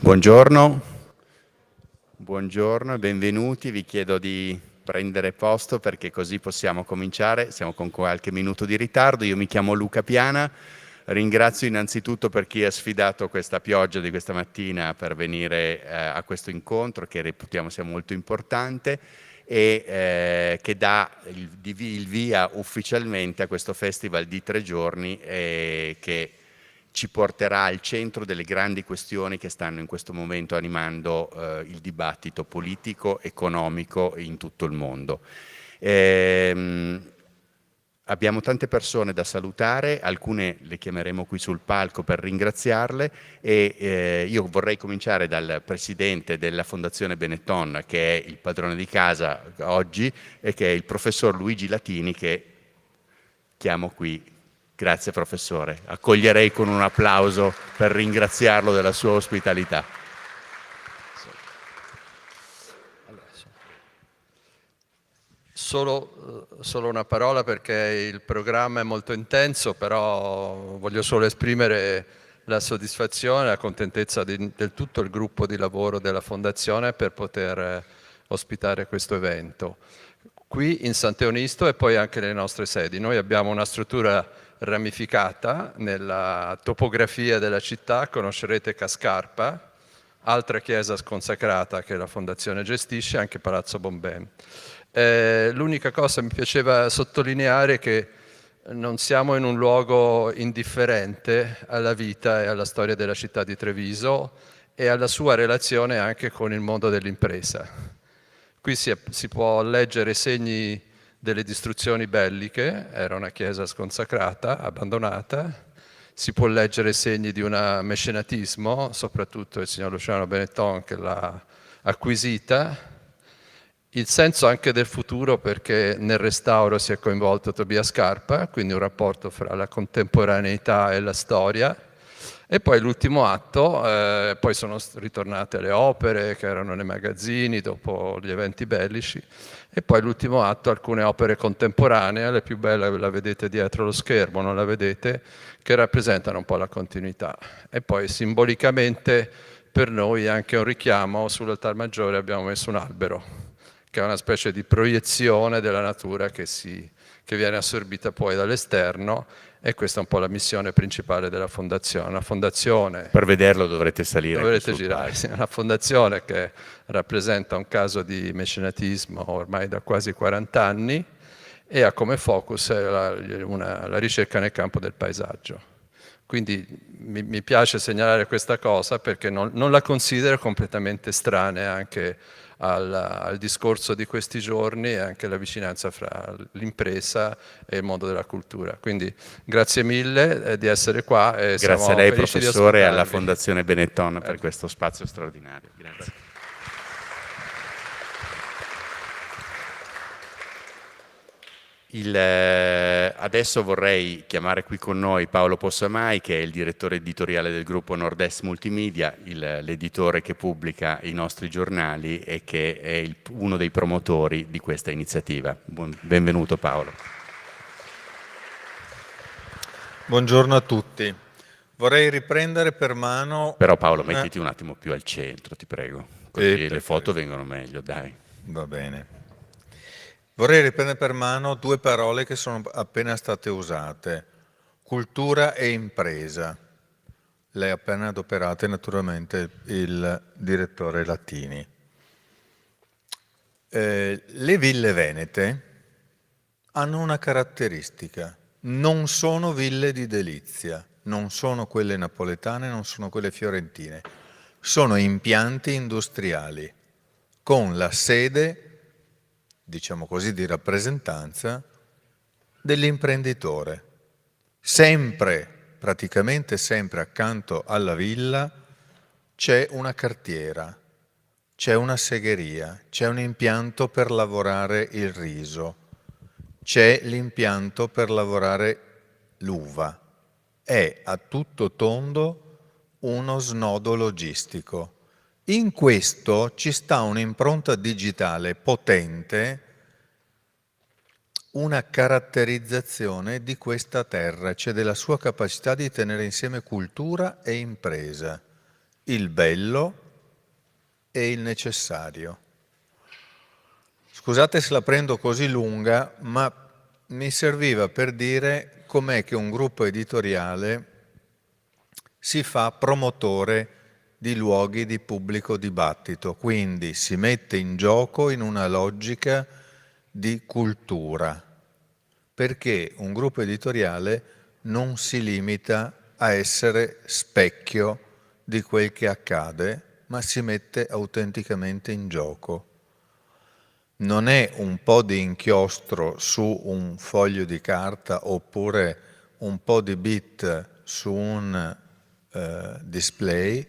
Buongiorno, buongiorno e benvenuti. Vi chiedo di prendere posto perché così possiamo cominciare. Siamo con qualche minuto di ritardo. Io mi chiamo Luca Piana. Ringrazio innanzitutto per chi ha sfidato questa pioggia di questa mattina per venire a questo incontro che reputiamo sia molto importante e che dà il via ufficialmente a questo festival di 3 giorni che ci porterà al centro delle grandi questioni che stanno in questo momento animando il dibattito politico, economico in tutto il mondo. Abbiamo tante persone da salutare, alcune le chiameremo qui sul palco per ringraziarle e io vorrei cominciare dal presidente della Fondazione Benetton, che è il padrone di casa oggi, e che è il professor Luigi Latini, che chiamo qui. Grazie professore, accoglierei con un applauso per ringraziarlo della sua ospitalità. Solo una parola perché il programma è molto intenso, però voglio solo esprimere la soddisfazione e la contentezza del tutto il gruppo di lavoro della Fondazione per poter ospitare questo evento. Qui in Sant'Eonisto e poi anche nelle nostre sedi. Noi abbiamo una struttura ramificata nella topografia della città, conoscerete Cascarpa, altra chiesa sconsacrata che la Fondazione gestisce, anche Palazzo Bombè. L'unica cosa mi piaceva sottolineare che non siamo in un luogo indifferente alla vita e alla storia della città di Treviso e alla sua relazione anche con il mondo dell'impresa. Qui si può leggere segni delle distruzioni belliche, era una chiesa sconsacrata, abbandonata, si può leggere segni di un mecenatismo, soprattutto il signor Luciano Benetton che l'ha acquisita, il senso anche del futuro perché nel restauro si è coinvolto Tobias Scarpa, quindi un rapporto fra la contemporaneità e la storia. E poi l'ultimo atto, poi sono ritornate le opere che erano nei magazzini dopo gli eventi bellici, e poi l'ultimo atto, alcune opere contemporanee, le più belle la vedete dietro lo schermo, non la vedete, che rappresentano un po' la continuità. E poi simbolicamente per noi anche un richiamo, sull'altar maggiore abbiamo messo un albero, che è una specie di proiezione della natura che viene assorbita poi dall'esterno, e questa è un po' la missione principale della Fondazione. La Fondazione, Per vederlo dovrete salire. dovrete girare, sì, una fondazione che rappresenta un caso di mecenatismo ormai da quasi 40 anni e ha come focus la ricerca nel campo del paesaggio. Quindi mi piace segnalare questa cosa perché non la considero completamente estranea anche al discorso di questi giorni e anche la vicinanza fra l'impresa e il mondo della cultura. Quindi grazie mille di essere qua e grazie siamo a lei felici professore e alla di Fondazione Benetton per questo spazio straordinario. Grazie. Adesso vorrei chiamare qui con noi Paolo Possamai, che è il direttore editoriale del gruppo Nord-Est Multimedia, l'editore che pubblica i nostri giornali e che è uno dei promotori di questa iniziativa. Benvenuto Paolo. Buongiorno a tutti. Vorrei riprendere per mano... Però Paolo, mettiti un attimo più al centro, ti prego, così le foto vengono meglio, dai. Va bene. Vorrei riprendere per mano due parole che sono appena state usate: cultura e impresa. Le ha appena adoperate naturalmente il direttore Latini. Le ville venete hanno una caratteristica: non sono ville di delizia, non sono quelle napoletane, non sono quelle fiorentine, sono impianti industriali con la sede, diciamo così, di rappresentanza dell'imprenditore. Sempre, praticamente sempre accanto alla villa c'è una cartiera, c'è una segheria, c'è un impianto per lavorare il riso, c'è l'impianto per lavorare l'uva. È a tutto tondo uno snodo logistico. In questo ci sta un'impronta digitale potente, una caratterizzazione di questa terra, cioè della sua capacità di tenere insieme cultura e impresa. il bello e il necessario. Scusate se la prendo così lunga, ma mi serviva per dire com'è che un gruppo editoriale si fa promotore di luoghi di pubblico dibattito, quindi si mette in gioco in una logica di cultura, perché un gruppo editoriale non si limita a essere specchio di quel che accade, ma si mette autenticamente in gioco. Non è un po' di inchiostro su un foglio di carta oppure un po' di bit su un display,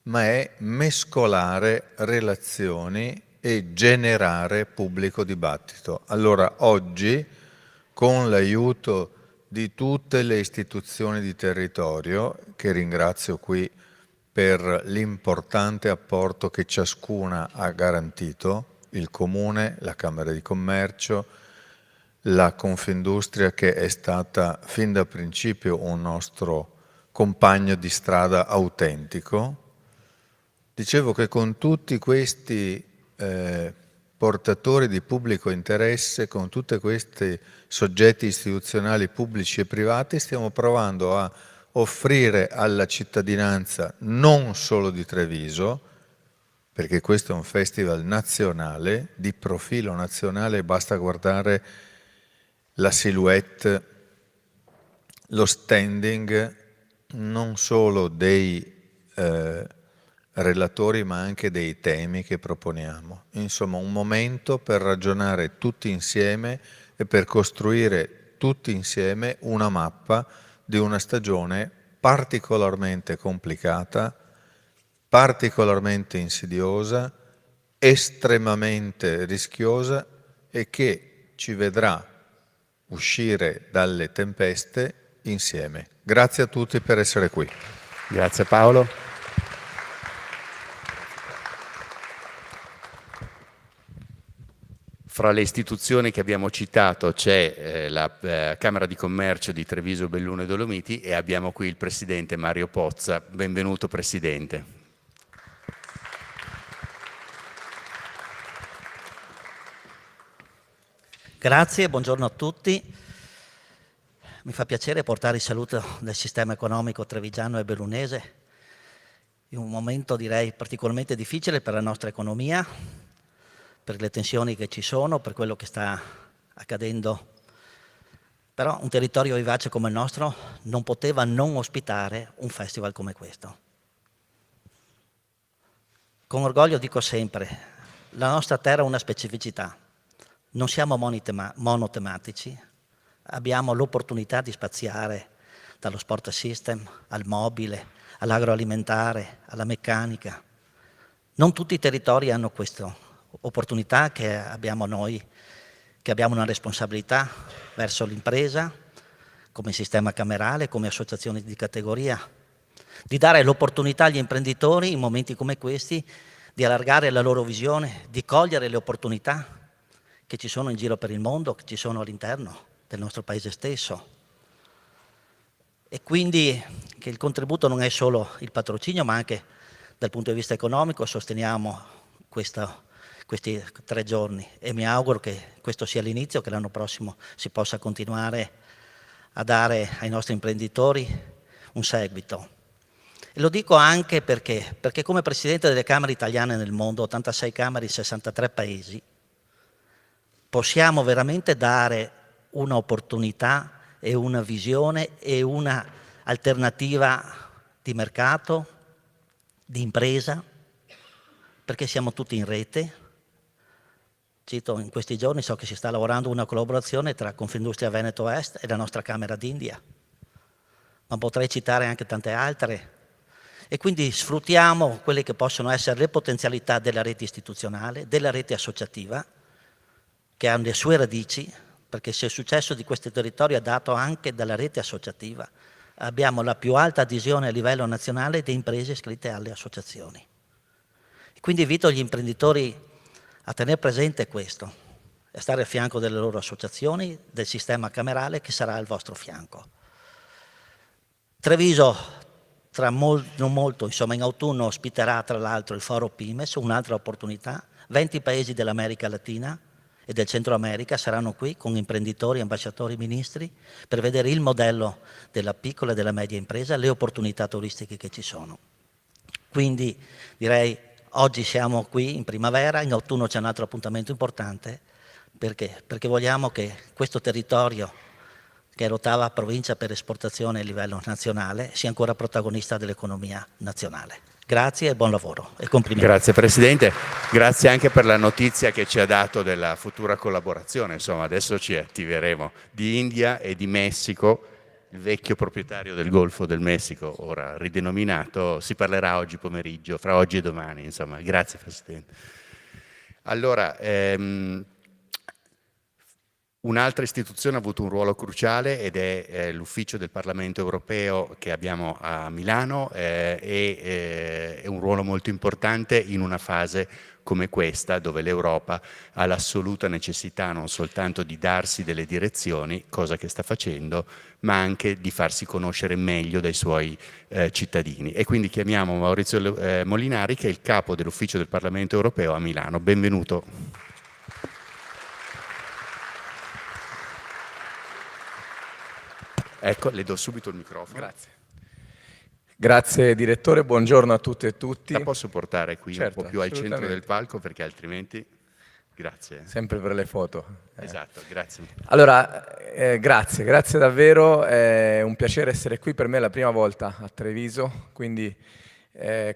ma è mescolare relazioni e generare pubblico dibattito. Allora oggi, con l'aiuto di tutte le istituzioni di territorio, che ringrazio qui per l'importante apporto che ciascuna ha garantito, il Comune, la Camera di Commercio, la Confindustria, che è stata fin da principio un nostro compagno di strada autentico. Dicevo che con tutti questi portatori di pubblico interesse, con tutti questi soggetti istituzionali pubblici e privati, stiamo provando a offrire alla cittadinanza non solo di Treviso, perché questo è un festival nazionale, di profilo nazionale, basta guardare la silhouette, lo standing, non solo dei relatori ma anche dei temi che proponiamo. Insomma, un momento per ragionare tutti insieme e per costruire tutti insieme una mappa di una stagione particolarmente complicata, particolarmente insidiosa, estremamente rischiosa e che ci vedrà uscire dalle tempeste insieme. Grazie a tutti per essere qui. Grazie Paolo. Fra le istituzioni che abbiamo citato c'è la Camera di Commercio di Treviso, Belluno e Dolomiti e abbiamo qui il Presidente Mario Pozza. Benvenuto Presidente. Grazie, buongiorno a tutti. Mi fa piacere portare il saluto del sistema economico trevigiano e bellunese in un momento direi particolarmente difficile per la nostra economia, per le tensioni che ci sono, per quello che sta accadendo. Però un territorio vivace come il nostro non poteva non ospitare un festival come questo. Con orgoglio dico sempre, la nostra terra ha una specificità. Non siamo monotematici, abbiamo l'opportunità di spaziare dallo sport system al mobile, all'agroalimentare, alla meccanica. Non tutti i territori hanno questa opportunità che abbiamo noi, che abbiamo una responsabilità verso l'impresa, come sistema camerale, come associazioni di categoria, di dare l'opportunità agli imprenditori in momenti come questi di allargare la loro visione, di cogliere le opportunità che ci sono in giro per il mondo, che ci sono all'interno del nostro paese stesso. E quindi che il contributo non è solo il patrocinio, ma anche dal punto di vista economico sosteniamo questi 3 giorni e mi auguro che questo sia l'inizio, che l'anno prossimo si possa continuare a dare ai nostri imprenditori un seguito. E lo dico anche perché come Presidente delle Camere italiane nel mondo, 86 Camere in 63 paesi, possiamo veramente dare un'opportunità e una visione e una alternativa di mercato, di impresa, perché siamo tutti in rete. Cito in questi giorni, so che si sta lavorando una collaborazione tra Confindustria Veneto Est e la nostra Camera d'India, ma potrei citare anche tante altre. E quindi sfruttiamo quelle che possono essere le potenzialità della rete istituzionale, della rete associativa, che ha le sue radici, perché se il successo di questo territorio è dato anche dalla rete associativa. Abbiamo la più alta adesione a livello nazionale di imprese iscritte alle associazioni. E quindi invito gli imprenditori a tenere presente questo e a stare a fianco delle loro associazioni, del sistema camerale che sarà al vostro fianco. Treviso non molto, insomma in autunno ospiterà tra l'altro il Foro Pimes, un'altra opportunità. 20 paesi dell'America Latina e del Centro America saranno qui con imprenditori, ambasciatori, ministri per vedere il modello della piccola e della media impresa, le opportunità turistiche che ci sono. Quindi direi oggi siamo qui in primavera, in autunno c'è un altro appuntamento importante. Perché? Perché vogliamo che questo territorio, che è l'ottava provincia per esportazione a livello nazionale, sia ancora protagonista dell'economia nazionale. Grazie e buon lavoro e complimenti. Grazie Presidente, grazie anche per la notizia che ci ha dato della futura collaborazione. Insomma, adesso ci attiveremo di India e di Messico, il vecchio proprietario del Golfo del Messico, ora ridenominato, si parlerà oggi pomeriggio, fra oggi e domani. Insomma, grazie Presidente. Allora, un'altra istituzione ha avuto un ruolo cruciale ed è l'Ufficio del Parlamento Europeo che abbiamo a Milano, è un ruolo molto importante in una fase come questa, dove l'Europa ha l'assoluta necessità non soltanto di darsi delle direzioni, cosa che sta facendo, ma anche di farsi conoscere meglio dai suoi cittadini. E quindi chiamiamo Maurizio Molinari, che è il capo dell'Ufficio del Parlamento Europeo a Milano. Benvenuto. Ecco, le do subito il microfono. Grazie. Grazie direttore, buongiorno a tutte e tutti. La posso portare qui Certo, un po' più al centro assolutamente. del palco perché altrimenti... Grazie. Sempre per le foto. Esatto, grazie. Allora, grazie davvero, è un piacere essere qui, per me è la prima volta a Treviso, quindi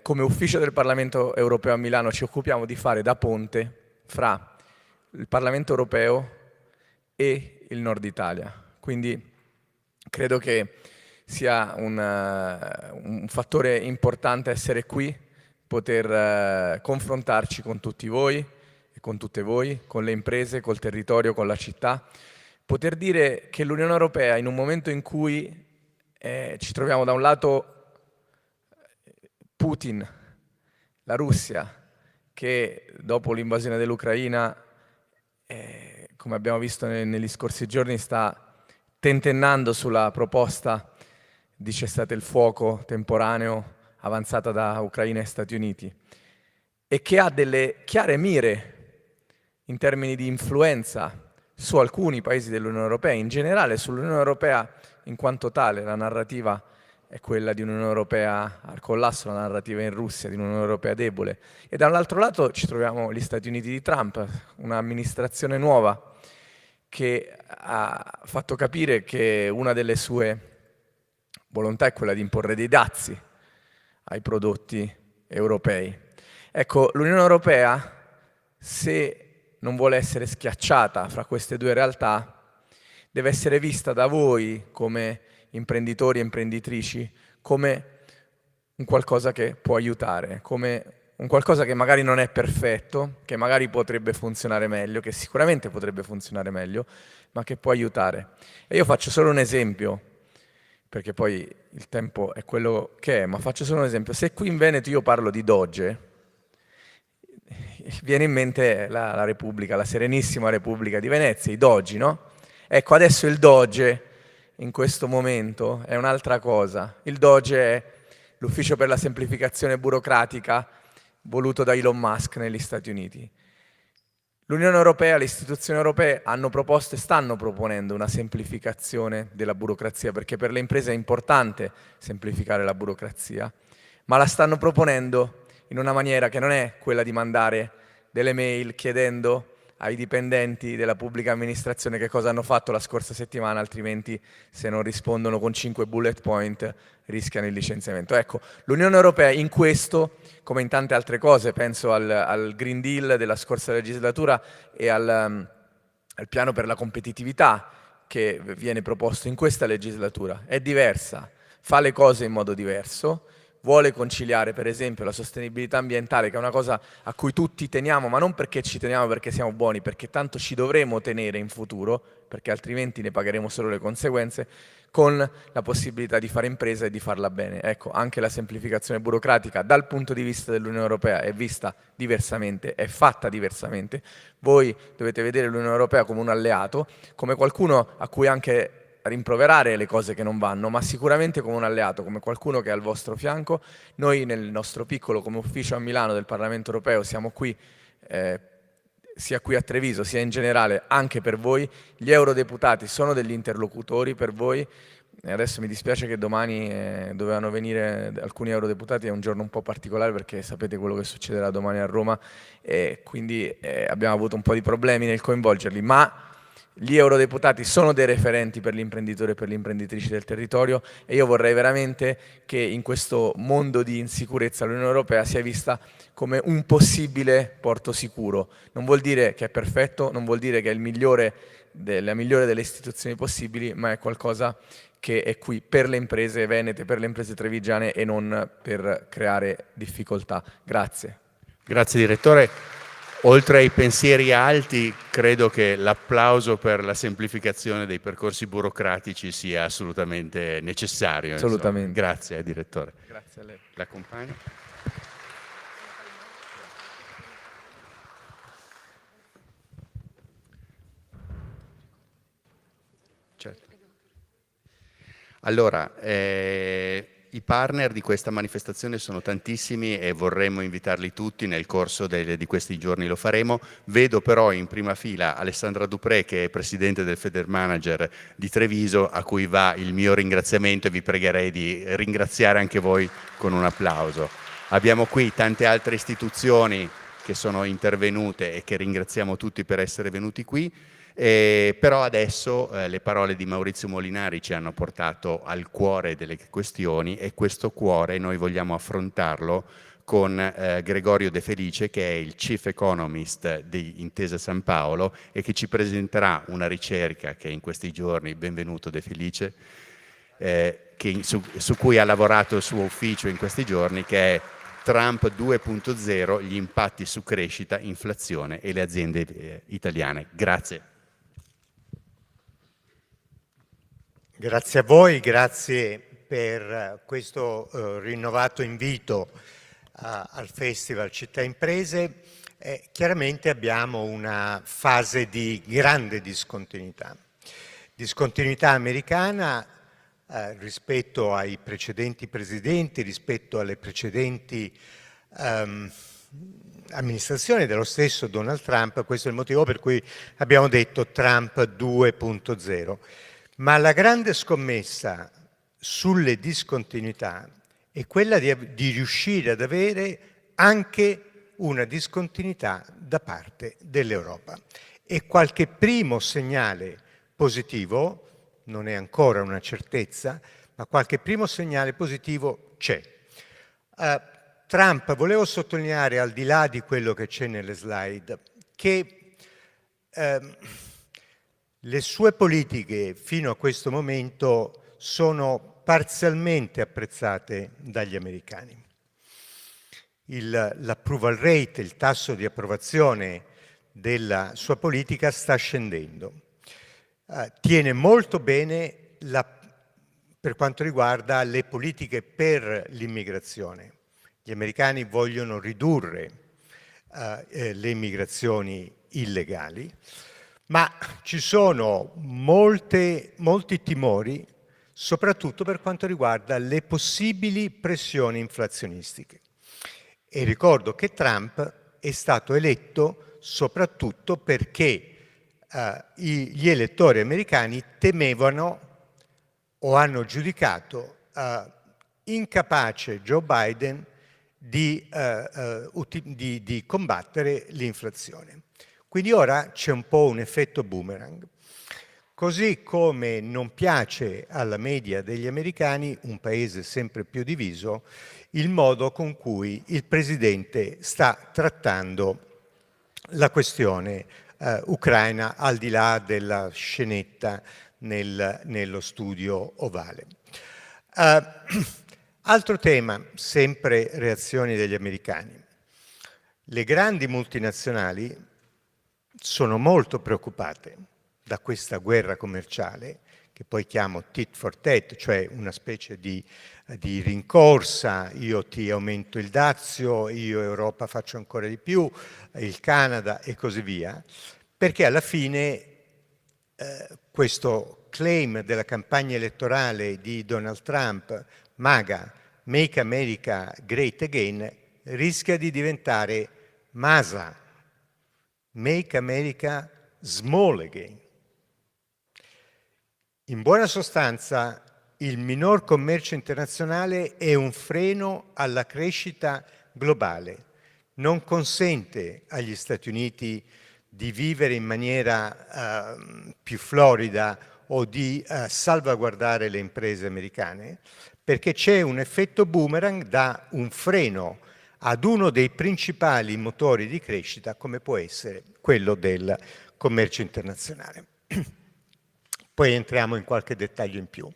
come ufficio del Parlamento Europeo a Milano ci occupiamo di fare da ponte fra il Parlamento Europeo e il Nord Italia, quindi credo che sia un fattore importante essere qui, poter confrontarci con tutti voi e con tutte voi, con le imprese, col territorio, con la città, poter dire che l'Unione Europea in un momento in cui ci troviamo da un lato Putin, la Russia, che dopo l'invasione dell'Ucraina, come abbiamo visto negli scorsi giorni, sta tentennando sulla proposta di cessate il fuoco temporaneo avanzata da Ucraina e Stati Uniti e che ha delle chiare mire in termini di influenza su alcuni paesi dell'Unione Europea, in generale sull'Unione Europea in quanto tale. La narrativa è quella di un'Unione Europea al collasso, la narrativa in Russia di un'Unione Europea debole. E dall'altro lato ci troviamo gli Stati Uniti di Trump, un'amministrazione nuova che ha fatto capire che una delle sue volontà è quella di imporre dei dazi ai prodotti europei. Ecco, l'Unione Europea, se non vuole essere schiacciata fra queste due realtà, deve essere vista da voi come imprenditori e imprenditrici come un qualcosa che può aiutare, come un qualcosa che magari non è perfetto, che magari potrebbe funzionare meglio, che sicuramente potrebbe funzionare meglio, ma che può aiutare. E io faccio solo un esempio, perché poi il tempo è quello che è, ma faccio solo un esempio. Se qui in Veneto io parlo di Doge, viene in mente la Repubblica, la Serenissima Repubblica di Venezia, i Dogi, no? Ecco, adesso il Doge, in questo momento, è un'altra cosa. Il Doge è l'Ufficio per la semplificazione burocratica voluto da Elon Musk negli Stati Uniti. L'Unione Europea, le istituzioni europee hanno proposto e stanno proponendo una semplificazione della burocrazia, perché per le imprese è importante semplificare la burocrazia, ma la stanno proponendo in una maniera che non è quella di mandare delle mail chiedendo ai dipendenti della pubblica amministrazione che cosa hanno fatto la scorsa settimana, altrimenti se non rispondono con 5 bullet point rischiano il licenziamento. Ecco, l'Unione Europea in questo, come in tante altre cose, penso al Green Deal della scorsa legislatura e al piano per la competitività che viene proposto in questa legislatura, è diversa, fa le cose in modo diverso, vuole conciliare per esempio la sostenibilità ambientale, che è una cosa a cui tutti teniamo, ma non perché ci teniamo perché siamo buoni, perché tanto ci dovremo tenere in futuro, perché altrimenti ne pagheremo solo le conseguenze, con la possibilità di fare impresa e di farla bene. Ecco, anche la semplificazione burocratica dal punto di vista dell'Unione Europea è vista diversamente, è fatta diversamente. Voi dovete vedere l'Unione Europea come un alleato, come qualcuno a cui anche rimproverare le cose che non vanno, ma sicuramente come un alleato, come qualcuno che è al vostro fianco. Noi nel nostro piccolo, come ufficio a Milano del Parlamento Europeo, siamo qui sia qui a Treviso, sia in generale anche per voi. Gli eurodeputati sono degli interlocutori per voi. E adesso mi dispiace che domani dovevano venire alcuni eurodeputati, è un giorno un po' particolare perché sapete quello che succederà domani a Roma e quindi abbiamo avuto un po' di problemi nel coinvolgerli, ma gli eurodeputati sono dei referenti per gli imprenditori e per le imprenditrici del territorio e io vorrei veramente che in questo mondo di insicurezza l'Unione Europea sia vista come un possibile porto sicuro. Non vuol dire che è perfetto, non vuol dire che è la migliore delle istituzioni possibili, ma è qualcosa che è qui per le imprese venete, per le imprese trevigiane e non per creare difficoltà. Grazie. Grazie direttore. Oltre ai pensieri alti, credo che l'applauso per la semplificazione dei percorsi burocratici sia assolutamente necessario. Assolutamente. Insomma. Grazie direttore. Grazie a lei. La compagna. Certo. Allora, i partner di questa manifestazione sono tantissimi e vorremmo invitarli tutti, nel corso di questi giorni lo faremo. Vedo però in prima fila Alessandra Dupré, che è presidente del Federmanager di Treviso, a cui va il mio ringraziamento e vi pregherei di ringraziare anche voi con un applauso. Abbiamo qui tante altre istituzioni che sono intervenute e che ringraziamo tutti per essere venuti qui. Però adesso le parole di Maurizio Molinari ci hanno portato al cuore delle questioni e questo cuore noi vogliamo affrontarlo con Gregorio De Felice, che è il Chief Economist di Intesa San Paolo e che ci presenterà una ricerca che in questi giorni, benvenuto De Felice, su cui ha lavorato il suo ufficio in questi giorni, che è Trump 2.0, gli impatti su crescita, inflazione e le aziende italiane. Grazie. Grazie a voi, grazie per questo rinnovato invito al Festival Città Imprese. Chiaramente abbiamo una fase di grande discontinuità americana rispetto ai precedenti presidenti, rispetto alle precedenti amministrazioni dello stesso Donald Trump. Questo è il motivo per cui abbiamo detto Trump 2.0. Ma la grande scommessa sulle discontinuità è quella di riuscire ad avere anche una discontinuità da parte dell'Europa. E qualche primo segnale positivo, non è ancora una certezza, ma qualche primo segnale positivo c'è. Trump, volevo sottolineare, al di là di quello che c'è nelle slide, che le sue politiche fino a questo momento sono parzialmente apprezzate dagli americani. L'approval rate, il tasso di approvazione della sua politica sta scendendo. Tiene molto bene per quanto riguarda le politiche per l'immigrazione. Gli americani vogliono ridurre le immigrazioni illegali, ma ci sono molti timori, soprattutto per quanto riguarda le possibili pressioni inflazionistiche. E ricordo che Trump è stato eletto soprattutto perché gli elettori americani temevano o hanno giudicato incapace Joe Biden di combattere l'inflazione. Quindi ora c'è un po' un effetto boomerang. Così come non piace alla media degli americani, un paese sempre più diviso, il modo con cui il presidente sta trattando la questione ucraina, al di là della scenetta nello studio ovale. Altro tema, sempre reazioni degli americani. Le grandi multinazionali sono molto preoccupate da questa guerra commerciale, che poi chiamo tit for tat, cioè una specie di rincorsa: io ti aumento il dazio, io Europa faccio ancora di più, il Canada e così via, perché alla fine questo claim della campagna elettorale di Donald Trump, MAGA, Make America Great Again, rischia di diventare MASA, Make America Small Again. In buona sostanza, il minor commercio internazionale è un freno alla crescita globale, non consente agli Stati Uniti di vivere in maniera più florida o di salvaguardare le imprese americane, perché c'è un effetto boomerang da un freno ad uno dei principali motori di crescita, come può essere quello del commercio internazionale. Poi entriamo in qualche dettaglio in più.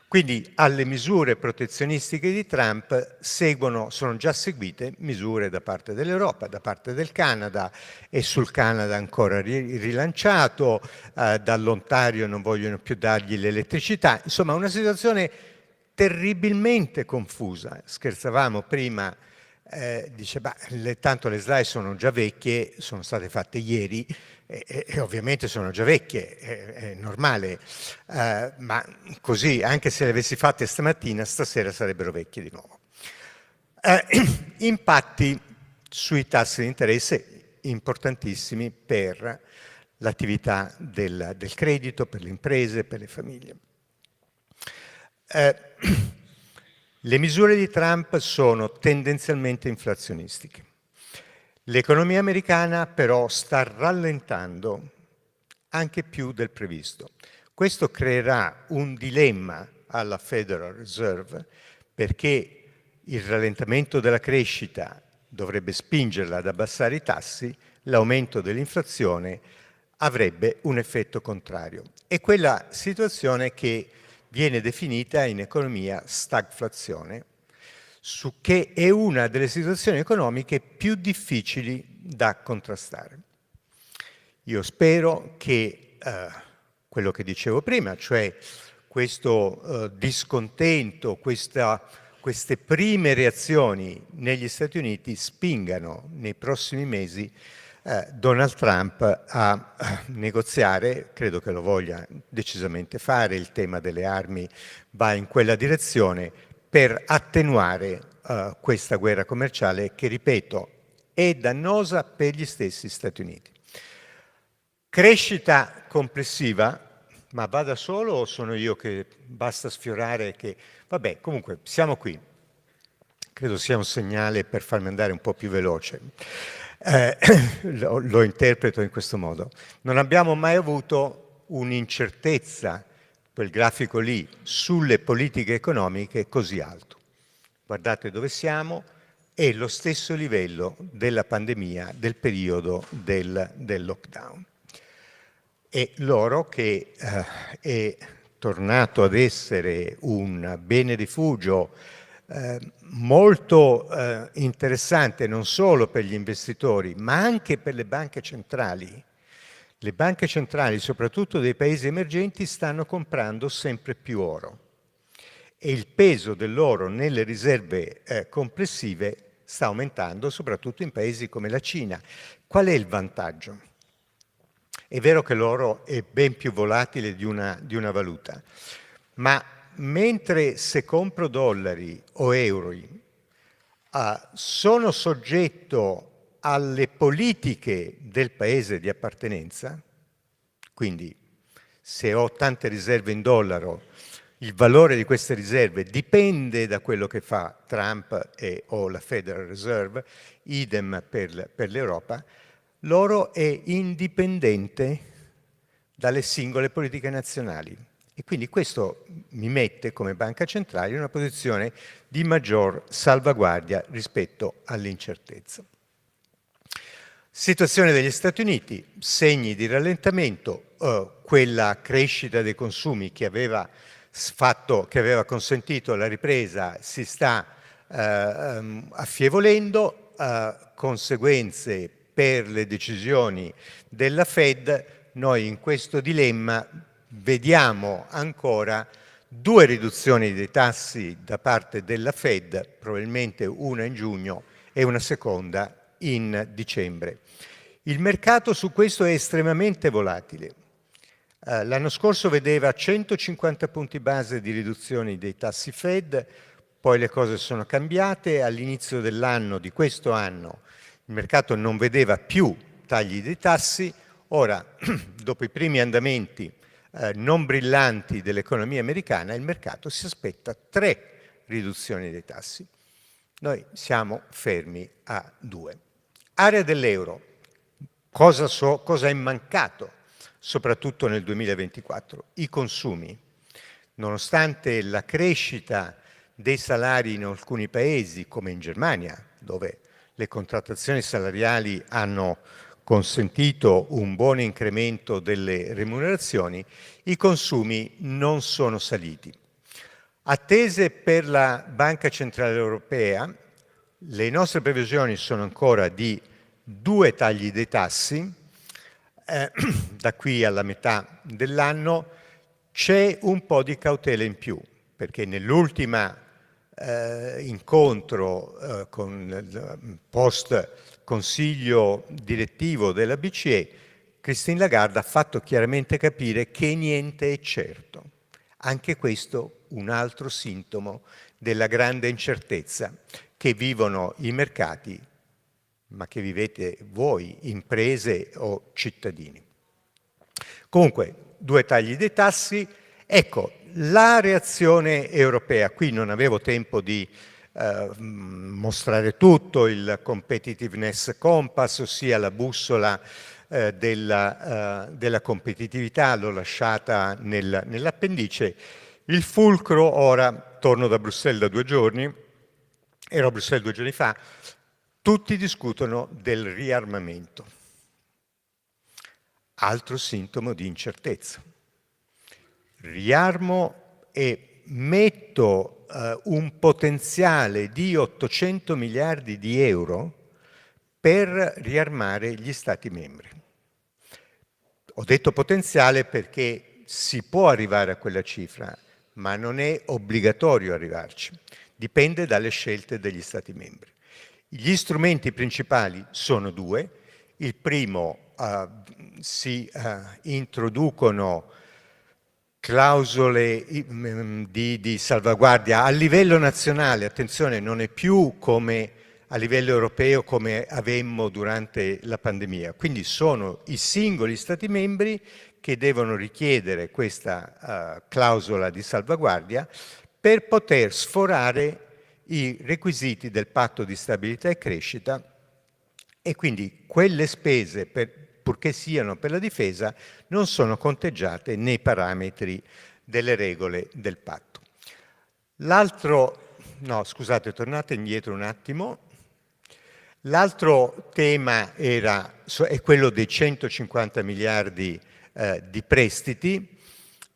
Quindi alle misure protezionistiche di Trump sono già seguite misure da parte dell'Europa, da parte del Canada, e sul Canada ancora rilanciato, dall'Ontario non vogliono più dargli l'elettricità, insomma una situazione terribilmente confusa. Scherzavamo prima, dice, tanto le slide sono già vecchie, sono state fatte ieri, e ovviamente sono già vecchie, è normale, ma così, anche se le avessi fatte stamattina, stasera sarebbero vecchie di nuovo. Impatti sui tassi di interesse importantissimi per l'attività del credito, per le imprese, per le famiglie. Le misure di Trump sono tendenzialmente inflazionistiche. L'economia americana però sta rallentando anche più del previsto. Questo creerà un dilemma alla Federal Reserve, perché il rallentamento della crescita dovrebbe spingerla ad abbassare i tassi, l'aumento dell'inflazione avrebbe un effetto contrario. È quella situazione che viene definita in economia stagflazione, che è una delle situazioni economiche più difficili da contrastare. Io spero che quello che dicevo prima, cioè questo discontento, queste prime reazioni negli Stati Uniti spingano nei prossimi mesi Donald Trump a negoziare, credo che lo voglia decisamente fare, il tema delle armi va in quella direzione, per attenuare questa guerra commerciale che, ripeto, è dannosa per gli stessi Stati Uniti. Crescita complessiva, ma va da solo o sono io che basta sfiorare che... Vabbè, comunque, siamo qui. Credo sia un segnale per farmi andare un po' più veloce. Lo interpreto in questo modo. Non abbiamo mai avuto un'incertezza, quel grafico lì, sulle politiche economiche così alto. Guardate dove siamo, è lo stesso livello della pandemia, del periodo del lockdown. E l'oro, che è tornato ad essere un bene rifugio molto interessante non solo per gli investitori, ma anche per le banche centrali. Le banche centrali, soprattutto dei paesi emergenti, stanno comprando sempre più oro e il peso dell'oro nelle riserve complessive sta aumentando, soprattutto in paesi come la Cina. Qual è il vantaggio? È vero che l'oro è ben più volatile di una valuta, ma mentre se compro dollari o euro sono soggetto alle politiche del paese di appartenenza, quindi se ho tante riserve in dollaro, il valore di queste riserve dipende da quello che fa Trump o la Federal Reserve, idem per l'Europa, l'oro è indipendente dalle singole politiche nazionali. E quindi questo mi mette come banca centrale in una posizione di maggior salvaguardia rispetto all'incertezza. Situazione degli Stati Uniti, segni di rallentamento, quella crescita dei consumi che aveva consentito la ripresa si sta affievolendo, conseguenze per le decisioni della Fed. Noi in questo dilemma vediamo ancora 2 riduzioni dei tassi da parte della Fed, probabilmente una in giugno e una seconda in dicembre. Il mercato su questo è estremamente volatile. L'anno scorso vedeva 150 punti base di riduzione dei tassi Fed, poi le cose sono cambiate, all'inizio dell'anno, di questo anno, il mercato non vedeva più tagli dei tassi, ora dopo i primi andamenti non brillanti dell'economia americana, il mercato si aspetta 3 riduzioni dei tassi. Noi siamo fermi a 2. Area dell'euro, cosa è mancato soprattutto nel 2024? I consumi. Nonostante la crescita dei salari in alcuni paesi, come in Germania, dove le contrattazioni salariali hanno consentito un buon incremento delle remunerazioni, i consumi non sono saliti. Attese per la Banca Centrale Europea, le nostre previsioni sono ancora di 2 tagli dei tassi, da qui alla metà dell'anno. C'è un po' di cautela in più, perché nell'ultima incontro con il post consiglio direttivo della BCE, Christine Lagarde ha fatto chiaramente capire che niente è certo. Anche questo un altro sintomo della grande incertezza che vivono i mercati, ma che vivete voi, imprese o cittadini. Comunque, 2 tagli dei tassi. Ecco, la reazione europea, qui non avevo tempo di mostrare tutto, il Competitiveness Compass, ossia la bussola della competitività, l'ho lasciata nell'appendice. Il fulcro, ora torno da Bruxelles da 2 giorni, ero a Bruxelles 2 giorni fa, tutti discutono del riarmamento. Altro sintomo di incertezza. Riarmo e metto un potenziale di 800 miliardi di euro per riarmare gli Stati membri. Ho detto potenziale perché si può arrivare a quella cifra, ma non è obbligatorio arrivarci. Dipende dalle scelte degli Stati membri. Gli strumenti principali sono 2. Il primo, si introducono clausole di salvaguardia a livello nazionale. Attenzione, non è più come a livello europeo come avemmo durante la pandemia. Quindi sono i singoli Stati membri che devono richiedere questa clausola di salvaguardia per poter sforare i requisiti del patto di stabilità e crescita, e quindi quelle spese, purché siano per la difesa, non sono conteggiate nei parametri delle regole del patto. Tornate indietro un attimo. L'altro tema è quello dei 150 miliardi di prestiti,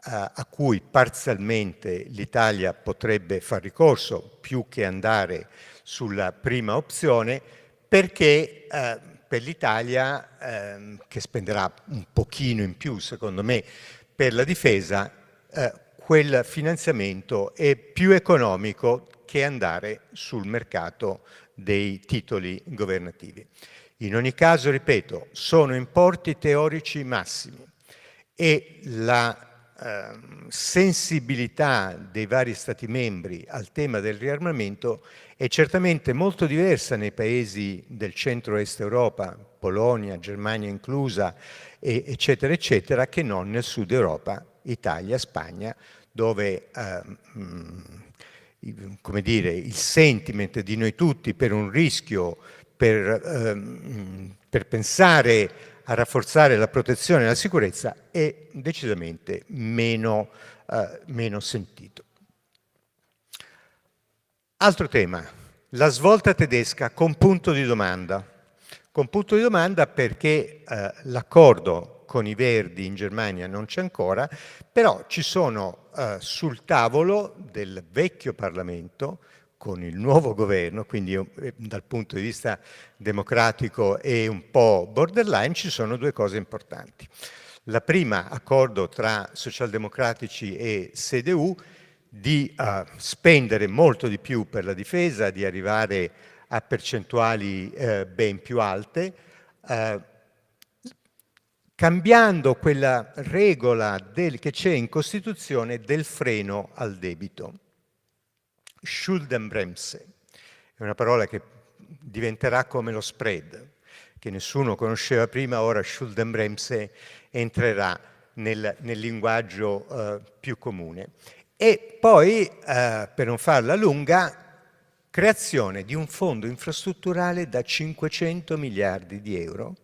a cui parzialmente l'Italia potrebbe far ricorso più che andare sulla prima opzione, perché per l'Italia, che spenderà un pochino in più secondo me per la difesa, quel finanziamento è più economico che andare sul mercato dei titoli governativi. In ogni caso, ripeto, sono importi teorici massimi e la sensibilità dei vari Stati membri al tema del riarmamento è certamente molto diversa nei paesi del centro-est Europa, Polonia, Germania inclusa, eccetera, eccetera, che non nel sud Europa, Italia, Spagna, dove come dire, il sentiment di noi tutti per un rischio, per pensare a rafforzare la protezione e la sicurezza è decisamente meno sentito. Altro tema, la svolta tedesca con punto di domanda. Con punto di domanda perché l'accordo con i Verdi in Germania non c'è ancora, però ci sono sul tavolo del vecchio Parlamento con il nuovo governo, quindi dal punto di vista democratico è un po' borderline, ci sono 2 cose importanti. La prima, accordo tra socialdemocratici e CDU di spendere molto di più per la difesa, di arrivare a percentuali ben più alte. cambiando quella regola che c'è in Costituzione del freno al debito. Schuldenbremse è una parola che diventerà come lo spread, che nessuno conosceva prima, ora Schuldenbremse entrerà nel linguaggio più comune. E poi, per non farla lunga, creazione di un fondo infrastrutturale da 500 miliardi di euro,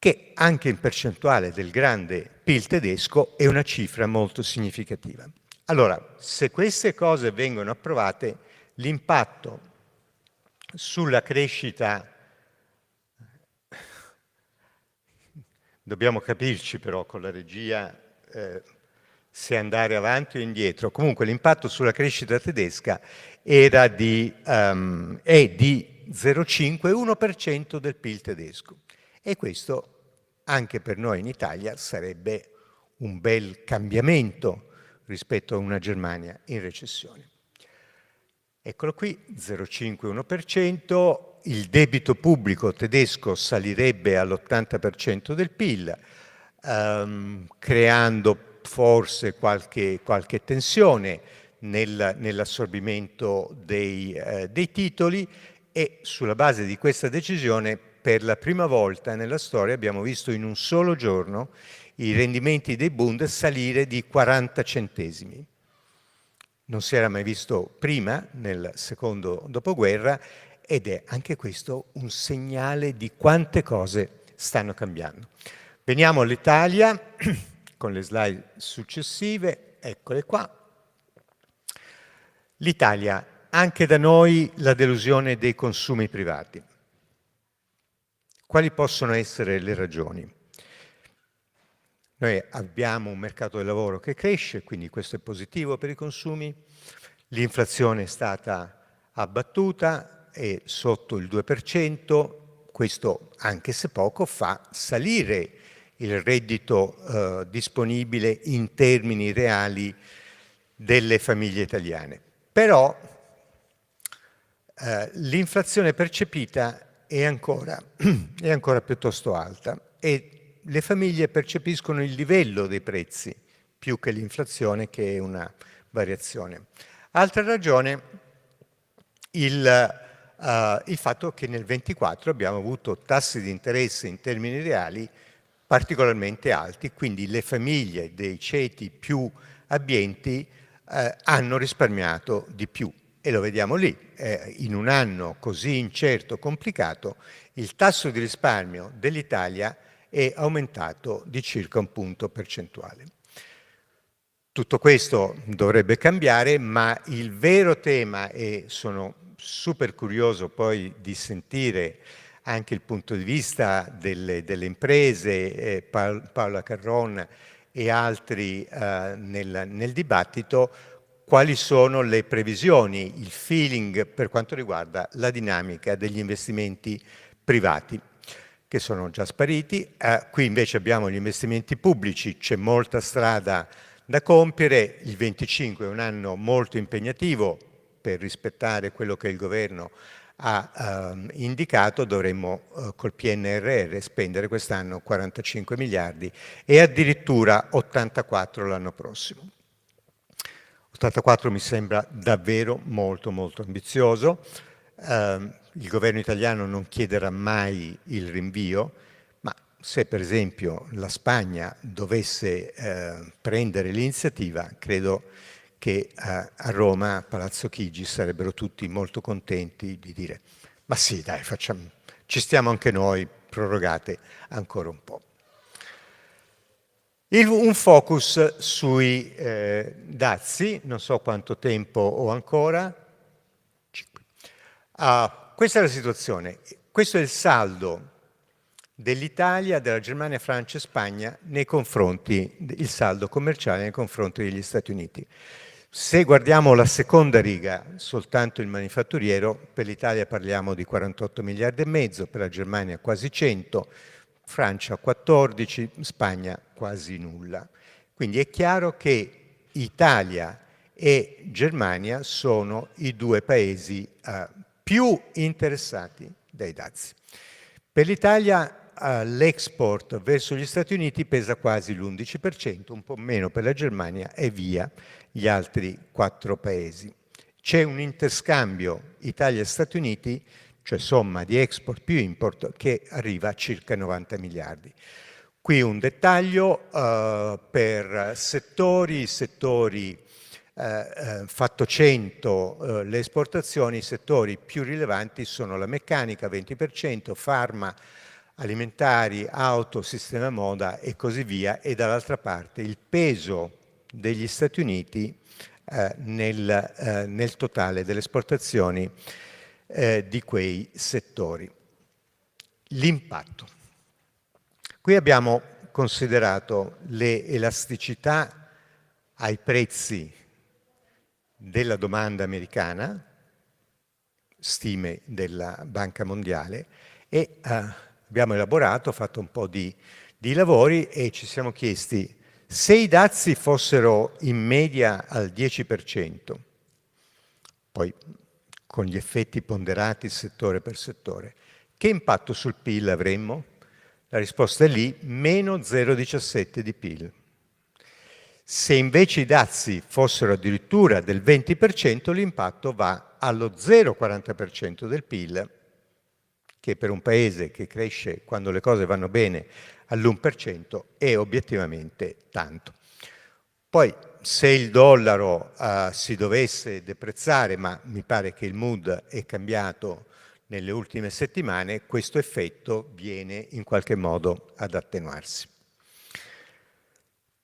che anche in percentuale del grande PIL tedesco è una cifra molto significativa. Allora, se queste cose vengono approvate, l'impatto sulla crescita, dobbiamo capirci però con la regia se andare avanti o indietro, comunque l'impatto sulla crescita tedesca è di 0,5-1% del PIL tedesco. E questo anche per noi in Italia sarebbe un bel cambiamento rispetto a una Germania in recessione. Eccolo qui, 0,5-1%, il debito pubblico tedesco salirebbe all'80% del PIL, creando forse qualche tensione nell'assorbimento dei titoli, e sulla base di questa decisione per la prima volta nella storia abbiamo visto in un solo giorno i rendimenti dei Bund salire di 40 centesimi. Non si era mai visto prima nel secondo dopoguerra, ed è anche questo un segnale di quante cose stanno cambiando. Veniamo all'Italia con le slide successive, eccole qua. L'Italia, anche da noi la delusione dei consumi privati. Quali possono essere le ragioni? Noi abbiamo un mercato del lavoro che cresce, quindi questo è positivo per i consumi. L'inflazione è stata abbattuta, è sotto il 2%, questo anche se poco fa salire il reddito disponibile in termini reali delle famiglie italiane. Però l'inflazione percepita è ancora piuttosto alta e le famiglie percepiscono il livello dei prezzi più che l'inflazione, che è una variazione. Altra ragione, il fatto che nel 2024 abbiamo avuto tassi di interesse in termini reali particolarmente alti, quindi le famiglie dei ceti più abbienti hanno risparmiato di più. E lo vediamo lì, in un anno così incerto, complicato, il tasso di risparmio dell'Italia è aumentato di circa un punto percentuale. Tutto questo dovrebbe cambiare, ma il vero tema, e sono super curioso poi di sentire anche il punto di vista delle imprese, Paola Carron e altri nel dibattito, quali sono le previsioni, il feeling per quanto riguarda la dinamica degli investimenti privati, che sono già spariti. Qui invece abbiamo gli investimenti pubblici, c'è molta strada da compiere. Il 25 è un anno molto impegnativo per rispettare quello che il governo ha indicato. Dovremmo col PNRR spendere quest'anno 45 miliardi e addirittura 84 l'anno prossimo. 84 mi sembra davvero molto molto ambizioso. Il governo italiano non chiederà mai il rinvio, ma se per esempio la Spagna dovesse prendere l'iniziativa, credo che a Roma, a Palazzo Chigi, sarebbero tutti molto contenti di dire ma sì, dai, ci stiamo anche noi, prorogate ancora un po'. Un focus sui dazi, non so quanto tempo ho ancora. Questa è la situazione, questo è il saldo dell'Italia, della Germania, Francia e Spagna nei confronti, il saldo commerciale nei confronti degli Stati Uniti. Se guardiamo la seconda riga, soltanto il manifatturiero, per l'Italia parliamo di 48 miliardi e mezzo, per la Germania quasi 100, Francia 14, Spagna quasi nulla. Quindi è chiaro che Italia e Germania sono i due paesi più interessati dai dazi. Per l'Italia l'export verso gli Stati Uniti pesa quasi l'11%, un po' meno per la Germania e via gli altri 4 paesi. C'è un interscambio Italia-Stati Uniti, cioè somma di export più import, che arriva a circa 90 miliardi. Qui un dettaglio per settori, fatto 100 le esportazioni, i settori più rilevanti sono la meccanica 20%, farma, alimentari, auto, sistema moda e così via, e dall'altra parte il peso degli Stati Uniti nel totale delle esportazioni di quei settori. L'impatto. Qui abbiamo considerato le elasticità ai prezzi della domanda americana, stime della Banca Mondiale, e abbiamo elaborato, fatto un po' di lavori e ci siamo chiesti se i dazi fossero in media al 10%, poi con gli effetti ponderati settore per settore, che impatto sul PIL avremmo? La risposta è lì, meno 0,17 di PIL. Se invece i dazi fossero addirittura del 20%, l'impatto va allo 0,40% del PIL, che per un paese che cresce quando le cose vanno bene all'1% è obiettivamente tanto. Poi se il dollaro si dovesse deprezzare, ma mi pare che il mood è cambiato nelle ultime settimane, questo effetto viene in qualche modo ad attenuarsi.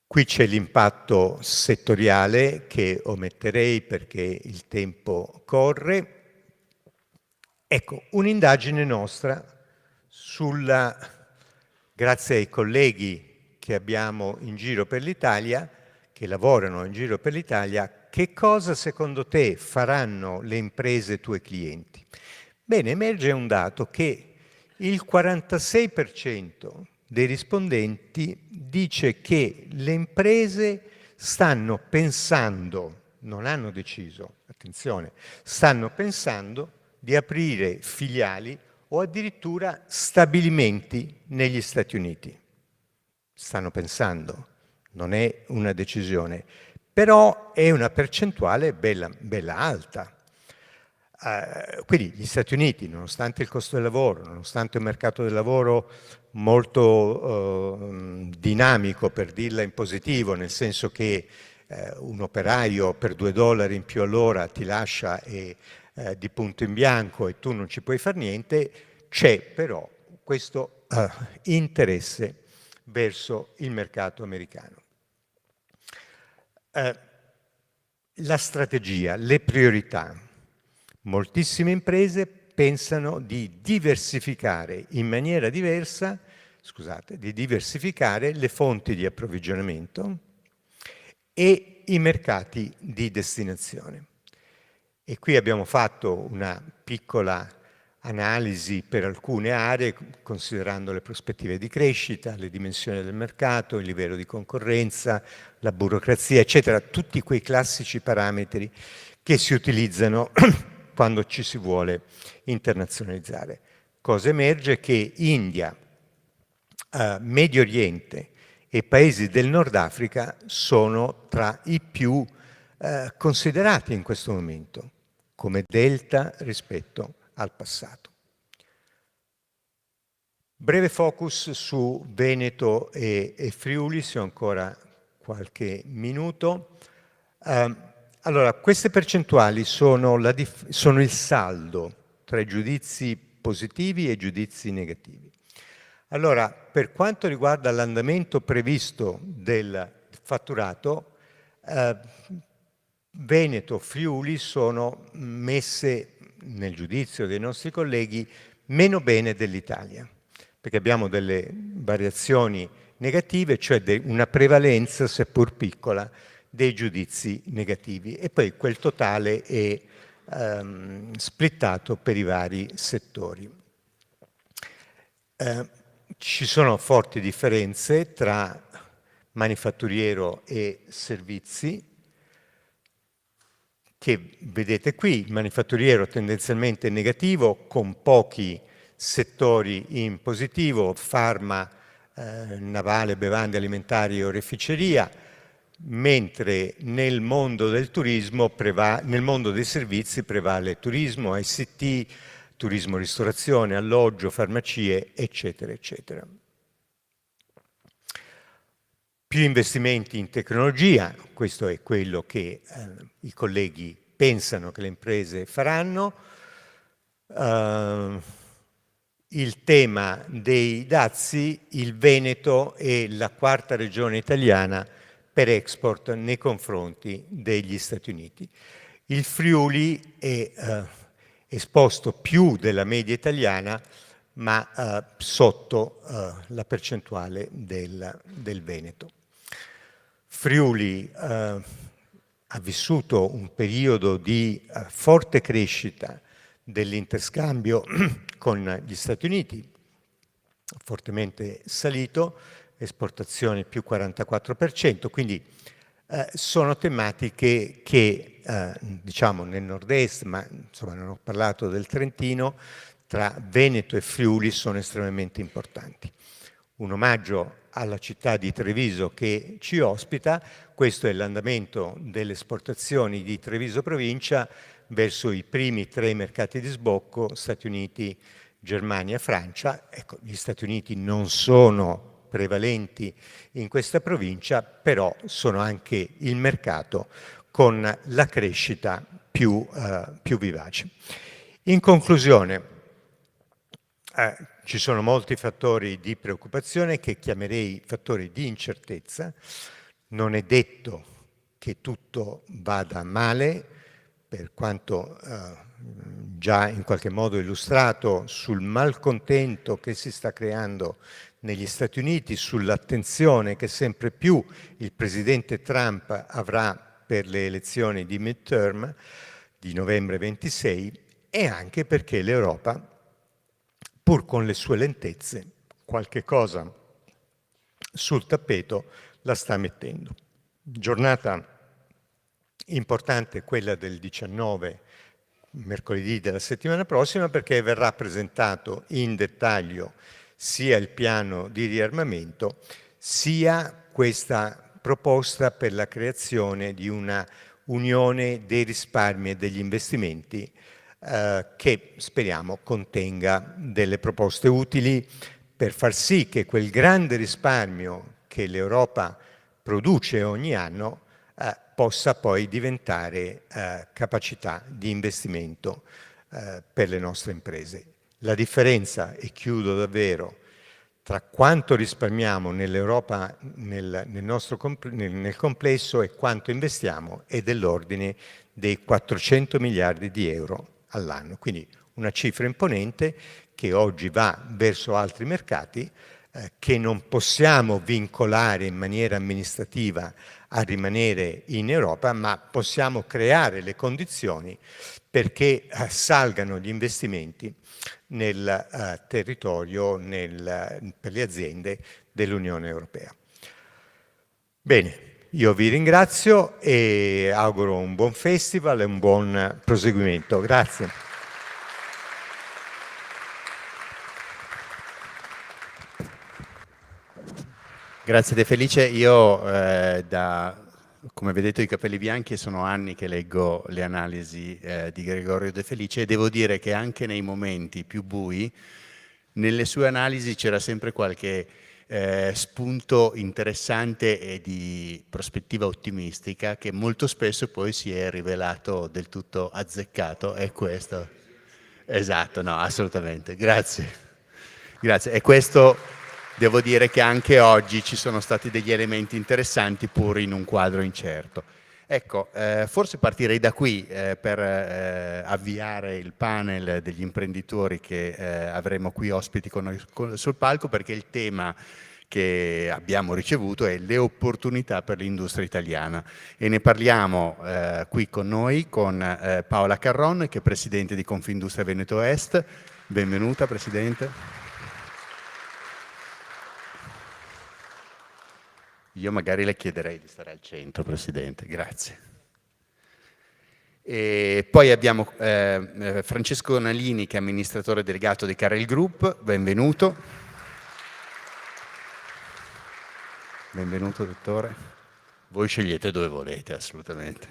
Qui c'è l'impatto settoriale che ometterei perché il tempo corre. Ecco, un'indagine nostra grazie ai colleghi che abbiamo in giro per l'Italia, che lavorano in giro per l'Italia, che cosa secondo te faranno le imprese tue clienti? Bene, emerge un dato che il 46% dei rispondenti dice che le imprese stanno pensando, non hanno deciso, attenzione, stanno pensando di aprire filiali o addirittura stabilimenti negli Stati Uniti. Stanno pensando, non è una decisione, però è una percentuale bella alta. Quindi gli Stati Uniti, nonostante il costo del lavoro, nonostante un mercato del lavoro molto dinamico, per dirla in positivo, nel senso che un operaio per $2 in più all'ora ti lascia di punto in bianco e tu non ci puoi fare niente, c'è però questo interesse verso il mercato americano. La strategia, le priorità. Moltissime imprese pensano di diversificare in maniera diversa, di diversificare le fonti di approvvigionamento e i mercati di destinazione. E qui abbiamo fatto una piccola analisi per alcune aree, considerando le prospettive di crescita, le dimensioni del mercato, il livello di concorrenza, la burocrazia, eccetera, tutti quei classici parametri che si utilizzano quando ci si vuole internazionalizzare. Cosa emerge? Che India, Medio Oriente e paesi del Nord Africa sono tra i più considerati in questo momento come delta rispetto al passato. Breve focus su Veneto e Friuli, se ho ancora qualche minuto. Allora, queste percentuali sono il saldo tra i giudizi positivi e i giudizi negativi. Allora, per quanto riguarda l'andamento previsto del fatturato, Veneto, Friuli sono messe, nel giudizio dei nostri colleghi, meno bene dell'Italia, perché abbiamo delle variazioni negative, cioè una prevalenza, seppur piccola, dei giudizi negativi, e poi quel totale è splittato per i vari settori. Ci sono forti differenze tra manifatturiero e servizi, che vedete qui. Il manifatturiero tendenzialmente negativo, con pochi settori in positivo: farma, navale, bevande alimentari e oreficeria, mentre nel mondo del turismo, nel mondo dei servizi prevale turismo, ICT, turismo, ristorazione, alloggio, farmacie, eccetera, eccetera. Più investimenti in tecnologia, questo è quello che i colleghi pensano che le imprese faranno. Il tema dei dazi: il Veneto è la quarta regione italiana per export nei confronti degli Stati Uniti. Il Friuli è esposto più della media italiana, ma sotto la percentuale del Veneto. Friuli ha vissuto un periodo di forte crescita dell'interscambio con gli Stati Uniti, fortemente salito, esportazioni più 44%, quindi sono tematiche che diciamo nel nord-est, ma insomma non ho parlato del Trentino, tra Veneto e Friuli sono estremamente importanti. Un omaggio alla città di Treviso che ci ospita. Questo è l'andamento delle esportazioni di Treviso provincia verso i primi 3 mercati di sbocco: Stati Uniti, Germania, Francia. Ecco, gli Stati Uniti non sono prevalenti in questa provincia, però sono anche il mercato con la crescita più vivace. In conclusione, ci sono molti fattori di preoccupazione che chiamerei fattori di incertezza. Non è detto che tutto vada male, per quanto già in qualche modo illustrato sul malcontento che si sta creando negli Stati Uniti, sull'attenzione che sempre più il presidente Trump avrà per le elezioni di midterm di novembre 26, e anche perché l'Europa, pur con le sue lentezze, qualche cosa sul tappeto la sta mettendo. Giornata importante quella del 19, mercoledì della settimana prossima, perché verrà presentato in dettaglio sia il piano di riarmamento, sia questa proposta per la creazione di una unione dei risparmi e degli investimenti che speriamo contenga delle proposte utili per far sì che quel grande risparmio che l'Europa produce ogni anno possa poi diventare capacità di investimento per le nostre imprese. La differenza, e chiudo davvero, tra quanto risparmiamo nell'Europa nel complesso e quanto investiamo è dell'ordine dei 400 miliardi di euro all'anno, quindi una cifra imponente che oggi va verso altri mercati, che non possiamo vincolare in maniera amministrativa a rimanere in Europa, ma possiamo creare le condizioni perché salgano gli investimenti nel territorio, per le aziende dell'Unione Europea. Bene, io vi ringrazio e auguro un buon festival e un buon proseguimento. Grazie. Grazie De Felice. Io come vedete ho i capelli bianchi e sono anni che leggo le analisi di Gregorio De Felice, e devo dire che anche nei momenti più bui, nelle sue analisi c'era sempre qualche spunto interessante e di prospettiva ottimistica che molto spesso poi si è rivelato del tutto azzeccato. È questo. Esatto, no, assolutamente. Grazie. Grazie. E questo devo dire che anche oggi ci sono stati degli elementi interessanti pur in un quadro incerto. Ecco, forse partirei da qui per avviare il panel degli imprenditori che avremo qui ospiti con noi sul palco, perché il tema che abbiamo ricevuto è le opportunità per l'industria italiana, e ne parliamo qui con noi con Paola Carron, che è Presidente di Confindustria Veneto Est. Benvenuta Presidente. Io magari le chiederei di stare al centro, Presidente, grazie. E poi abbiamo Francesco Nalini, che è amministratore delegato di Carel Group. Benvenuto. Benvenuto, dottore. Voi scegliete dove volete, assolutamente.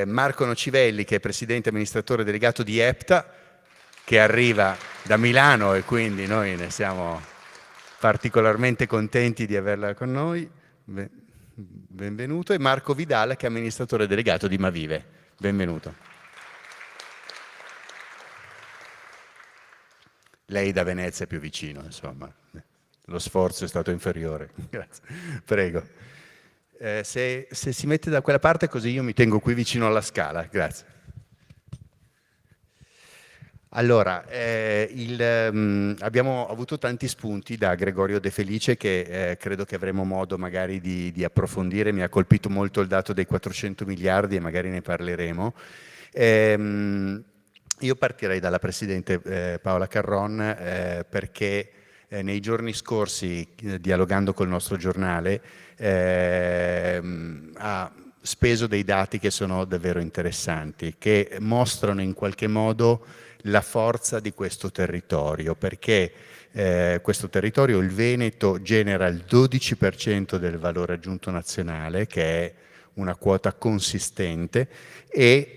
Marco Nocivelli, che è presidente amministratore delegato di EPTA, che arriva da Milano, e quindi noi ne siamo particolarmente contenti di averla con noi. Benvenuto. E Marco Vidal, che è amministratore delegato di Mavive. Benvenuto. Lei da Venezia è più vicino, insomma. Lo sforzo è stato inferiore. Grazie. Prego. Se si mette da quella parte, così io mi tengo qui vicino alla scala. Grazie. Allora, abbiamo avuto tanti spunti da Gregorio De Felice che credo che avremo modo magari di approfondire. Mi ha colpito molto il dato dei 400 miliardi e magari ne parleremo. Io partirei dalla Presidente Paola Carron perché nei giorni scorsi, dialogando col nostro giornale, ha speso dei dati che sono davvero interessanti, che mostrano in qualche modo la forza di questo territorio, perché questo territorio, il Veneto, genera il 12% del valore aggiunto nazionale, che è una quota consistente, e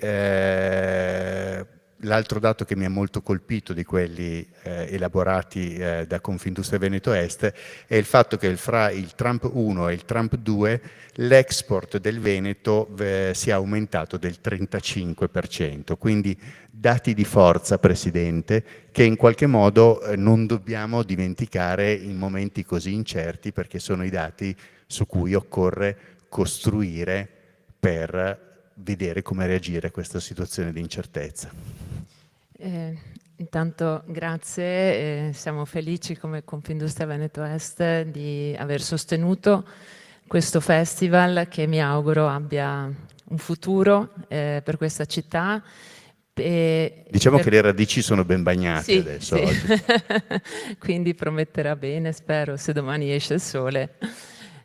l'altro dato che mi ha molto colpito di quelli elaborati da Confindustria Veneto Est è il fatto che fra il Trump 1 e il Trump 2 l'export del Veneto sia aumentato del 35%, quindi dati di forza, Presidente, che in qualche modo non dobbiamo dimenticare in momenti così incerti, perché sono i dati su cui occorre costruire per vedere come reagire a questa situazione di incertezza. Intanto grazie, siamo felici come Confindustria Veneto Est di aver sostenuto questo festival che mi auguro abbia un futuro per questa città. Diciamo che le radici sono ben bagnate, sì, adesso. sì. Oggi. Quindi prometterà bene, spero, se domani esce il sole.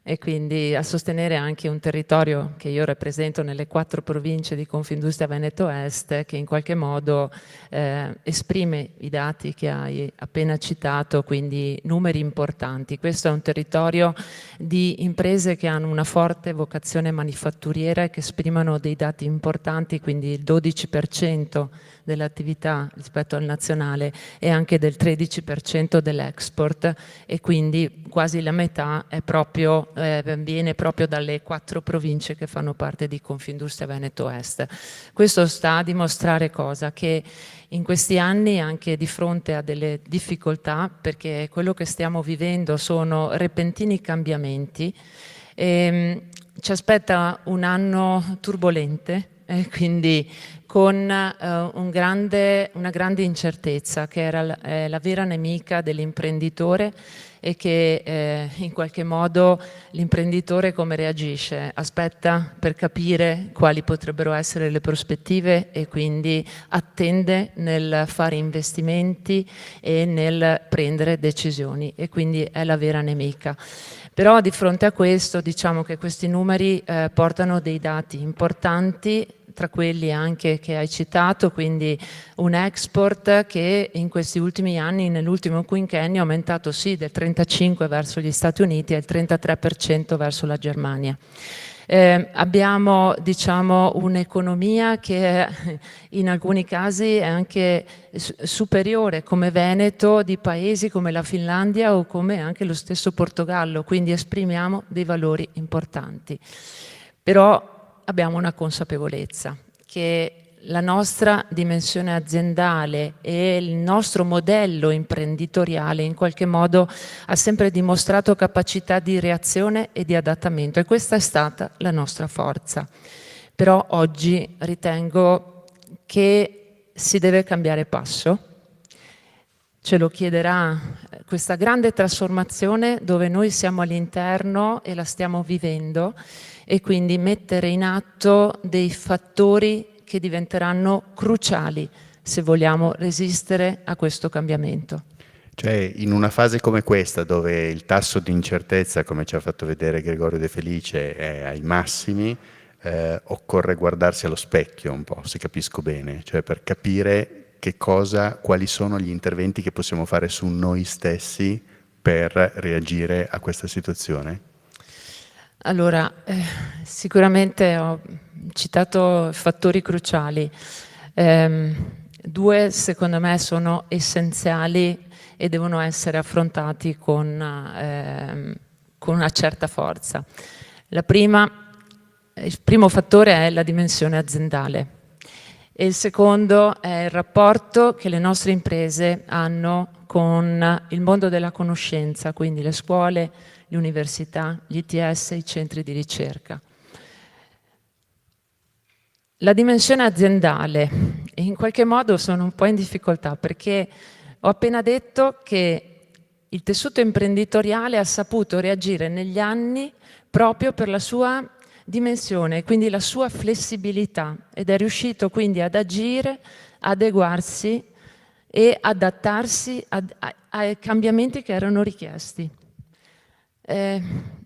E quindi a sostenere anche un territorio che io rappresento nelle 4 province di Confindustria Veneto Est, che in qualche modo esprime i dati che hai appena citato, quindi numeri importanti. Questo è un territorio di imprese che hanno una forte vocazione manifatturiera e che esprimono dei dati importanti, quindi il 12% dell'attività rispetto al nazionale e anche del 13% dell'export, e quindi quasi la metà è proprio, viene proprio dalle 4 province che fanno parte di Confindustria Veneto Est. Questo sta a dimostrare cosa? Che in questi anni, anche di fronte a delle difficoltà, perché quello che stiamo vivendo sono repentini cambiamenti, ci aspetta un anno turbolente, quindi con una grande incertezza, che era la vera nemica dell'imprenditore, e che in qualche modo l'imprenditore come reagisce? Aspetta per capire quali potrebbero essere le prospettive e quindi attende nel fare investimenti e nel prendere decisioni, e quindi è la vera nemica. Però di fronte a questo diciamo che questi numeri portano dei dati importanti, tra quelli anche che hai citato, quindi un export che in questi ultimi anni, nell'ultimo quinquennio, è aumentato sì del 35% verso gli Stati Uniti e il 33% verso la Germania. Abbiamo diciamo un'economia che in alcuni casi è anche superiore come Veneto di paesi come la Finlandia o come anche lo stesso Portogallo, quindi esprimiamo dei valori importanti. Però abbiamo una consapevolezza che la nostra dimensione aziendale e il nostro modello imprenditoriale in qualche modo ha sempre dimostrato capacità di reazione e di adattamento, e questa è stata la nostra forza. Però oggi ritengo che si deve cambiare passo. Ce lo chiederà questa grande trasformazione dove noi siamo all'interno e la stiamo vivendo, e quindi mettere in atto dei fattori che diventeranno cruciali se vogliamo resistere a questo cambiamento. Cioè, in una fase come questa, dove il tasso di incertezza, come ci ha fatto vedere Gregorio De Felice, è ai massimi, occorre guardarsi allo specchio un po', se capisco bene, cioè per capire quali sono gli interventi che possiamo fare su noi stessi per reagire a questa situazione? Allora, sicuramente ho citato fattori cruciali. Due, secondo me, sono essenziali e devono essere affrontati con una certa forza. Il primo fattore è la dimensione aziendale e il secondo è il rapporto che le nostre imprese hanno con il mondo della conoscenza, quindi le scuole, le università, gli ITS, i centri di ricerca. La dimensione aziendale, in qualche modo sono un po' in difficoltà perché ho appena detto che il tessuto imprenditoriale ha saputo reagire negli anni proprio per la sua dimensione, quindi la sua flessibilità, ed è riuscito quindi ad agire, adeguarsi e adattarsi ai cambiamenti che erano richiesti.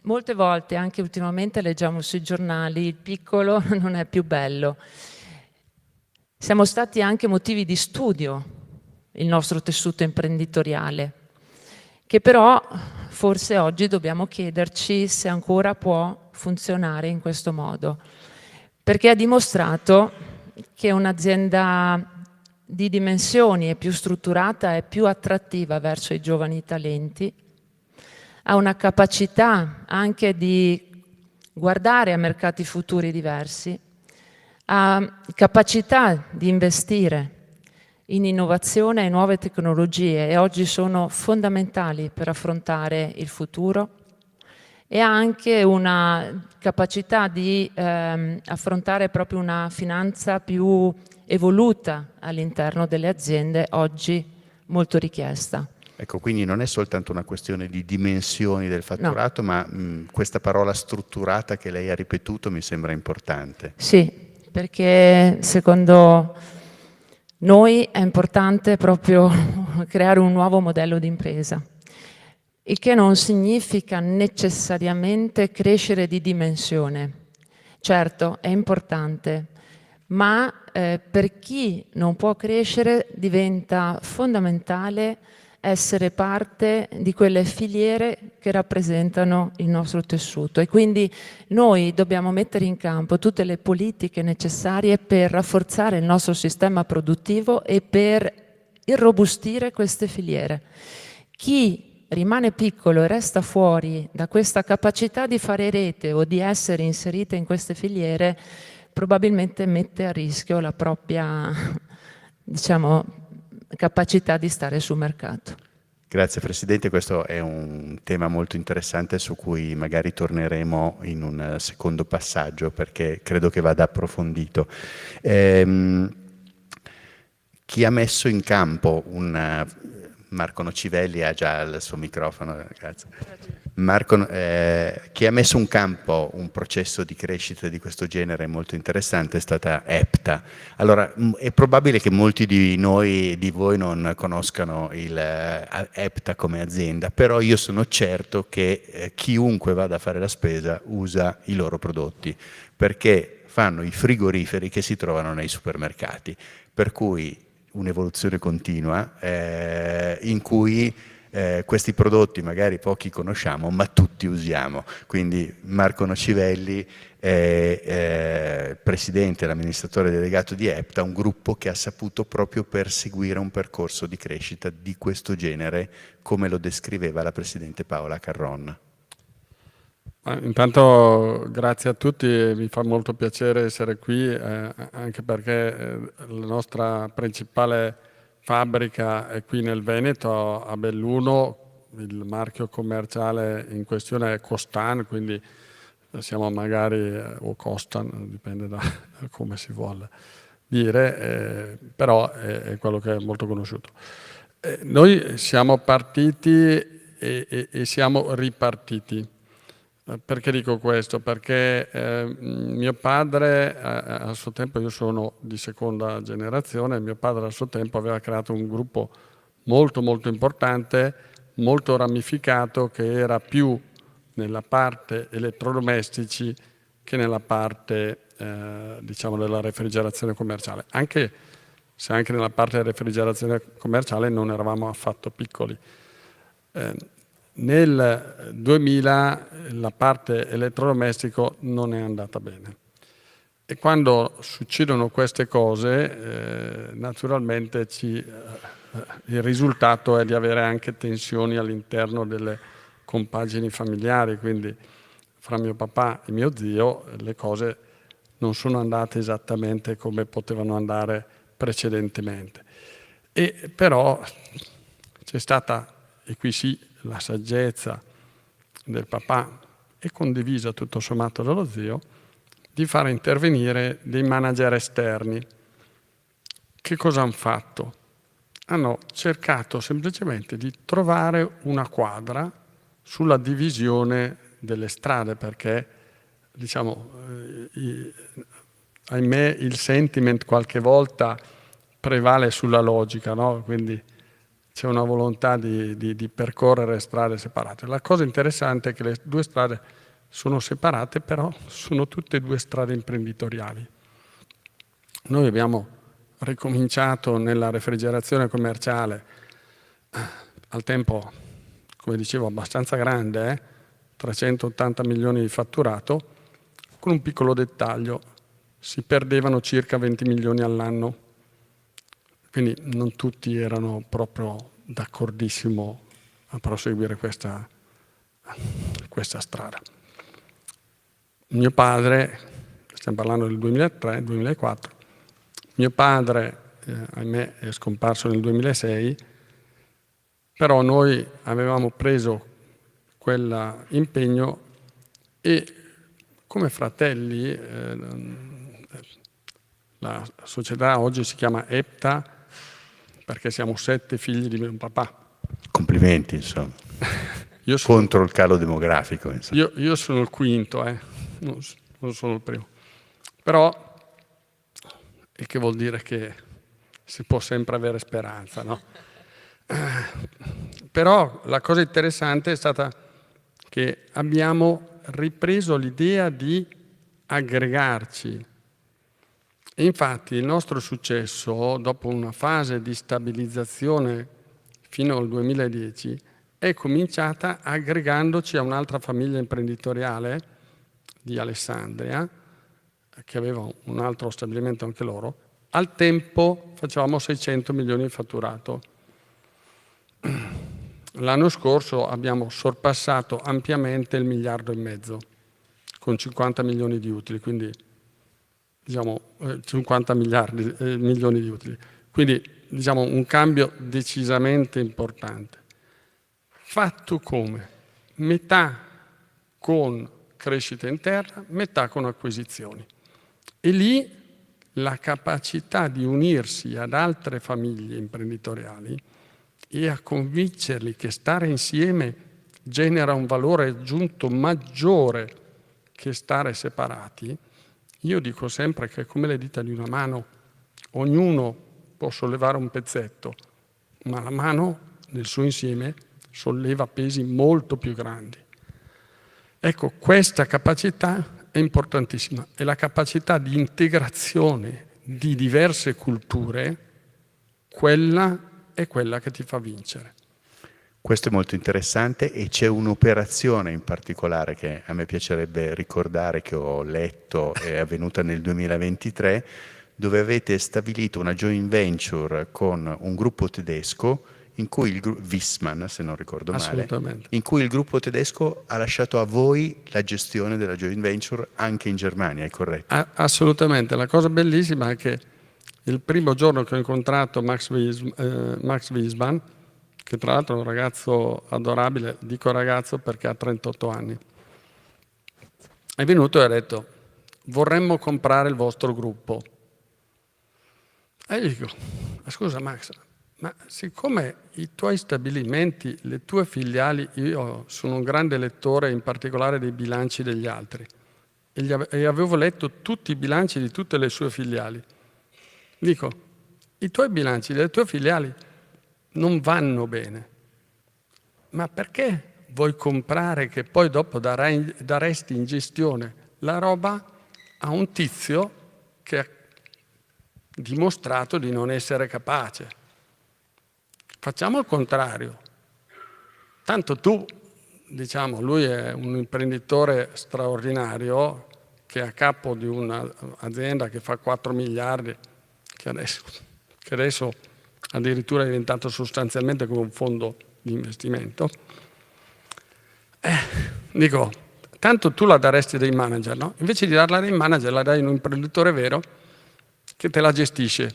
Molte volte, anche ultimamente, leggiamo sui giornali: il piccolo non è più bello. Siamo stati anche motivi di studio, il nostro tessuto imprenditoriale, che però forse oggi dobbiamo chiederci se ancora può funzionare in questo modo, perché ha dimostrato che un'azienda di dimensioni è più strutturata e più attrattiva verso i giovani talenti, ha una capacità anche di guardare a mercati futuri diversi, ha capacità di investire in innovazione e nuove tecnologie, e oggi sono fondamentali per affrontare il futuro, e ha anche una capacità di affrontare proprio una finanza più evoluta all'interno delle aziende, oggi molto richiesta. Ecco, quindi non è soltanto una questione di dimensioni del fatturato, no, ma questa parola strutturata che lei ha ripetuto mi sembra importante. Sì, perché secondo noi è importante proprio creare un nuovo modello di impresa, il che non significa necessariamente crescere di dimensione. Certo, è importante, ma per chi non può crescere diventa fondamentale essere parte di quelle filiere che rappresentano il nostro tessuto, e quindi noi dobbiamo mettere in campo tutte le politiche necessarie per rafforzare il nostro sistema produttivo e per irrobustire queste filiere. Chi rimane piccolo e resta fuori da questa capacità di fare rete o di essere inserite in queste filiere probabilmente mette a rischio la propria, diciamo, capacità di stare sul mercato. Grazie Presidente, questo è un tema molto interessante su cui magari torneremo in un secondo passaggio, perché credo che vada approfondito. Chi ha messo in campo Marco Nocivelli ha già il suo microfono, grazie. Marco, chi ha messo in campo un processo di crescita di questo genere molto interessante è stata EPTA. Allora, è probabile che molti di voi non conoscano EPTA come azienda, però io sono certo che chiunque vada a fare la spesa usa i loro prodotti, perché fanno i frigoriferi che si trovano nei supermercati, per cui un'evoluzione continua in cui questi prodotti magari pochi conosciamo ma tutti usiamo. Quindi Marco Nocivelli è presidente e l'amministratore delegato di EPTA, un gruppo che ha saputo proprio perseguire un percorso di crescita di questo genere, come lo descriveva la presidente Paola Carron. Intanto grazie a tutti, mi fa molto piacere essere qui, anche perché la nostra principale fabbrica è qui nel Veneto, a Belluno. Il marchio commerciale in questione è Costan, quindi siamo magari, o Costan, dipende da come si vuole dire, però è quello che è molto conosciuto. Noi siamo partiti e siamo ripartiti. Perché dico questo? Perché mio padre a suo tempo, io sono di seconda generazione, mio padre a suo tempo aveva creato un gruppo molto molto importante, molto ramificato, che era più nella parte elettrodomestici che nella parte diciamo della refrigerazione commerciale, anche se anche nella parte della refrigerazione commerciale non eravamo affatto piccoli. Nel 2000 la parte elettrodomestico non è andata bene e quando succedono queste cose naturalmente il risultato è di avere anche tensioni all'interno delle compagini familiari, quindi fra mio papà e mio zio le cose non sono andate esattamente come potevano andare precedentemente. E però c'è stata, e qui sì, la saggezza del papà e condivisa tutto sommato dallo zio, di fare intervenire dei manager esterni. Che cosa hanno fatto? Hanno cercato semplicemente di trovare una quadra sulla divisione delle strade, perché diciamo, ahimè, il sentiment qualche volta prevale sulla logica, no? Quindi c'è una volontà di percorrere strade separate. La cosa interessante è che le due strade sono separate, però sono tutte e due strade imprenditoriali. Noi abbiamo ricominciato nella refrigerazione commerciale, al tempo, come dicevo, abbastanza grande, 380 milioni di fatturato, con un piccolo dettaglio: si perdevano circa 20 milioni all'anno. Quindi non tutti erano proprio d'accordissimo a proseguire questa strada. Mio padre, stiamo parlando del 2003-2004, mio padre, ahimè, è scomparso nel 2006, però noi avevamo preso quell'impegno e come fratelli, la società oggi si chiama EPTA, perché siamo 7 figli di mio papà. Complimenti, insomma. Contro il calo demografico. Insomma. Io sono il quinto, non sono il primo. Però, il che vuol dire che si può sempre avere speranza, no? Però la cosa interessante è stata che abbiamo ripreso l'idea di aggregarci. E infatti il nostro successo, dopo una fase di stabilizzazione fino al 2010, è cominciata aggregandoci a un'altra famiglia imprenditoriale di Alessandria, che aveva un altro stabilimento anche loro. Al tempo facevamo 600 milioni di fatturato. L'anno scorso abbiamo sorpassato ampiamente il 1,5 miliardi, con 50 milioni di utili, quindi diciamo 50 milioni di utili. Quindi diciamo un cambio decisamente importante. Fatto come? Metà con crescita interna, metà con acquisizioni. E lì la capacità di unirsi ad altre famiglie imprenditoriali e a convincerli che stare insieme genera un valore aggiunto maggiore che stare separati. Io dico sempre che è come le dita di una mano, ognuno può sollevare un pezzetto, ma la mano nel suo insieme solleva pesi molto più grandi. Ecco, questa capacità è importantissima, è la capacità di integrazione di diverse culture, quella è quella che ti fa vincere. Questo è molto interessante e c'è un'operazione in particolare che a me piacerebbe ricordare, che ho letto, è avvenuta nel 2023, dove avete stabilito una joint venture con un gruppo tedesco, in cui il Viessmann, se non ricordo male, in cui il gruppo tedesco ha lasciato a voi la gestione della joint venture anche in Germania, è corretto? Assolutamente, la cosa bellissima è che il primo giorno che ho incontrato Max Wiesmann, che tra l'altro è un ragazzo adorabile, dico ragazzo perché ha 38 anni, è venuto e ha detto: vorremmo comprare il vostro gruppo. E io dico: scusa Max, ma siccome i tuoi stabilimenti, le tue filiali, io sono un grande lettore in particolare dei bilanci degli altri e avevo letto tutti i bilanci di tutte le sue filiali, dico: i tuoi bilanci delle tue filiali non vanno bene, ma perché vuoi comprare che poi dopo daresti in gestione la roba a un tizio che ha dimostrato di non essere capace. Facciamo il contrario. Tanto tu, diciamo, lui è un imprenditore straordinario che è a capo di un'azienda che fa 4 miliardi, che adesso addirittura è diventato sostanzialmente come un fondo di investimento. Dico, tanto tu la daresti dei manager, no? Invece di darla dei manager la dai a un imprenditore vero che te la gestisce.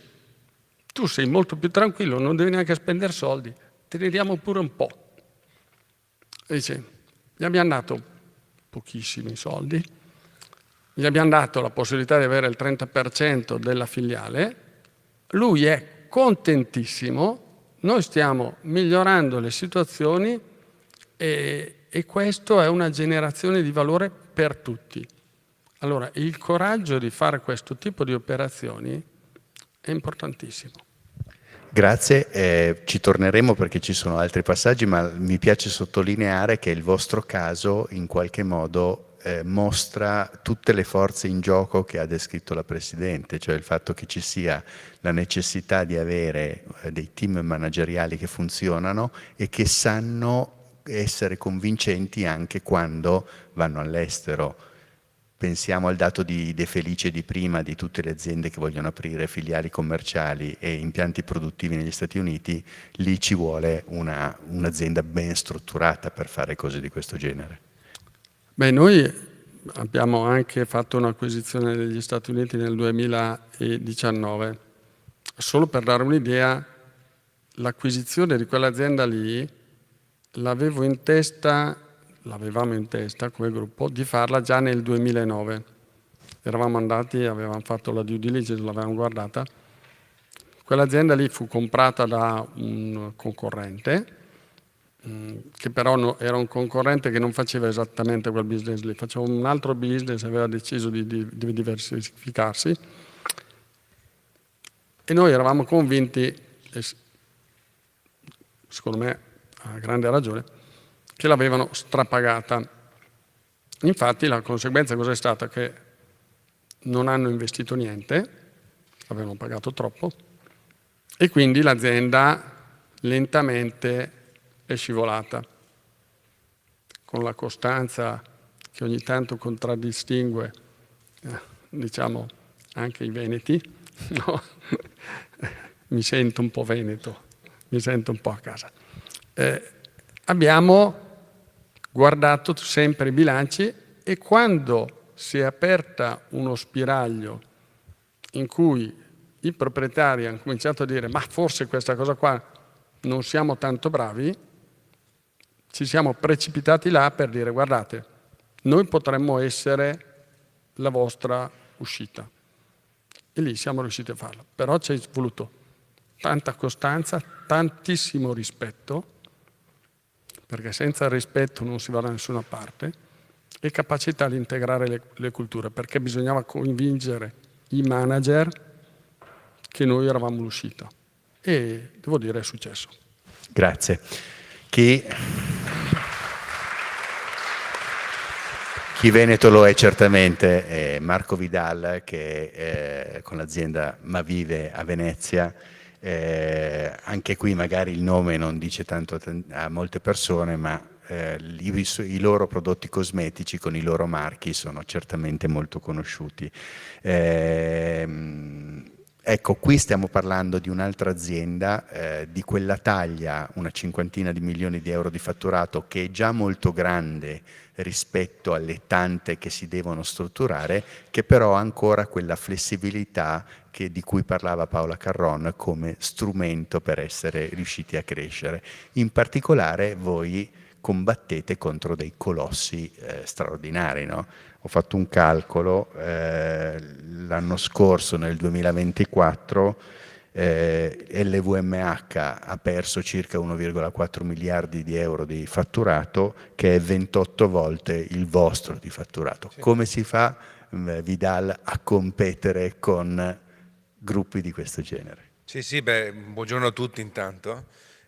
Tu sei molto più tranquillo, non devi neanche spendere soldi, te ne diamo pure un po'. E dice, gli abbiamo dato pochissimi soldi, gli abbiamo dato la possibilità di avere il 30% della filiale, lui è contentissimo, noi stiamo migliorando le situazioni e questo è una generazione di valore per tutti. Allora, il coraggio di fare questo tipo di operazioni è importantissimo. Grazie, ci torneremo perché ci sono altri passaggi, ma mi piace sottolineare che il vostro caso in qualche modo mostra tutte le forze in gioco che ha descritto la Presidente, cioè il fatto che ci sia la necessità di avere dei team manageriali che funzionano e che sanno essere convincenti anche quando vanno all'estero. Pensiamo al dato di De Felice di prima, di tutte le aziende che vogliono aprire filiali commerciali e impianti produttivi negli Stati Uniti, lì ci vuole un'azienda ben strutturata per fare cose di questo genere. Beh, noi abbiamo anche fatto un'acquisizione negli Stati Uniti nel 2019. Solo per dare un'idea, l'acquisizione di quell'azienda lì l'avevamo in testa come gruppo di farla già nel 2009. Eravamo andati, avevamo fatto la due diligence, l'avevamo guardata. Quell'azienda lì fu comprata da un concorrente, che però era un concorrente che non faceva esattamente quel business lì, faceva un altro business, aveva deciso di diversificarsi. E noi eravamo convinti, e secondo me a grande ragione, che l'avevano strapagata. Infatti la conseguenza cos'è stata? Che non hanno investito niente, avevano pagato troppo, e quindi l'azienda lentamente è scivolata, con la costanza che ogni tanto contraddistingue, diciamo, anche i veneti. No? Mi sento un po' veneto, mi sento un po' a casa. Abbiamo guardato sempre i bilanci e quando si è aperta uno spiraglio in cui i proprietari hanno cominciato a dire ma forse questa cosa qua non siamo tanto bravi, ci siamo precipitati là per dire guardate, noi potremmo essere la vostra uscita. E lì siamo riusciti a farlo. Però ci è voluto tanta costanza, tantissimo rispetto, perché senza il rispetto non si va da nessuna parte, e capacità di integrare le culture, perché bisognava convincere i manager che noi eravamo l'uscita. E devo dire è successo. Grazie. Chi veneto lo è certamente è Marco Vidal, che con l'azienda Mavive a Venezia. Anche qui magari il nome non dice tanto a molte persone, ma i loro prodotti cosmetici con i loro marchi sono certamente molto conosciuti. Ecco, qui stiamo parlando di un'altra azienda di quella taglia, una cinquantina di milioni di euro di fatturato, che è già molto grande rispetto alle tante che si devono strutturare, che però ha ancora quella flessibilità di cui parlava Paola Carron come strumento per essere riusciti a crescere. In particolare voi combattete contro dei colossi straordinari, no? Ho fatto un calcolo, l'anno scorso, nel 2024, LVMH ha perso circa 1,4 miliardi di euro di fatturato, che è 28 volte il vostro di fatturato. Sì. Come si fa, Vidal, a competere con gruppi di questo genere? Sì, buongiorno a tutti intanto.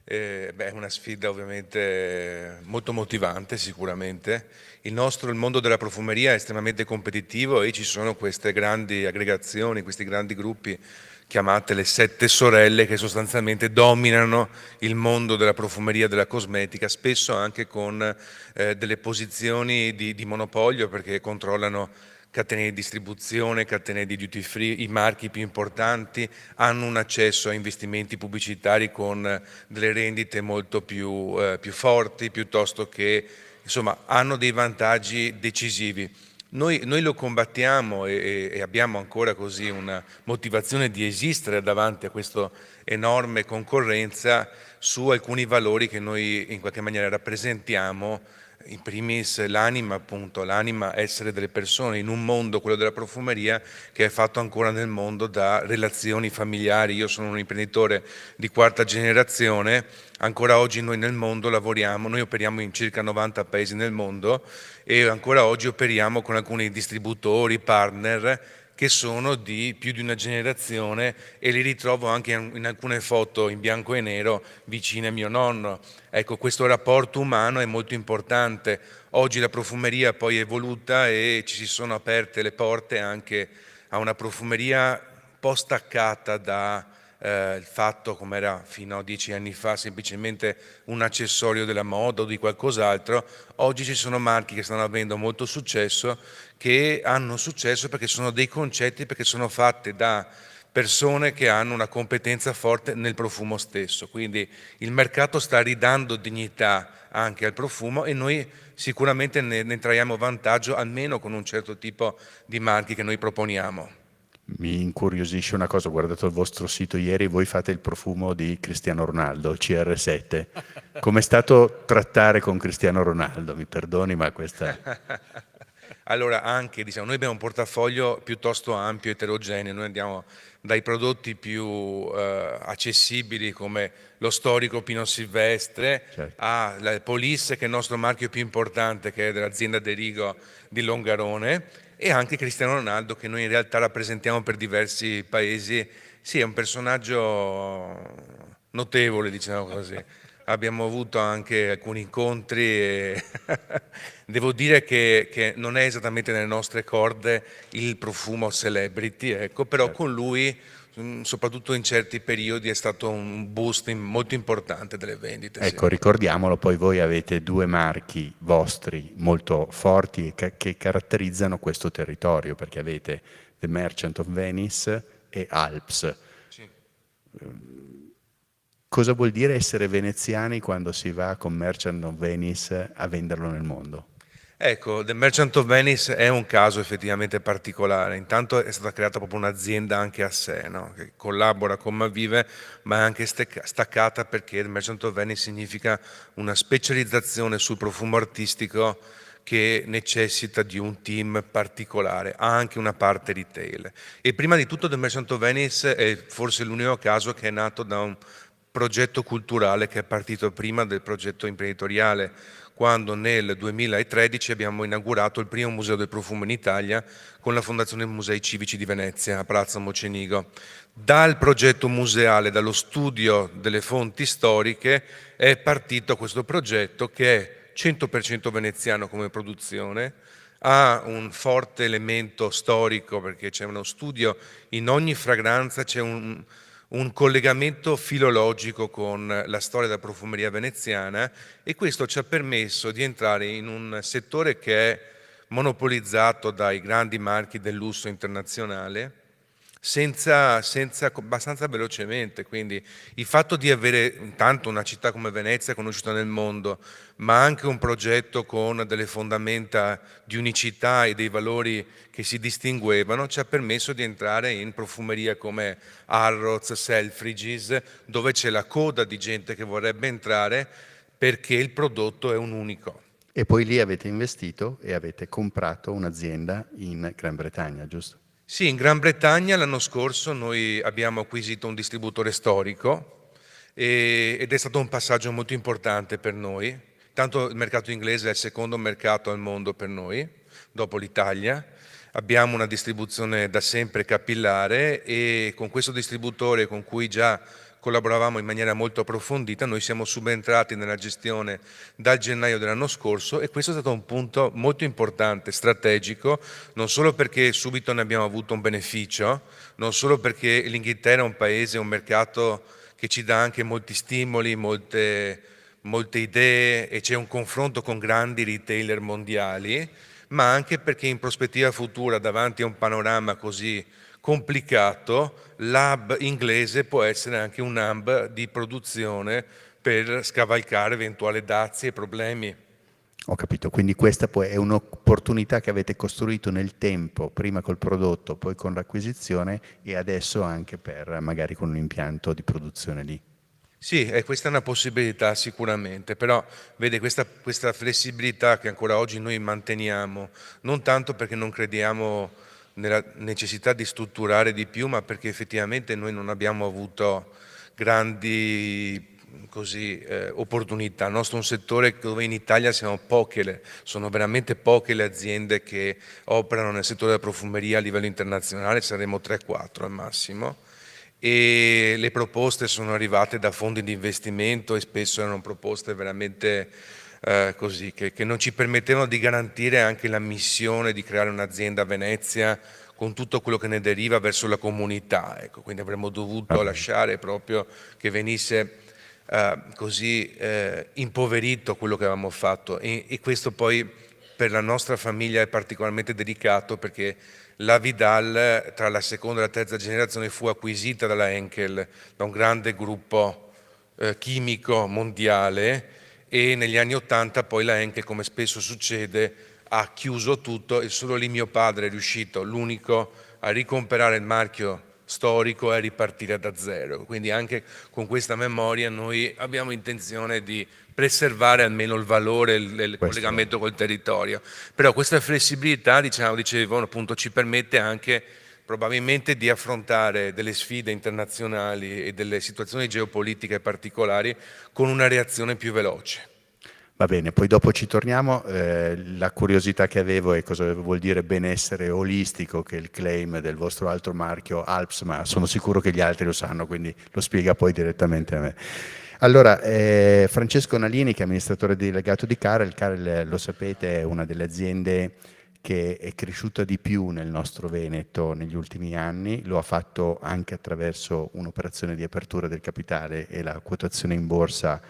È una sfida ovviamente molto motivante sicuramente. Il mondo della profumeria è estremamente competitivo e ci sono queste grandi aggregazioni, questi grandi gruppi chiamate le 7 sorelle, che sostanzialmente dominano il mondo della profumeria e della cosmetica, spesso anche con delle posizioni di monopolio, perché controllano catene di distribuzione, catene di duty free, i marchi più importanti, hanno un accesso a investimenti pubblicitari con delle rendite molto più forti, piuttosto che, insomma, hanno dei vantaggi decisivi. Noi lo combattiamo e abbiamo ancora così una motivazione di esistere davanti a questa enorme concorrenza su alcuni valori che noi in qualche maniera rappresentiamo, in primis l'anima, appunto, l'anima essere delle persone in un mondo, quello della profumeria, che è fatto ancora nel mondo da relazioni familiari. Io sono un imprenditore di 4ª generazione, ancora oggi noi nel mondo lavoriamo, noi operiamo in circa 90 paesi nel mondo e ancora oggi operiamo con alcuni distributori, partner, che sono di più di una generazione e li ritrovo anche in alcune foto in bianco e nero vicine a mio nonno. Ecco, questo rapporto umano è molto importante. Oggi la profumeria poi è evoluta e ci si sono aperte le porte anche a una profumeria un po' staccata da il fatto, come era fino a 10 anni fa, semplicemente un accessorio della moda o di qualcos'altro. Oggi ci sono marchi che stanno avendo molto successo, che hanno successo perché sono dei concetti, perché sono fatte da persone che hanno una competenza forte nel profumo stesso. Quindi il mercato sta ridando dignità anche al profumo e noi sicuramente ne traiamo vantaggio, almeno con un certo tipo di marchi che noi proponiamo. Mi incuriosisce una cosa, ho guardato il vostro sito ieri, voi fate il profumo di Cristiano Ronaldo, CR7. Com'è stato trattare con Cristiano Ronaldo? Mi perdoni, ma questa... Allora, anche, diciamo, noi abbiamo un portafoglio piuttosto ampio, eterogeneo, noi andiamo dai prodotti più accessibili come lo storico Pinot Silvestre, Certo. alla Police, che è il nostro marchio più importante, che è dell'azienda De Rigo di Longarone, e anche Cristiano Ronaldo, che noi in realtà rappresentiamo per diversi paesi. Sì, è un personaggio notevole, diciamo così. Abbiamo avuto anche alcuni incontri e devo dire che non è esattamente nelle nostre corde il profumo celebrity, ecco, però con lui, soprattutto in certi periodi, è stato un boost molto importante delle vendite. Ecco, sì. ricordiamolo, poi voi avete 2 marchi vostri molto forti che caratterizzano questo territorio, perché avete The Merchant of Venice e Alps. Sì. Cosa vuol dire essere veneziani quando si va con Merchant of Venice a venderlo nel mondo? Ecco, The Merchant of Venice è un caso effettivamente particolare. Intanto è stata creata proprio un'azienda anche a sé, no? Che collabora con Malvive, ma è anche staccata, perché The Merchant of Venice significa una specializzazione sul profumo artistico che necessita di un team particolare, ha anche una parte retail. E prima di tutto The Merchant of Venice è forse l'unico caso che è nato da un progetto culturale che è partito prima del progetto imprenditoriale, quando nel 2013 abbiamo inaugurato il primo museo del profumo in Italia con la Fondazione Musei Civici di Venezia a Palazzo Mocenigo. Dal progetto museale, dallo studio delle fonti storiche, è partito questo progetto che è 100% veneziano come produzione, ha un forte elemento storico perché c'è uno studio in ogni fragranza, c'è un collegamento filologico con la storia della profumeria veneziana, e questo ci ha permesso di entrare in un settore che è monopolizzato dai grandi marchi del lusso internazionale abbastanza velocemente. Quindi il fatto di avere intanto una città come Venezia conosciuta nel mondo, ma anche un progetto con delle fondamenta di unicità e dei valori che si distinguevano, ci ha permesso di entrare in profumeria come Harrods, Selfridges, dove c'è la coda di gente che vorrebbe entrare perché il prodotto è un unico. E poi lì avete investito e avete comprato un'azienda in Gran Bretagna, giusto? Sì, in Gran Bretagna l'anno scorso noi abbiamo acquisito un distributore storico ed è stato un passaggio molto importante per noi. Tanto il mercato inglese è il secondo mercato al mondo per noi, dopo l'Italia. Abbiamo una distribuzione da sempre capillare e con questo distributore, con cui già collaboravamo in maniera molto approfondita. Noi siamo subentrati nella gestione dal gennaio dell'anno scorso e questo è stato un punto molto importante, strategico, non solo perché subito ne abbiamo avuto un beneficio, non solo perché l'Inghilterra è un paese, un mercato che ci dà anche molti stimoli, molte idee e c'è un confronto con grandi retailer mondiali, ma anche perché in prospettiva futura, davanti a un panorama così complicato, l'hub inglese può essere anche un hub di produzione per scavalcare eventuali dazi e problemi. Ho capito, quindi questa poi è un'opportunità che avete costruito nel tempo, prima col prodotto, poi con l'acquisizione e adesso anche per magari con un impianto di produzione lì. Sì, questa è una possibilità sicuramente, però vede questa flessibilità che ancora oggi noi manteniamo, non tanto perché non crediamo nella necessità di strutturare di più, ma perché effettivamente noi non abbiamo avuto grandi opportunità. Il nostro è un settore dove in Italia sono veramente poche le aziende che operano nel settore della profumeria a livello internazionale, saremo 3-4 al massimo. E le proposte sono arrivate da fondi di investimento e spesso erano proposte veramente che non ci permettevano di garantire anche la missione di creare un'azienda a Venezia con tutto quello che ne deriva verso la comunità. Ecco, quindi avremmo dovuto lasciare proprio che venisse impoverito quello che avevamo fatto e questo poi per la nostra famiglia è particolarmente delicato perché la Vidal tra la seconda e la terza generazione fu acquisita dalla Henkel, da un grande gruppo chimico mondiale e negli anni '80 poi la Henkel, come spesso succede, ha chiuso tutto e solo lì mio padre è riuscito, l'unico, a ricomperare il marchio storico e a ripartire da zero. Quindi anche con questa memoria noi abbiamo intenzione di preservare almeno il valore, il collegamento col territorio. Però questa flessibilità, dicevo, appunto, ci permette anche probabilmente di affrontare delle sfide internazionali e delle situazioni geopolitiche particolari con una reazione più veloce. Va bene, poi dopo ci torniamo. La curiosità che avevo è cosa vuol dire benessere olistico, che è il claim del vostro altro marchio Alps, ma sono sicuro che gli altri lo sanno, quindi lo spiega poi direttamente a me. Allora, Francesco Nalini, che è amministratore delegato di Carel. Carel, lo sapete, è una delle aziende che è cresciuta di più nel nostro Veneto negli ultimi anni, lo ha fatto anche attraverso un'operazione di apertura del capitale e la quotazione in borsa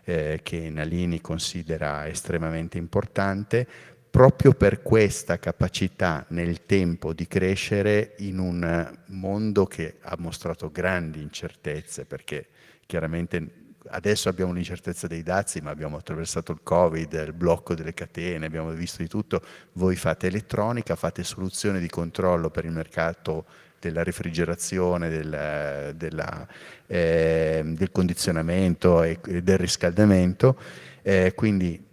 che Nalini considera estremamente importante, proprio per questa capacità nel tempo di crescere in un mondo che ha mostrato grandi incertezze, perché chiaramente adesso abbiamo l'incertezza dei dazi, ma abbiamo attraversato il Covid, il blocco delle catene, abbiamo visto di tutto. Voi fate elettronica, fate soluzioni di controllo per il mercato della refrigerazione, del condizionamento e del riscaldamento, quindi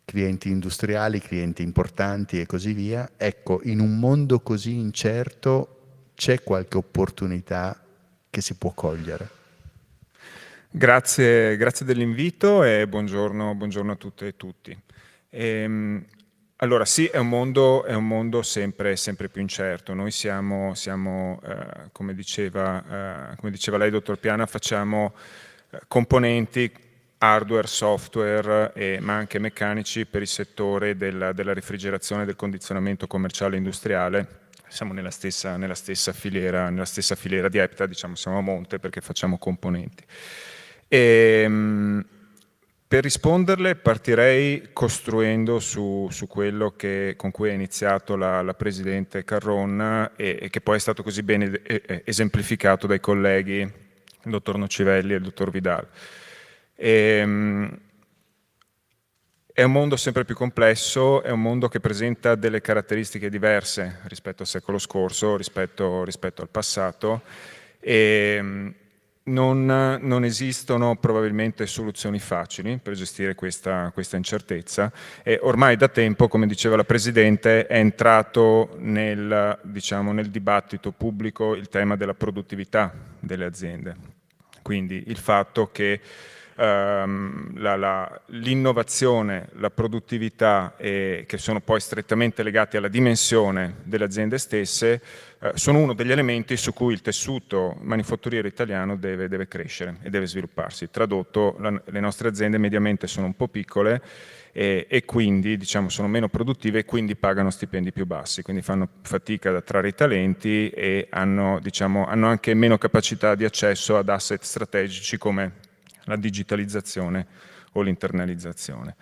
clienti industriali, clienti importanti e così via. Ecco, in un mondo così incerto c'è qualche opportunità che si può cogliere? Grazie dell'invito e buongiorno a tutte e tutti. Allora sì, è un mondo sempre più incerto. Noi siamo come diceva lei, dottor Piana, facciamo componenti, hardware, software, ma anche meccanici per il settore della refrigerazione e del condizionamento commerciale e industriale. Siamo nella stessa filiera di EPTA, diciamo, siamo a monte perché facciamo componenti. Per risponderle partirei costruendo su quello con cui ha iniziato la Presidente Carron e che poi è stato così bene esemplificato dai colleghi, il dottor Nocivelli e il dottor Vidal. È un mondo sempre più complesso, è un mondo che presenta delle caratteristiche diverse rispetto al secolo scorso, rispetto al passato, e non esistono probabilmente soluzioni facili per gestire questa incertezza e ormai da tempo, come diceva la Presidente, è entrato nel dibattito pubblico il tema della produttività delle aziende. Quindi il fatto che l'innovazione, la produttività, che sono poi strettamente legati alla dimensione delle aziende stesse, sono uno degli elementi su cui il tessuto manifatturiero italiano deve crescere e deve svilupparsi. Tradotto, le nostre aziende mediamente sono un po' piccole e quindi sono meno produttive e quindi pagano stipendi più bassi, quindi fanno fatica ad attrarre i talenti e hanno anche meno capacità di accesso ad asset strategici come la digitalizzazione o l'internazionalizzazione.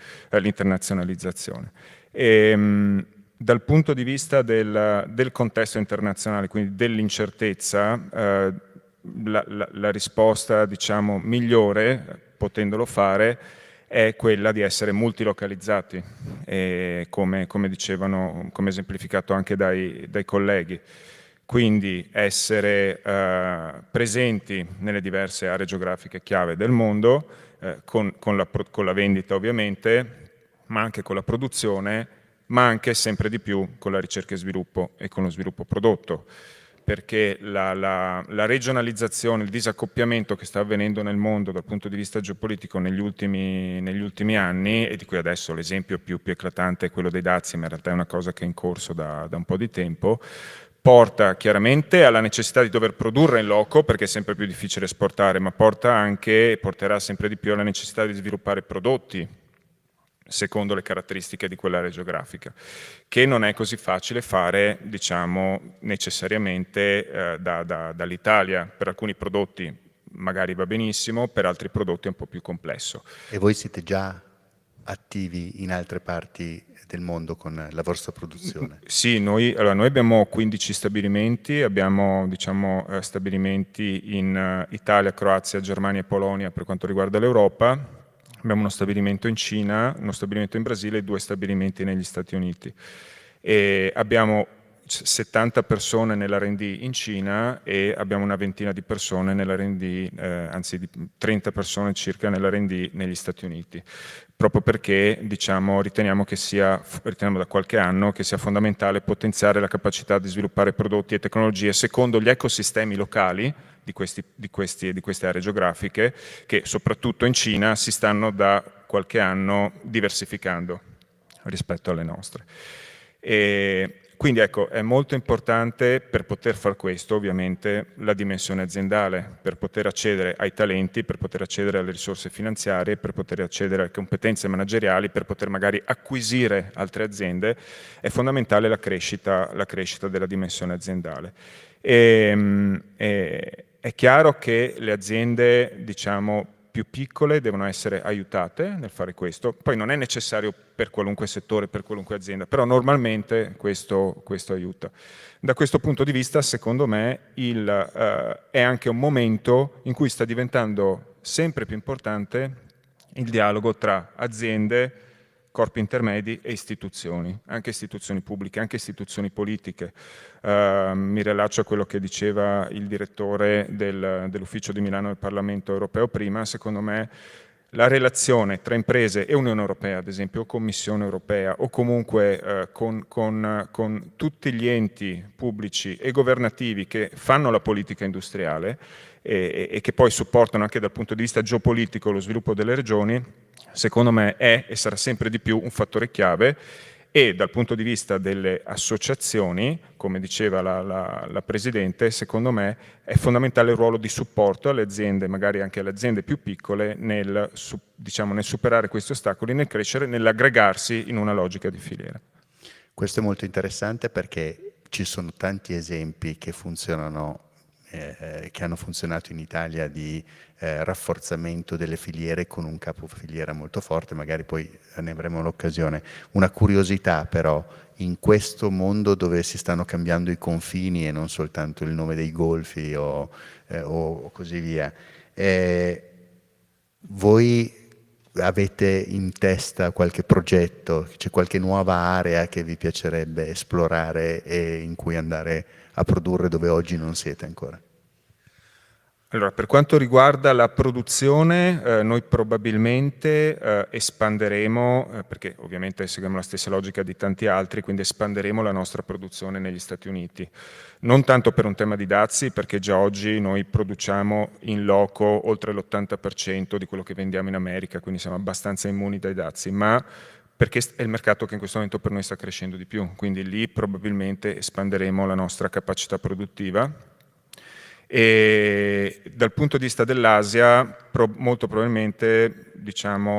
Dal punto di vista del contesto internazionale, quindi dell'incertezza, la risposta migliore, potendolo fare, è quella di essere multilocalizzati, come dicevano, come esemplificato anche dai colleghi. Quindi essere presenti nelle diverse aree geografiche chiave del mondo, con la vendita ovviamente, ma anche con la produzione, ma anche sempre di più con la ricerca e sviluppo e con lo sviluppo prodotto, perché la regionalizzazione, il disaccoppiamento che sta avvenendo nel mondo dal punto di vista geopolitico negli ultimi anni, e di cui adesso l'esempio più eclatante è quello dei dazi, ma in realtà è una cosa che è in corso da un po' di tempo, porta chiaramente alla necessità di dover produrre in loco, perché è sempre più difficile esportare, ma porterà sempre di più alla necessità di sviluppare prodotti secondo le caratteristiche di quell'area geografica, che non è così facile fare, necessariamente dall'Italia. Per alcuni prodotti magari va benissimo, per altri prodotti è un po' più complesso. E voi siete già attivi in altre parti del mondo con la vostra produzione? Sì, noi abbiamo 15 stabilimenti, abbiamo stabilimenti in Italia, Croazia, Germania e Polonia per quanto riguarda l'Europa. Abbiamo uno stabilimento in Cina, uno stabilimento in Brasile e 2 stabilimenti negli Stati Uniti. E abbiamo 70 persone nell'R&D in Cina e abbiamo una ventina di persone nell'R&D, anzi 30 persone circa nell'R&D negli Stati Uniti, proprio perché riteniamo da qualche anno che sia fondamentale potenziare la capacità di sviluppare prodotti e tecnologie secondo gli ecosistemi locali di queste aree geografiche, che soprattutto in Cina si stanno da qualche anno diversificando rispetto alle nostre. E quindi ecco, è molto importante per poter fare questo ovviamente la dimensione aziendale, per poter accedere ai talenti, per poter accedere alle risorse finanziarie, per poter accedere alle competenze manageriali, per poter magari acquisire altre aziende, è fondamentale la crescita della dimensione aziendale. È chiaro che le aziende, più piccole devono essere aiutate nel fare questo, poi non è necessario per qualunque settore, per qualunque azienda, però normalmente questo aiuta. Da questo punto di vista, secondo me, è anche un momento in cui sta diventando sempre più importante il dialogo tra aziende, corpi intermedi e istituzioni, anche istituzioni pubbliche, anche istituzioni politiche. Mi rilaccio a quello che diceva il direttore dell'ufficio di Milano del Parlamento Europeo prima. Secondo me la relazione tra imprese e Unione Europea, ad esempio, o Commissione Europea, o comunque con tutti gli enti pubblici e governativi che fanno la politica industriale e che poi supportano anche dal punto di vista geopolitico lo sviluppo delle regioni, secondo me è e sarà sempre di più un fattore chiave. E dal punto di vista delle associazioni, come diceva la Presidente, secondo me è fondamentale il ruolo di supporto alle aziende, magari anche alle aziende più piccole, nel superare questi ostacoli, nel crescere, nell'aggregarsi in una logica di filiera. Questo è molto interessante perché ci sono tanti esempi che funzionano, che hanno funzionato in Italia di rafforzamento delle filiere con un capo filiera molto forte, magari poi ne avremo l'occasione. Una curiosità però, in questo mondo dove si stanno cambiando i confini e non soltanto il nome dei golfi o così via, voi avete in testa qualche progetto, c'è qualche nuova area che vi piacerebbe esplorare e in cui andare a produrre dove oggi non siete ancora? Allora, per quanto riguarda la produzione, noi probabilmente espanderemo, perché ovviamente seguiamo la stessa logica di tanti altri, quindi espanderemo la nostra produzione negli Stati Uniti. Non tanto per un tema di dazi, perché già oggi noi produciamo in loco oltre l'80% di quello che vendiamo in America, quindi siamo abbastanza immuni dai dazi, ma perché è il mercato che in questo momento per noi sta crescendo di più, quindi lì probabilmente espanderemo la nostra capacità produttiva. E dal punto di vista dell'Asia, molto probabilmente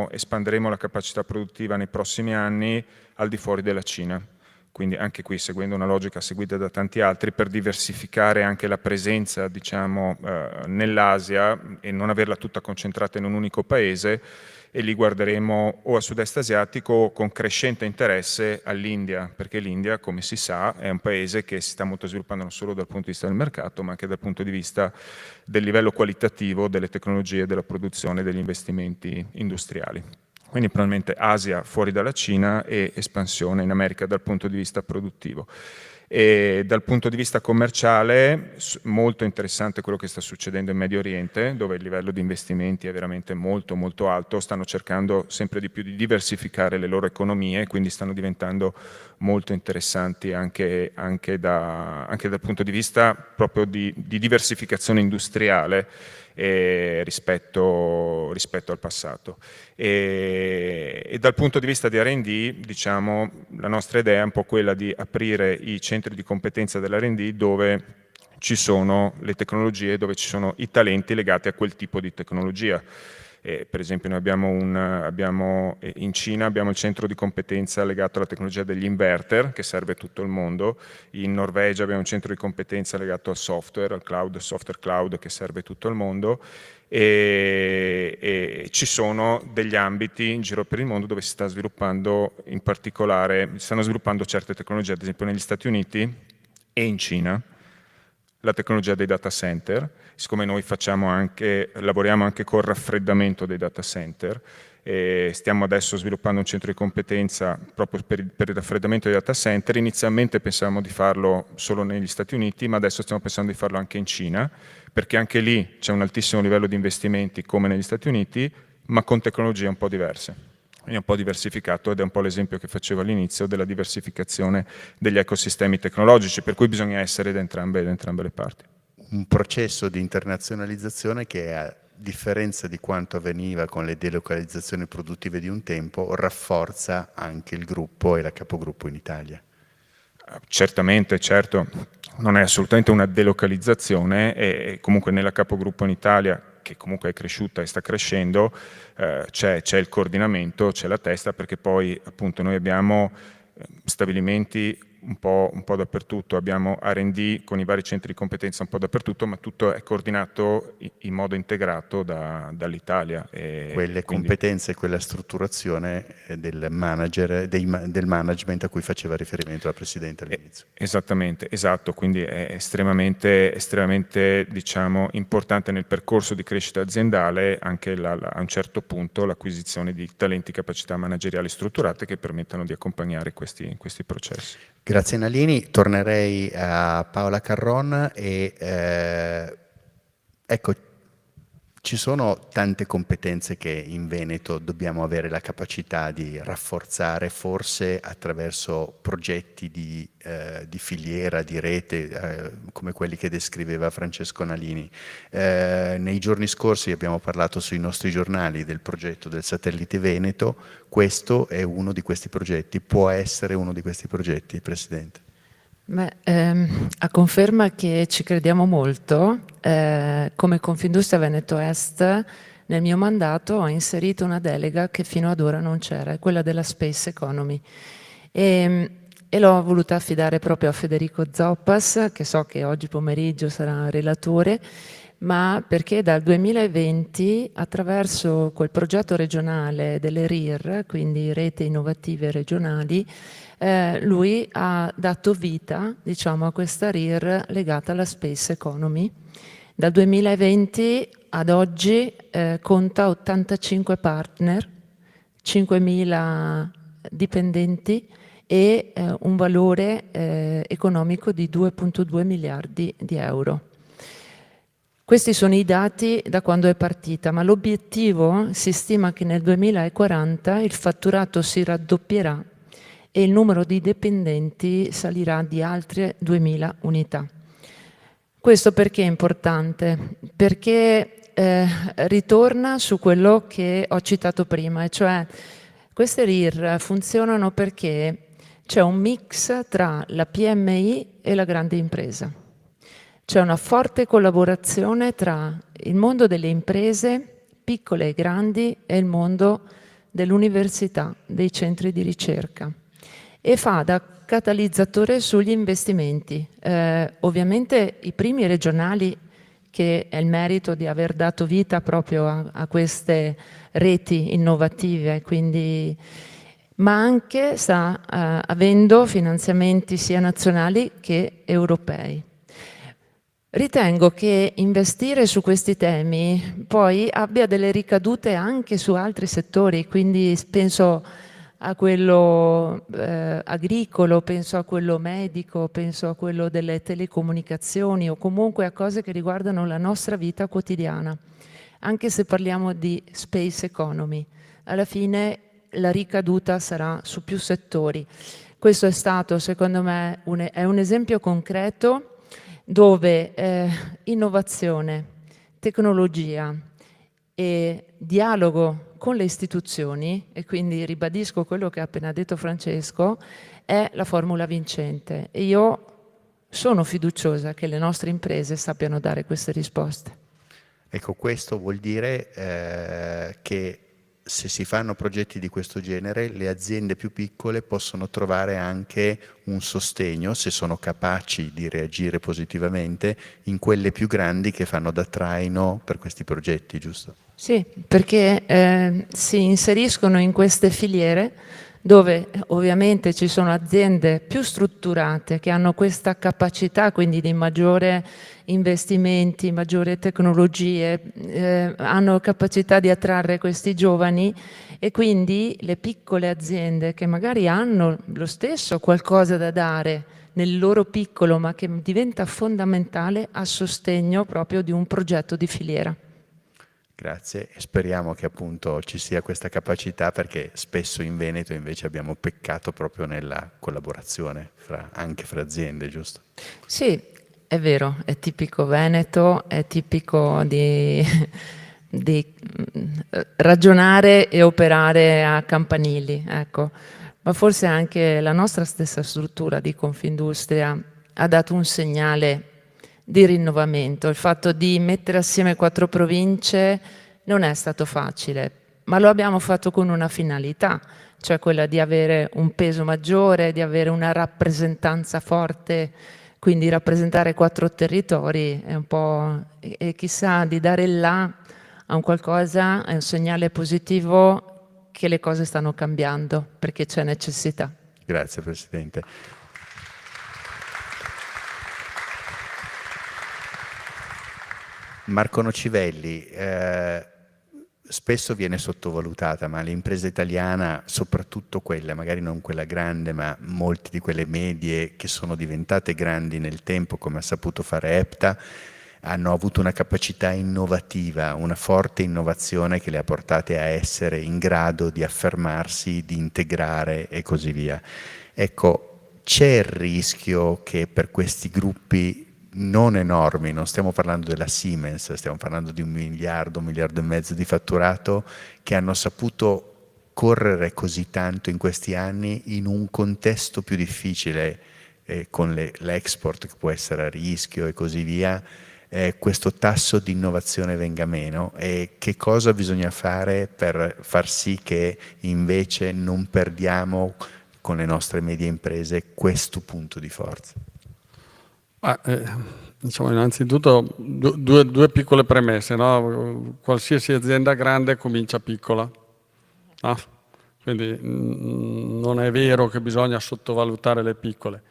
espanderemo la capacità produttiva nei prossimi anni al di fuori della Cina. Quindi anche qui seguendo una logica seguita da tanti altri per diversificare anche la presenza nell'Asia e non averla tutta concentrata in un unico paese, e lì guarderemo o a sud-est asiatico o con crescente interesse all'India, perché l'India, come si sa, è un paese che si sta molto sviluppando non solo dal punto di vista del mercato, ma anche dal punto di vista del livello qualitativo delle tecnologie, della produzione, degli investimenti industriali. Quindi probabilmente Asia fuori dalla Cina e espansione in America dal punto di vista produttivo. E dal punto di vista commerciale, molto interessante quello che sta succedendo in Medio Oriente, dove il livello di investimenti è veramente molto molto alto, stanno cercando sempre di più di diversificare le loro economie, quindi stanno diventando molto interessanti anche dal punto di vista proprio di diversificazione industriale rispetto al passato. E dal punto di vista di R&D, diciamo, la nostra idea è un po' quella di aprire i centri di competenza dell'R&D dove ci sono le tecnologie, dove ci sono i talenti legati a quel tipo di tecnologia. Per esempio noi in Cina abbiamo il centro di competenza legato alla tecnologia degli inverter, che serve a tutto il mondo. In Norvegia abbiamo un centro di competenza legato al software, software cloud, che serve a tutto il mondo. E ci sono degli ambiti in giro per il mondo dove si sta sviluppando, in particolare, si stanno sviluppando certe tecnologie, ad esempio negli Stati Uniti e in Cina, la tecnologia dei data center. Siccome noi lavoriamo anche col raffreddamento dei data center, stiamo adesso sviluppando un centro di competenza proprio per il raffreddamento dei data center. Inizialmente pensavamo di farlo solo negli Stati Uniti, ma adesso stiamo pensando di farlo anche in Cina, perché anche lì c'è un altissimo livello di investimenti come negli Stati Uniti, ma con tecnologie un po' diverse. Quindi un po' diversificato, ed è un po' l'esempio che facevo all'inizio della diversificazione degli ecosistemi tecnologici, per cui bisogna essere da entrambe le parti. Un processo di internazionalizzazione che, a differenza di quanto avveniva con le delocalizzazioni produttive di un tempo, rafforza anche il gruppo e la capogruppo in Italia. Certamente, certo, non è assolutamente una delocalizzazione, e comunque nella capogruppo in Italia, che comunque è cresciuta e sta crescendo, c'è il coordinamento, c'è la testa, perché poi appunto noi abbiamo stabilimenti un po' dappertutto, abbiamo R&D con i vari centri di competenza un po' dappertutto, ma tutto è coordinato in modo integrato dall'Italia. Quelle competenze e quella strutturazione del management a cui faceva riferimento la Presidente all'inizio. Esattamente, esatto, quindi è estremamente diciamo, importante nel percorso di crescita aziendale anche a un certo punto l'acquisizione di talenti e capacità manageriali strutturate che permettano di accompagnare questi processi. Grazie Nalini, tornerei a Paola Carron e ecco, ci sono tante competenze che in Veneto dobbiamo avere la capacità di rafforzare, forse attraverso progetti di filiera, di rete, come quelli che descriveva Francesco Nalini. Nei giorni scorsi abbiamo parlato sui nostri giornali del progetto del satellite Veneto. Questo è uno di questi progetti, può essere uno di questi progetti, Presidente? A conferma che ci crediamo molto, come Confindustria Veneto Est, nel mio mandato ho inserito una delega che fino ad ora non c'era, quella della Space Economy. E l'ho voluta affidare proprio a Federico Zoppas, che so che oggi pomeriggio sarà relatore, ma perché dal 2020, attraverso quel progetto regionale delle RIR, quindi Rete Innovative Regionali, lui ha dato vita, diciamo, a questa RIR legata alla Space Economy. Dal 2020 ad oggi conta 85 partner, 5.000 dipendenti e un valore economico di 2,2 miliardi di euro. Questi sono i dati da quando è partita, ma l'obiettivo si stima che nel 2040 il fatturato si raddoppierà e il numero di dipendenti salirà di altre 2000 unità. Questo perché è importante? Perché ritorna su quello che ho citato prima, e cioè queste RIR funzionano perché c'è un mix tra la PMI e la grande impresa. C'è una forte collaborazione tra il mondo delle imprese, piccole e grandi, e il mondo dell'università, dei centri di ricerca, e fa da catalizzatore sugli investimenti. Ovviamente i primi regionali, che è il merito di aver dato vita proprio a queste reti innovative, quindi, ma anche sta avendo finanziamenti sia nazionali che europei. Ritengo che investire su questi temi poi abbia delle ricadute anche su altri settori, quindi penso a quello agricolo, penso a quello medico, penso a quello delle telecomunicazioni o comunque a cose che riguardano la nostra vita quotidiana. Anche se parliamo di space economy, alla fine la ricaduta sarà su più settori. Questo è stato, secondo me, è un esempio concreto dove innovazione, tecnologia e dialogo con le istituzioni, e quindi ribadisco quello che ha appena detto Francesco, è la formula vincente, e io sono fiduciosa che le nostre imprese sappiano dare queste risposte. Ecco, questo vuol dire che se si fanno progetti di questo genere, le aziende più piccole possono trovare anche un sostegno, se sono capaci di reagire positivamente, in quelle più grandi che fanno da traino per questi progetti, giusto? Sì, perché si inseriscono in queste filiere dove ovviamente ci sono aziende più strutturate che hanno questa capacità quindi di maggiore investimenti, maggiore tecnologie, hanno capacità di attrarre questi giovani, e quindi le piccole aziende che magari hanno lo stesso qualcosa da dare nel loro piccolo, ma che diventa fondamentale a sostegno proprio di un progetto di filiera. Grazie, e speriamo che appunto ci sia questa capacità, perché spesso in Veneto invece abbiamo peccato proprio nella collaborazione anche fra aziende, giusto? Sì, è vero, è tipico Veneto, è tipico di ragionare e operare a campanili, ecco. Ma forse anche la nostra stessa struttura di Confindustria ha dato un segnale di rinnovamento. Il fatto di mettere assieme 4 province non è stato facile, ma lo abbiamo fatto con una finalità, cioè quella di avere un peso maggiore, di avere una rappresentanza forte, quindi rappresentare 4 territori è un po', e chissà, di dare il là a un qualcosa, è un segnale positivo che le cose stanno cambiando, perché c'è necessità. Grazie Presidente. Marco Nocivelli, spesso viene sottovalutata, ma l'impresa italiana, soprattutto quelle, magari non quella grande, ma molte di quelle medie che sono diventate grandi nel tempo, come ha saputo fare EPTA, hanno avuto una capacità innovativa, una forte innovazione che le ha portate a essere in grado di affermarsi, di integrare e così via. Ecco, c'è il rischio che per questi gruppi non enormi, non stiamo parlando della Siemens, stiamo parlando di 1 miliardo, 1,5 miliardi di fatturato, che hanno saputo correre così tanto in questi anni in un contesto più difficile, con l'export che può essere a rischio e così via, questo tasso di innovazione venga meno, e che cosa bisogna fare per far sì che invece non perdiamo con le nostre medie imprese questo punto di forza? Diciamo, innanzitutto due piccole premesse, no? Qualsiasi azienda grande comincia piccola, no? Quindi non è vero che bisogna sottovalutare le piccole.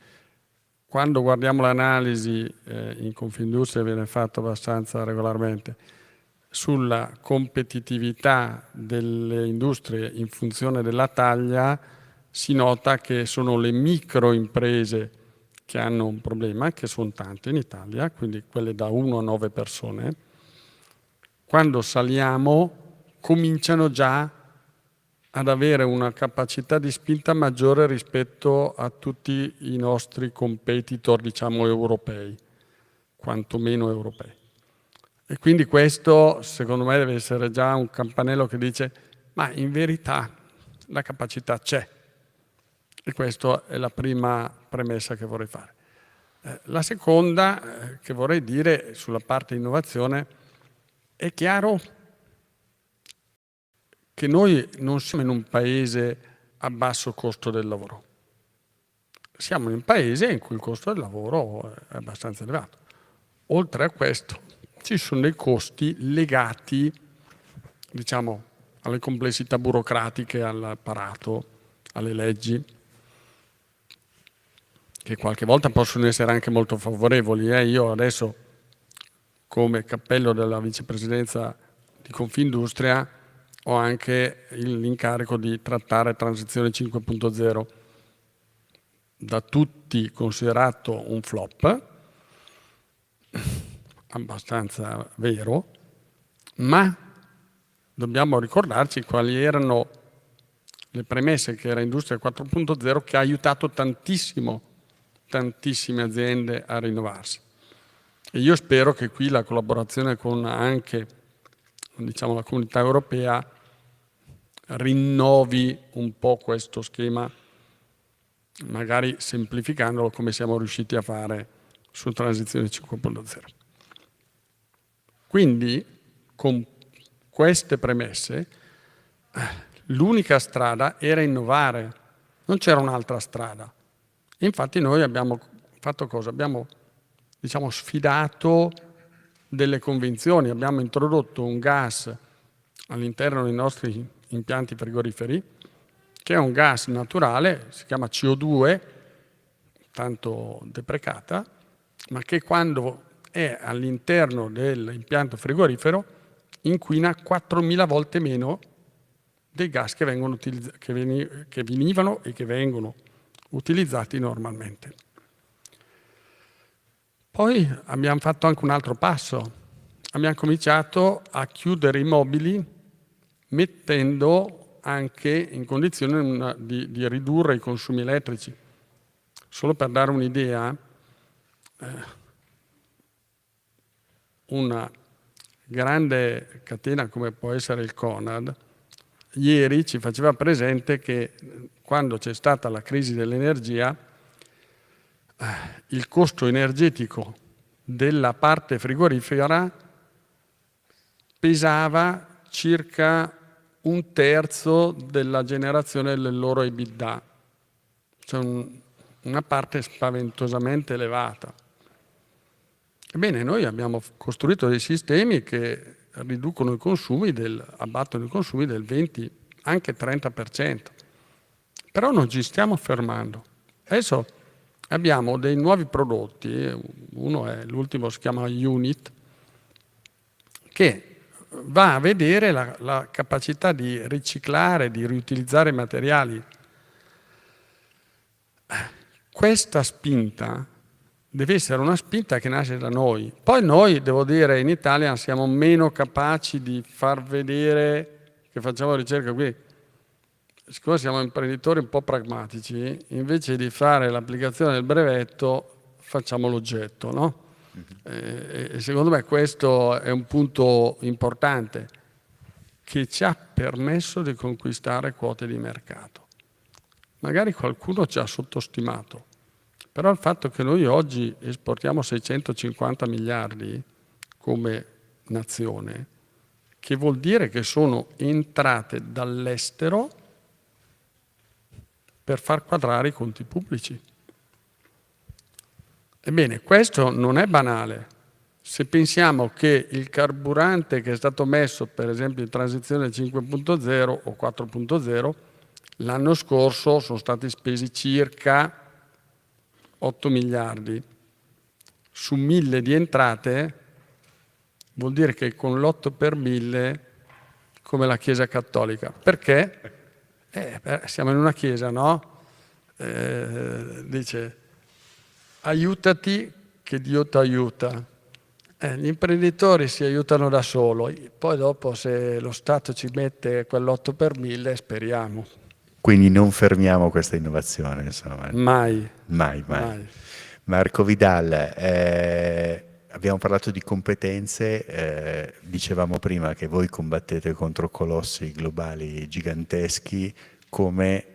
Quando guardiamo l'analisi in Confindustria, viene fatto abbastanza regolarmente, sulla competitività delle industrie in funzione della taglia, si nota che sono le microimprese che hanno un problema, che sono tante in Italia, quindi quelle da 1 a 9 persone, quando saliamo cominciano già ad avere una capacità di spinta maggiore rispetto a tutti i nostri competitor, diciamo, europei, quantomeno europei. E quindi questo, secondo me, deve essere già un campanello che dice ma in verità la capacità c'è. E questa è la prima premessa che vorrei fare. La seconda che vorrei dire sulla parte innovazione, è chiaro che noi non siamo in un paese a basso costo del lavoro. Siamo in un paese in cui il costo del lavoro è abbastanza elevato. Oltre a questo ci sono dei costi legati, diciamo, alle complessità burocratiche, all'apparato, alle leggi, che qualche volta possono essere anche molto favorevoli. Io adesso, come cappello della vicepresidenza di Confindustria, ho anche l'incarico di trattare Transizione 5.0, da tutti considerato un flop, abbastanza vero, ma dobbiamo ricordarci quali erano le premesse che era Industria 4.0, che ha aiutato tantissime aziende a rinnovarsi. E io spero che qui la collaborazione con anche, diciamo, la comunità europea rinnovi un po' questo schema, magari semplificandolo come siamo riusciti a fare su Transizione 5.0. Quindi, con queste premesse, l'unica strada era innovare, non c'era un'altra strada. Infatti noi abbiamo fatto cosa? Abbiamo, diciamo, sfidato delle convenzioni, abbiamo introdotto un gas all'interno dei nostri impianti frigoriferi, che è un gas naturale, si chiama CO2, tanto deprecata, ma che quando è all'interno dell'impianto frigorifero inquina 4.000 volte meno dei gas che venivano e che vengono utilizzati normalmente. Poi abbiamo fatto anche un altro passo. Abbiamo cominciato a chiudere i mobili mettendo anche in condizione di ridurre i consumi elettrici. Solo per dare un'idea, una grande catena come può essere il Conad, ieri ci faceva presente che quando c'è stata la crisi dell'energia, il costo energetico della parte frigorifera pesava circa 1/3 della generazione del loro EBITDA, cioè una parte spaventosamente elevata. Ebbene, noi abbiamo costruito dei sistemi che riducono i consumi, abbattono i consumi del 20, anche 30%. Però non ci stiamo fermando. Adesso abbiamo dei nuovi prodotti, uno è l'ultimo, si chiama Unit, che va a vedere la capacità di riciclare, di riutilizzare materiali. Questa spinta deve essere una spinta che nasce da noi. Poi noi, devo dire, in Italia siamo meno capaci di far vedere che facciamo ricerca qui. Siccome siamo imprenditori un po' pragmatici, invece di fare l'applicazione del brevetto facciamo l'oggetto, no? E secondo me questo è un punto importante che ci ha permesso di conquistare quote di mercato. Magari qualcuno ci ha sottostimato, però il fatto che noi oggi esportiamo 650 miliardi come nazione, che vuol dire che sono entrate dall'estero per far quadrare i conti pubblici. Ebbene, questo non è banale. Se pensiamo che il carburante che è stato messo, per esempio, in Transizione 5.0 o 4.0, l'anno scorso sono stati spesi circa 8 miliardi. Su 1.000 di entrate vuol dire che con l'8 per 1.000 come la Chiesa Cattolica. Perché? Siamo in una chiesa, no? Dice, aiutati che Dio ti aiuta. Gli imprenditori si aiutano da soli, poi dopo se lo Stato ci mette quell'8 per 1000 speriamo. Quindi non fermiamo questa innovazione, insomma. Mai. Mai. Mai. Marco Vidal, abbiamo parlato di competenze, dicevamo prima che voi combattete contro colossi globali giganteschi. Come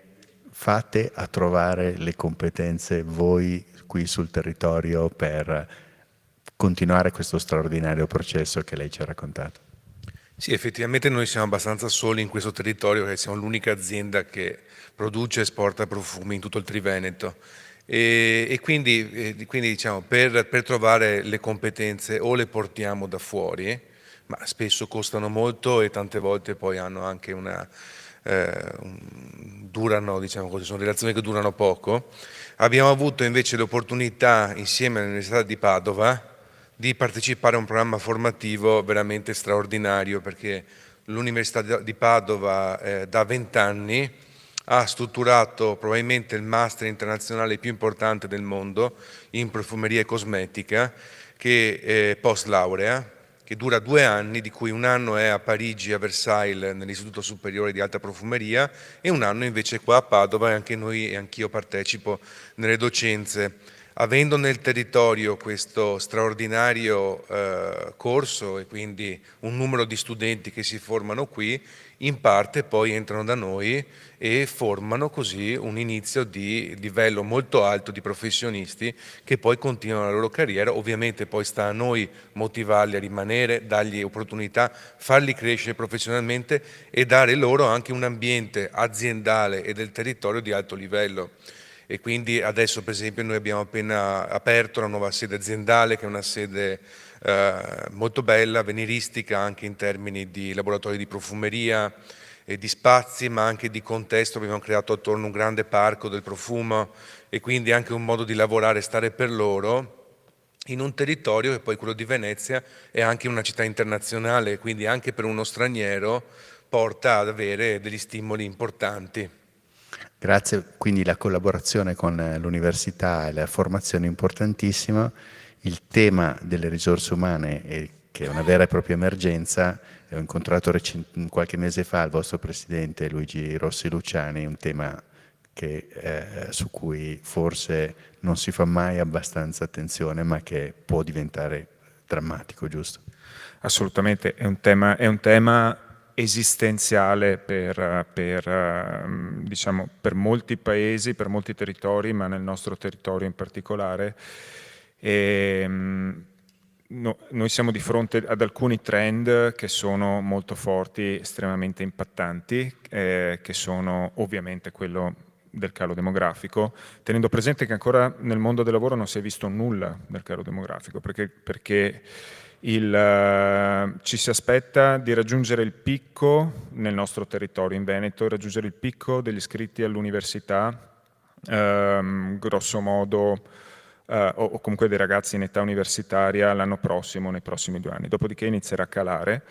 fate a trovare le competenze voi qui sul territorio per continuare questo straordinario processo che lei ci ha raccontato? Sì, effettivamente noi siamo abbastanza soli in questo territorio, perché siamo l'unica azienda che produce e esporta profumi in tutto il Triveneto. E quindi diciamo, per trovare le competenze o le portiamo da fuori, ma spesso costano molto e tante volte poi hanno anche durano, diciamo così, sono relazioni che durano poco. Abbiamo avuto invece l'opportunità, insieme all'Università di Padova, di partecipare a un programma formativo veramente straordinario, perché l'Università di Padova da 20 anni ha strutturato probabilmente il master internazionale più importante del mondo in profumeria e cosmetica, che è post laurea, che dura 2 anni, di cui un anno è a Parigi, a Versailles, nell'Istituto Superiore di Alta Profumeria, e un anno invece qua a Padova, e anche noi e anch'io partecipo nelle docenze. Avendo nel territorio questo straordinario corso e quindi un numero di studenti che si formano qui, in parte poi entrano da noi e formano così un inizio di livello molto alto di professionisti che poi continuano la loro carriera. Ovviamente poi sta a noi motivarli a rimanere, dargli opportunità, farli crescere professionalmente e dare loro anche un ambiente aziendale e del territorio di alto livello. E quindi adesso per esempio noi abbiamo appena aperto la nuova sede aziendale, che è una sede molto bella, avveniristica anche in termini di laboratori di profumeria e di spazi, ma anche di contesto. Abbiamo creato attorno un grande parco del profumo e quindi anche un modo di lavorare e stare per loro in un territorio che poi, quello di Venezia, è anche una città internazionale, quindi anche per uno straniero porta ad avere degli stimoli importanti. Grazie, quindi la collaborazione con l'università e la formazione è importantissima. Il tema delle risorse umane, che è una vera e propria emergenza, ho incontrato qualche mese fa il vostro presidente Luigi Rossi Luciani, un tema su cui forse non si fa mai abbastanza attenzione, ma che può diventare drammatico, giusto? Assolutamente, è un tema esistenziale diciamo, per molti paesi, per molti territori, ma nel nostro territorio in particolare. Noi siamo di fronte ad alcuni trend che sono molto forti, estremamente impattanti, che sono ovviamente quello del calo demografico, tenendo presente che ancora nel mondo del lavoro non si è visto nulla del calo demografico, perché ci si aspetta di raggiungere il picco nel nostro territorio in Veneto, raggiungere il picco degli iscritti all'università, grosso modo, o comunque dei ragazzi in età universitaria l'anno prossimo, nei prossimi 2 anni. Dopodiché inizierà a calare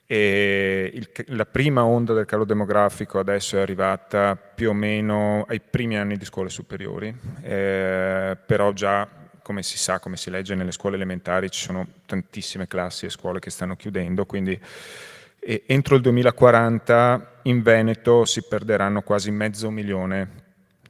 e la prima onda del calo demografico adesso è arrivata più o meno ai primi anni di scuole superiori, però già, come si sa, come si legge nelle scuole elementari, ci sono tantissime classi e scuole che stanno chiudendo, quindi entro il 2040 in Veneto si perderanno quasi 500.000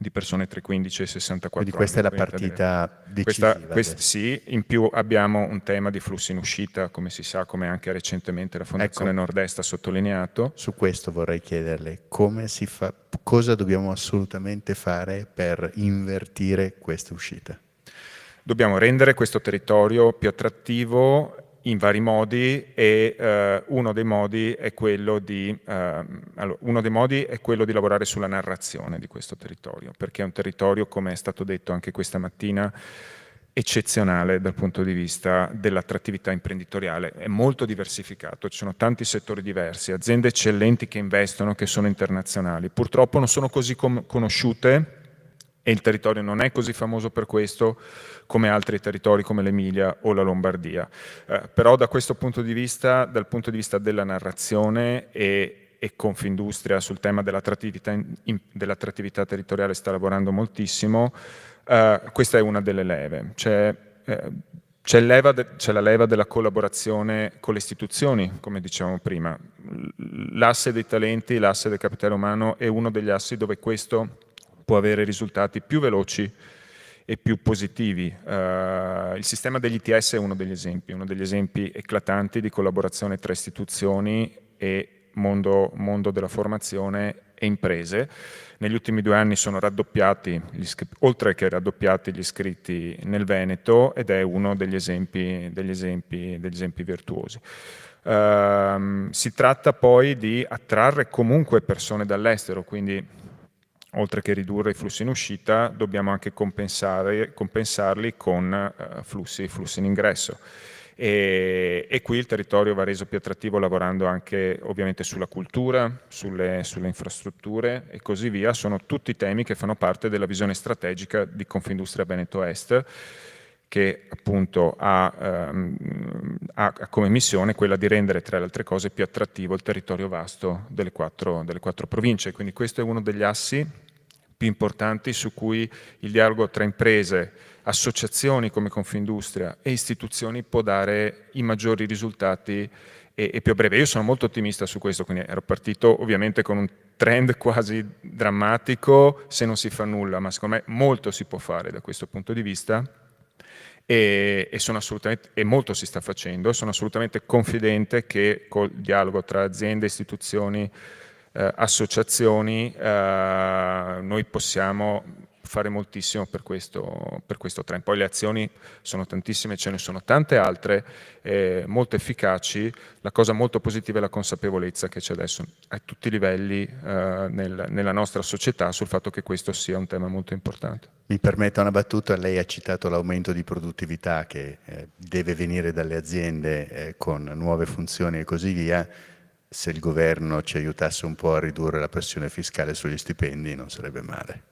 di persone tra i 15 e i 64 Quindi questa anni. è la partita decisiva. Sì, in più abbiamo un tema di flussi in uscita, come si sa, come anche recentemente la Fondazione Nord-Est ha sottolineato. Su questo vorrei chiederle come si fa, cosa dobbiamo assolutamente fare per invertire questa uscita? Dobbiamo rendere questo territorio più attrattivo in vari modi e uno dei modi è quello di lavorare sulla narrazione di questo territorio, perché è un territorio, come è stato detto anche questa mattina, eccezionale dal punto di vista dell'attrattività imprenditoriale, è molto diversificato, ci sono tanti settori diversi, aziende eccellenti che investono, che sono internazionali, purtroppo non sono così conosciute e il territorio non è così famoso per questo come altri territori come l'Emilia o la Lombardia. Però da questo punto di vista, dal punto di vista della narrazione e Confindustria sul tema dell'attrattività territoriale sta lavorando moltissimo, questa è una delle leve. C'è la leva della collaborazione con le istituzioni, come dicevamo prima. L'asse dei talenti, l'asse del capitale umano è uno degli assi dove questo può avere risultati più veloci e più positivi. Il sistema degli ITS è uno degli esempi eclatanti di collaborazione tra istituzioni e mondo della formazione e imprese. Negli ultimi 2 anni sono raddoppiati, oltre che raddoppiati, gli iscritti nel Veneto, ed è uno degli esempi virtuosi. Si tratta poi di attrarre comunque persone dall'estero, quindi oltre che ridurre i flussi in uscita, dobbiamo anche compensarli con flussi in ingresso. E qui il territorio va reso più attrattivo lavorando anche ovviamente sulla cultura, sulle infrastrutture e così via. Sono tutti temi che fanno parte della visione strategica di Confindustria Veneto Est, che appunto ha come missione quella di rendere, tra le altre cose, più attrattivo il territorio vasto delle quattro province. Quindi questo è uno degli assi più importanti su cui il dialogo tra imprese, associazioni come Confindustria e istituzioni può dare i maggiori risultati e più a breve. Io sono molto ottimista su questo, quindi ero partito ovviamente con un trend quasi drammatico se non si fa nulla, ma secondo me molto si può fare da questo punto di vista e molto si sta facendo. Sono assolutamente confidente che col dialogo tra aziende, istituzioni, associazioni, noi possiamo fare moltissimo per questo trend. Poi le azioni sono tantissime, ce ne sono tante altre, molto efficaci. La cosa molto positiva è la consapevolezza che c'è adesso a tutti i livelli nella nostra società sul fatto che questo sia un tema molto importante. Mi permetta una battuta, lei ha citato l'aumento di produttività che deve venire dalle aziende con nuove funzioni e così via. Se il governo ci aiutasse un po' a ridurre la pressione fiscale sugli stipendi non sarebbe male.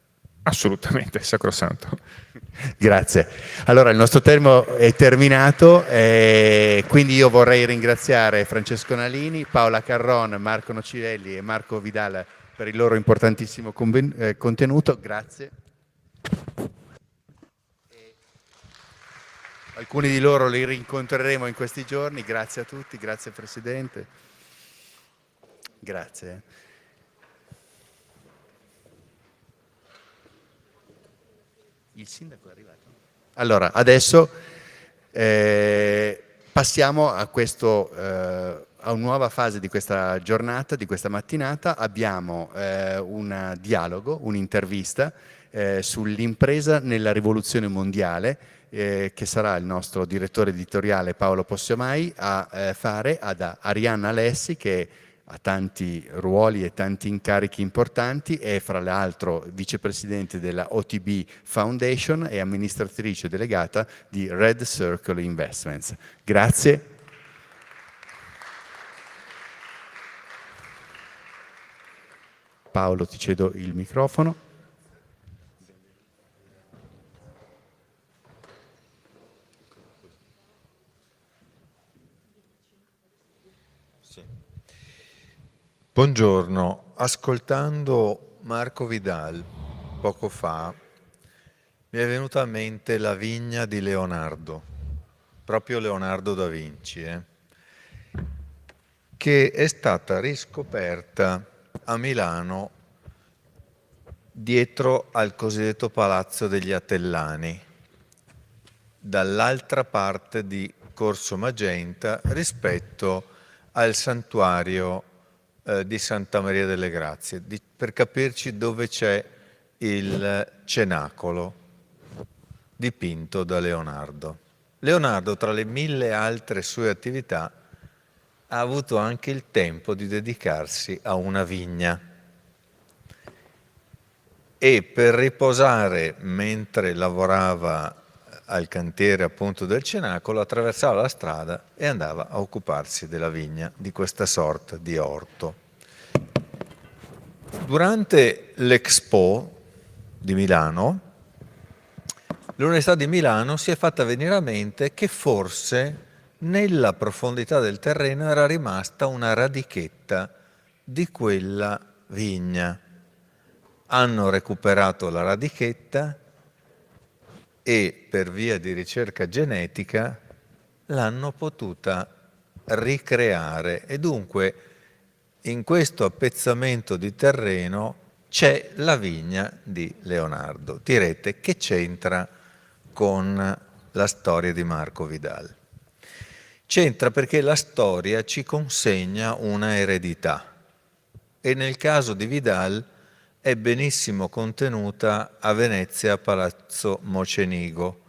Assolutamente, sacrosanto. Grazie. Allora il nostro tempo è terminato, quindi io vorrei ringraziare Francesco Nalini, Paola Carron, Marco Nocivelli e Marco Vidal per il loro importantissimo contenuto. Grazie. Alcuni di loro li rincontreremo in questi giorni. Grazie a tutti, grazie Presidente. Grazie. Il sindaco è arrivato? Allora, adesso passiamo a una nuova fase di questa giornata, di questa mattinata. Abbiamo un dialogo, un'intervista sull'impresa nella rivoluzione mondiale che sarà il nostro direttore editoriale Paolo Possiomai a fare ad Arianna Alessi, che ha tanti ruoli e tanti incarichi importanti, è fra l'altro vicepresidente della OTB Foundation e amministratrice delegata di Red Circle Investments. Grazie. Paolo, ti cedo il microfono. Buongiorno, ascoltando Marco Vidal poco fa mi è venuta a mente la vigna di Leonardo, proprio Leonardo da Vinci, che è stata riscoperta a Milano dietro al cosiddetto Palazzo degli Atellani, dall'altra parte di Corso Magenta rispetto al santuario di Santa Maria delle Grazie, per capirci dove c'è il cenacolo dipinto da Leonardo. Leonardo, tra le 1000 altre sue attività, ha avuto anche il tempo di dedicarsi a una vigna e per riposare mentre lavorava al cantiere appunto del cenacolo attraversava la strada e andava a occuparsi della vigna, di questa sorta di orto. Durante l'Expo di Milano, l'Università di Milano si è fatta venire a mente che forse nella profondità del terreno era rimasta una radichetta di quella vigna. Hanno recuperato la radichetta e per via di ricerca genetica l'hanno potuta ricreare e dunque in questo appezzamento di terreno c'è la vigna di Leonardo. Direte, che c'entra con la storia di Marco Vidal? C'entra perché la storia ci consegna una eredità e nel caso di Vidal è benissimo contenuta a Venezia a Palazzo Mocenigo,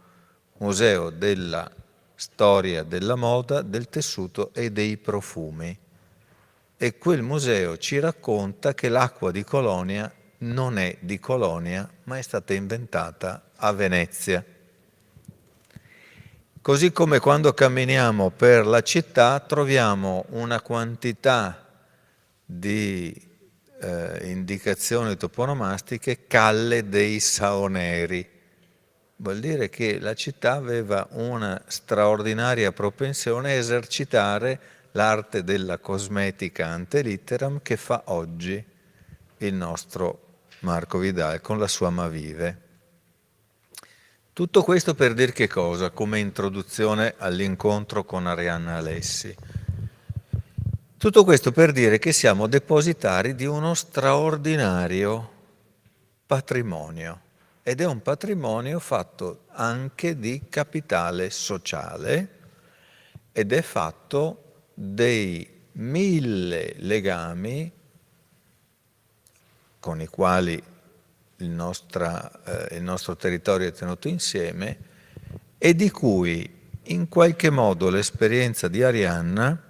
museo della storia della moda, del tessuto e dei profumi. E quel museo ci racconta che l'acqua di Colonia non è di Colonia, ma è stata inventata a Venezia. Così come quando camminiamo per la città troviamo una quantità di indicazioni toponomastiche, Calle dei Saoneri. Vuol dire che la città aveva una straordinaria propensione a esercitare l'arte della cosmetica ante litteram che fa oggi il nostro Marco Vidal con la sua Mavive. Tutto questo per dire che cosa? Come introduzione all'incontro con Arianna Alessi. Tutto questo per dire che siamo depositari di uno straordinario patrimonio ed è un patrimonio fatto anche di capitale sociale ed è fatto dei 1000 legami con i quali il nostro territorio è tenuto insieme e di cui in qualche modo l'esperienza di Arianna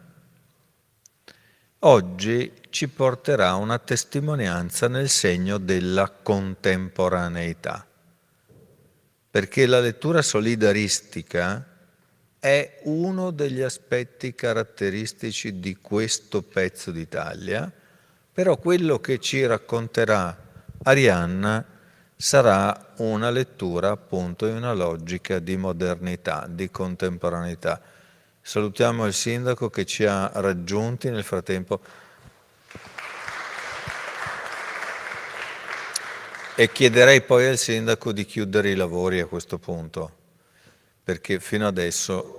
oggi ci porterà una testimonianza nel segno della contemporaneità, perché la lettura solidaristica è uno degli aspetti caratteristici di questo pezzo d'Italia, però quello che ci racconterà Arianna sarà una lettura appunto in una logica di modernità, di contemporaneità. Salutiamo il sindaco che ci ha raggiunti nel frattempo e chiederei poi al sindaco di chiudere i lavori a questo punto, perché fino adesso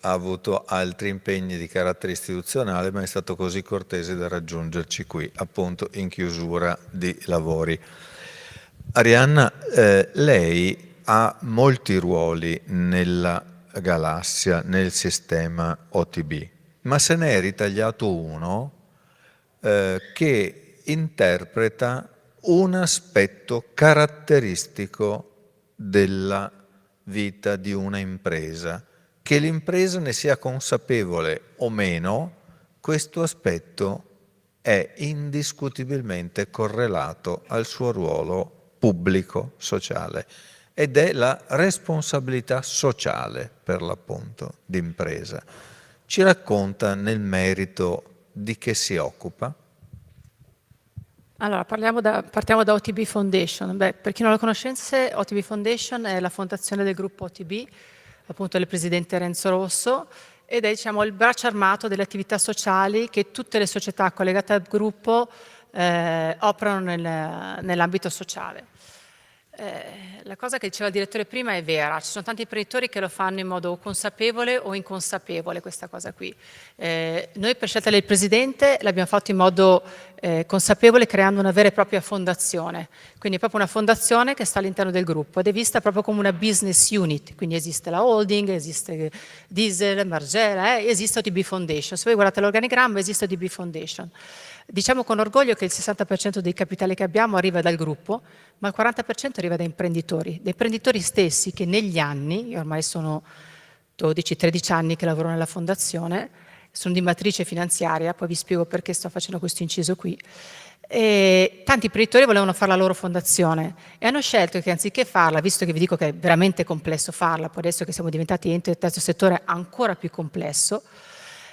ha avuto altri impegni di carattere istituzionale, ma è stato così cortese da raggiungerci qui, appunto in chiusura di lavori. Arianna, lei ha molti ruoli nella galassia, nel sistema OTB, ma se ne è ritagliato uno che interpreta un aspetto caratteristico della vita di una impresa. Che l'impresa ne sia consapevole o meno, questo aspetto è indiscutibilmente correlato al suo ruolo pubblico, sociale, ed è la responsabilità sociale, per l'appunto, d'impresa. Ci racconta nel merito di che si occupa? Allora, partiamo da OTB Foundation. Per chi non la conoscesse, OTB Foundation è la fondazione del gruppo OTB, appunto del presidente Renzo Rosso, ed è diciamo, il braccio armato delle attività sociali che tutte le società collegate al gruppo operano nell'ambito sociale. La cosa che diceva il direttore prima è vera, ci sono tanti imprenditori che lo fanno in modo consapevole o inconsapevole questa cosa qui. Noi per scelta del Presidente l'abbiamo fatto in modo consapevole creando una vera e propria fondazione, quindi proprio una fondazione che sta all'interno del gruppo ed è vista proprio come una business unit, quindi esiste la holding, esiste Diesel, Margela, esiste OTB Foundation, se voi guardate l'organigramma esiste OTB Foundation. Diciamo con orgoglio che il 60% dei capitali che abbiamo arriva dal gruppo, ma il 40% arriva da imprenditori stessi che negli anni, io ormai sono 12-13 anni che lavoro nella fondazione, sono di matrice finanziaria, poi vi spiego perché sto facendo questo inciso qui, e tanti imprenditori volevano fare la loro fondazione e hanno scelto che anziché farla, visto che vi dico che è veramente complesso farla, poi adesso che siamo diventati ente del terzo settore ancora più complesso,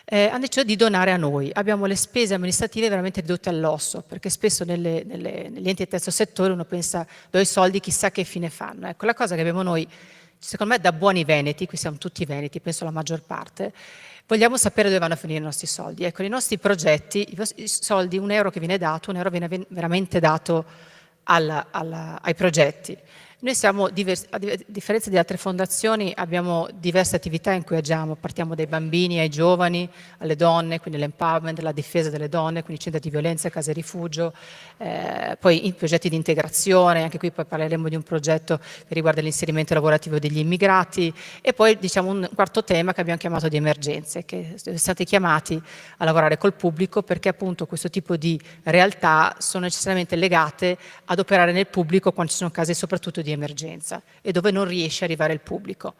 hanno deciso di donare a noi. Abbiamo le spese amministrative veramente ridotte all'osso, perché spesso negli enti del terzo settore uno pensa, do i soldi, chissà che fine fanno. Ecco, la cosa che abbiamo noi, secondo me da buoni veneti, qui siamo tutti veneti, penso la maggior parte, vogliamo sapere dove vanno a finire i nostri soldi. Ecco, i nostri progetti, i soldi, €1 che viene dato, €1 viene veramente dato ai progetti. Noi siamo, a differenza di altre fondazioni, abbiamo diverse attività in cui agiamo. Partiamo dai bambini ai giovani, alle donne, quindi l'empowerment, la difesa delle donne, quindi centri di violenza, case rifugio, poi i progetti di integrazione, anche qui poi parleremo di un progetto che riguarda l'inserimento lavorativo degli immigrati, e poi diciamo un quarto tema che abbiamo chiamato di emergenze, che siete stati chiamati a lavorare col pubblico, perché appunto questo tipo di realtà sono necessariamente legate ad operare nel pubblico quando ci sono casi soprattutto di emergenza e dove non riesce ad arrivare il pubblico.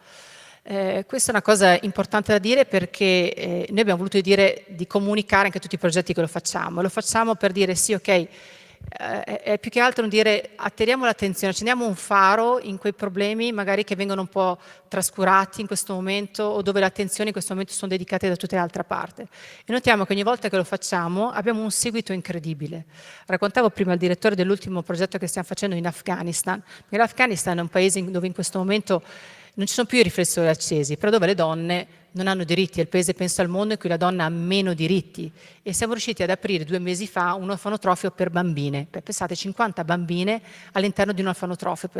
Questa è una cosa importante da dire, perché noi abbiamo voluto dire di comunicare anche tutti i progetti che lo facciamo per dire sì, ok, è più che altro un dire attiriamo l'attenzione, accendiamo un faro in quei problemi magari che vengono un po' trascurati in questo momento, o dove le attenzioni in questo momento sono dedicate da tutte le altre parti. E notiamo che ogni volta che lo facciamo abbiamo un seguito incredibile. Raccontavo prima al direttore dell'ultimo progetto che stiamo facendo in Afghanistan, perché l'Afghanistan è un paese dove in questo momento non ci sono più i riflettori accesi, però dove le donne non hanno diritti. È il paese, penso, al mondo in cui la donna ha meno diritti, e siamo riusciti ad aprire 2 mesi fa un orfanotrofio per bambine. Pensate, 50 bambine all'interno di un orfanotrofio,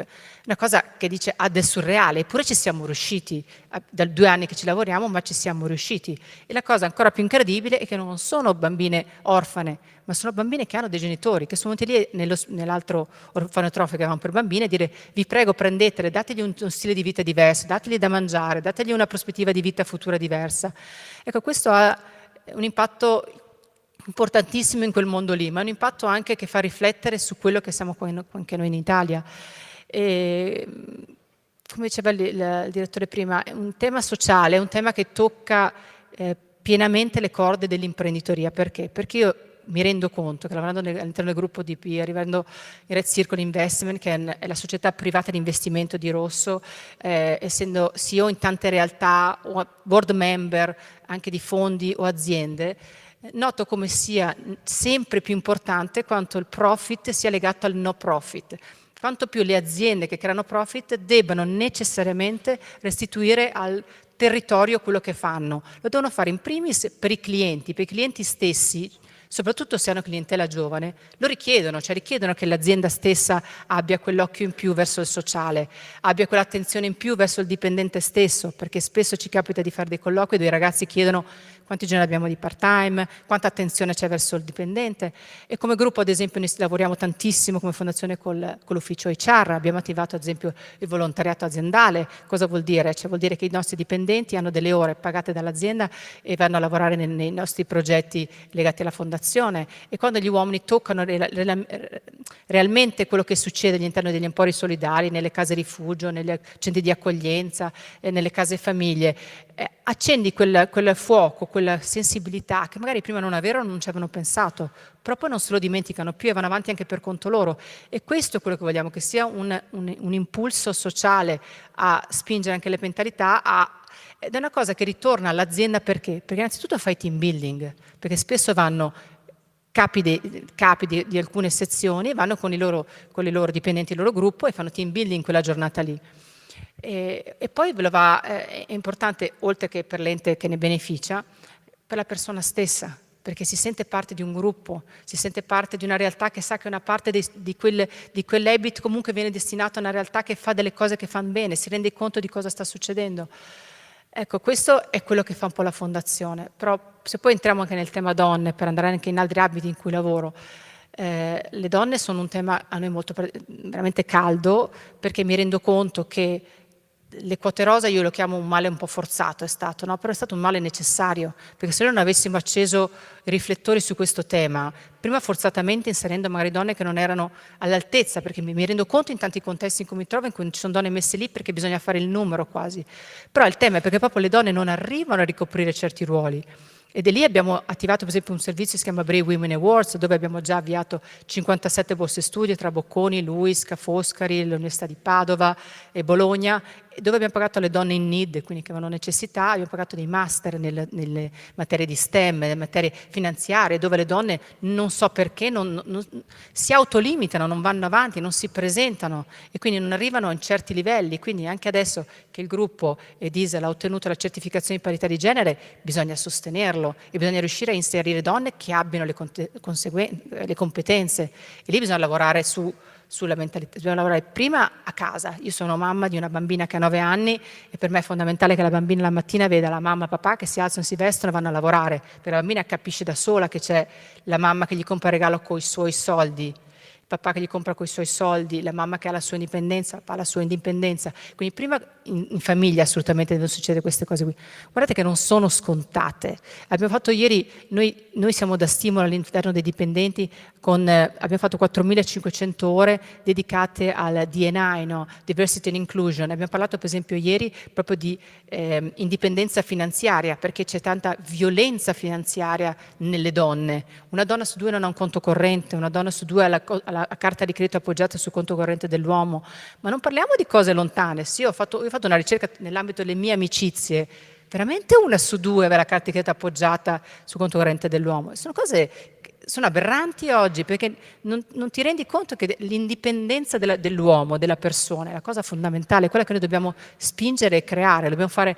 una cosa che dice del surreale, eppure ci siamo riusciti, da 2 anni che ci lavoriamo, ma ci siamo riusciti. E la cosa ancora più incredibile è che non sono bambine orfane, ma sono bambine che hanno dei genitori, che sono venuti lì nell'altro orfanotrofio che avevamo per bambine, e dire vi prego prendetele, dategli uno stile di vita diverso, dategli da mangiare, dategli una prospettiva di vita futura diversa. Ecco, questo ha un impatto importantissimo in quel mondo lì, ma è un impatto anche che fa riflettere su quello che siamo anche noi in Italia. E, come diceva il direttore prima, è un tema sociale, è un tema che tocca pienamente le corde dell'imprenditoria. Perché? Perché io mi rendo conto che lavorando all'interno del gruppo DP, arrivando in Red Circle Investment, che è la società privata di investimento di Rosso, essendo CEO in tante realtà, o board member anche di fondi o aziende, noto come sia sempre più importante quanto il profit sia legato al no profit. Quanto più le aziende che creano profit debbano necessariamente restituire al territorio quello che fanno. Lo devono fare in primis per i clienti stessi, soprattutto se hanno clientela giovane, lo richiedono, cioè richiedono che l'azienda stessa abbia quell'occhio in più verso il sociale, abbia quell'attenzione in più verso il dipendente stesso, perché spesso ci capita di fare dei colloqui dove i ragazzi chiedono quanti giorni abbiamo di part-time, quanta attenzione c'è verso il dipendente. E come gruppo, ad esempio, noi lavoriamo tantissimo come fondazione con l'ufficio HR, abbiamo attivato ad esempio il volontariato aziendale. Cosa vuol dire? Cioè vuol dire che i nostri dipendenti hanno delle ore pagate dall'azienda e vanno a lavorare nei nostri progetti legati alla fondazione, e quando gli uomini toccano realmente quello che succede all'interno degli empori solidari, nelle case rifugio, nei centri di accoglienza, nelle case famiglie, accendi quel fuoco, quella sensibilità che magari prima non avevano, non ci avevano pensato, però poi non se lo dimenticano più e vanno avanti anche per conto loro. E questo è quello che vogliamo, che sia un impulso sociale a spingere anche le mentalità ed è una cosa che ritorna all'azienda. Perché? Perché innanzitutto fai team building, perché spesso vanno capi di alcune sezioni, vanno con i loro dipendenti, il loro gruppo, e fanno team building quella giornata lì. E poi è importante, oltre che per l'ente che ne beneficia, per la persona stessa, perché si sente parte di un gruppo, si sente parte di una realtà che sa che una parte di quell'habit comunque viene destinato a una realtà che fa delle cose che fanno bene, si rende conto di cosa sta succedendo. Ecco, questo è quello che fa un po' la fondazione. Però se poi entriamo anche nel tema donne, per andare anche in altri ambiti in cui lavoro, le donne sono un tema a noi molto veramente caldo, perché mi rendo conto che le quote rosa io lo chiamo un male un po' forzato, è stato, no? Però è stato un male necessario, perché se noi non avessimo acceso i riflettori su questo tema, prima forzatamente inserendo magari donne che non erano all'altezza, perché mi rendo conto in tanti contesti in cui mi trovo, in cui ci sono donne messe lì perché bisogna fare il numero quasi, però il tema è perché proprio le donne non arrivano a ricoprire certi ruoli. Ed è lì abbiamo attivato per esempio un servizio che si chiama Brave Women Awards, dove abbiamo già avviato 57 borse studio tra Bocconi, Luis, Ca' Foscari, l'Università di Padova e Bologna, dove abbiamo pagato le donne in need, quindi che avevano necessità, abbiamo pagato dei master nelle materie di STEM, nelle materie finanziarie, dove le donne non so perché si autolimitano, non vanno avanti, non si presentano e quindi non arrivano in certi livelli. Quindi anche adesso che il gruppo Diesel ha ottenuto la certificazione di parità di genere, bisogna sostenerlo e bisogna riuscire a inserire donne che abbiano le competenze, e lì bisogna lavorare su sulla mentalità, dobbiamo lavorare prima a casa. Io sono mamma di una bambina che ha 9 anni e per me è fondamentale che la bambina la mattina veda la mamma e papà che si alzano, si vestono e vanno a lavorare, perché la bambina capisce da sola che c'è la mamma che gli compra il regalo con i suoi soldi, il papà che gli compra con i suoi soldi, la mamma che ha la sua indipendenza, il papà ha la sua indipendenza. Quindi prima in famiglia assolutamente devono succedere queste cose qui. Guardate che non sono scontate. Abbiamo fatto ieri, noi siamo da stimolo all'interno dei dipendenti, abbiamo fatto 4.500 ore dedicate al D&I, no? Diversity and Inclusion. Abbiamo parlato per esempio ieri proprio di indipendenza finanziaria, perché c'è tanta violenza finanziaria nelle donne. Una donna su 2 non ha un conto corrente, una donna su 2 ha la carta di credito appoggiata sul conto corrente dell'uomo. Ma non parliamo di cose lontane. Sì, io ho fatto una ricerca nell'ambito delle mie amicizie, veramente 1 su 2 aveva la carta di credito appoggiata sul conto corrente dell'uomo. Sono cose che sono aberranti oggi, perché non ti rendi conto che l'indipendenza dell'uomo, della persona, è la cosa fondamentale, quella che noi dobbiamo spingere e creare, dobbiamo fare.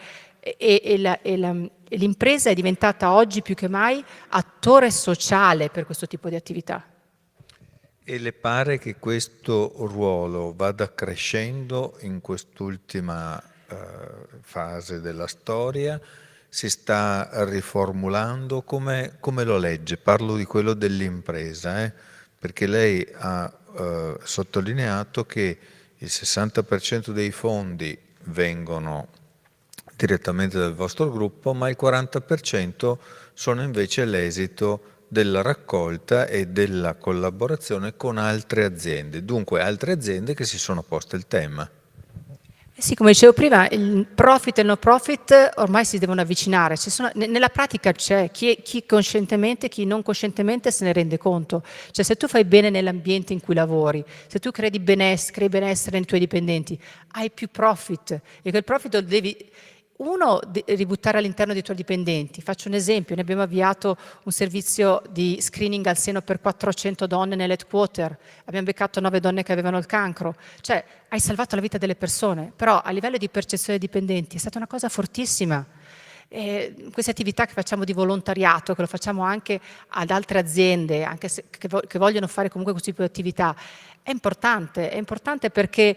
L'impresa è diventata oggi più che mai attore sociale per questo tipo di attività. E le pare che questo ruolo vada crescendo in quest'ultima fase della storia? Si sta riformulando? Come lo legge? Parlo di quello dell'impresa, perché lei ha sottolineato che il 60% dei fondi vengono direttamente dal vostro gruppo, ma il 40% sono invece l'esito della raccolta e della collaborazione con altre aziende, dunque altre aziende che si sono poste il tema. Sì, come dicevo prima, il profit e il no profit ormai si devono avvicinare. Nella pratica c'è chi conscientemente, chi non conscientemente se ne rende conto. Cioè se tu fai bene nell'ambiente in cui lavori, se tu crei benessere nei tuoi dipendenti, hai più profit e quel profit lo devi ributtare all'interno dei tuoi dipendenti. Faccio un esempio, ne abbiamo avviato un servizio di screening al seno per 400 donne nell'headquarter, abbiamo beccato 9 donne che avevano il cancro, cioè hai salvato la vita delle persone, però a livello di percezione dei dipendenti è stata una cosa fortissima. Queste attività che facciamo di volontariato, che lo facciamo anche ad altre aziende, anche che vogliono fare comunque questo tipo di attività, è importante perché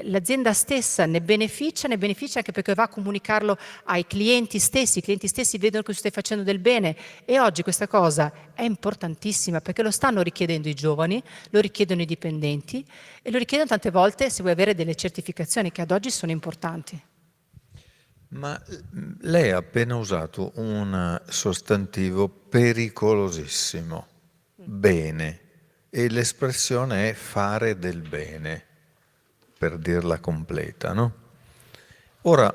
l'azienda stessa ne beneficia anche perché va a comunicarlo ai clienti stessi, i clienti stessi vedono che tu stai facendo del bene e oggi questa cosa è importantissima perché lo stanno richiedendo i giovani, lo richiedono i dipendenti e lo richiedono tante volte se vuoi avere delle certificazioni che ad oggi sono importanti. Ma lei ha appena usato un sostantivo pericolosissimo, bene, e l'espressione è fare del bene, per dirla completa, no? Ora,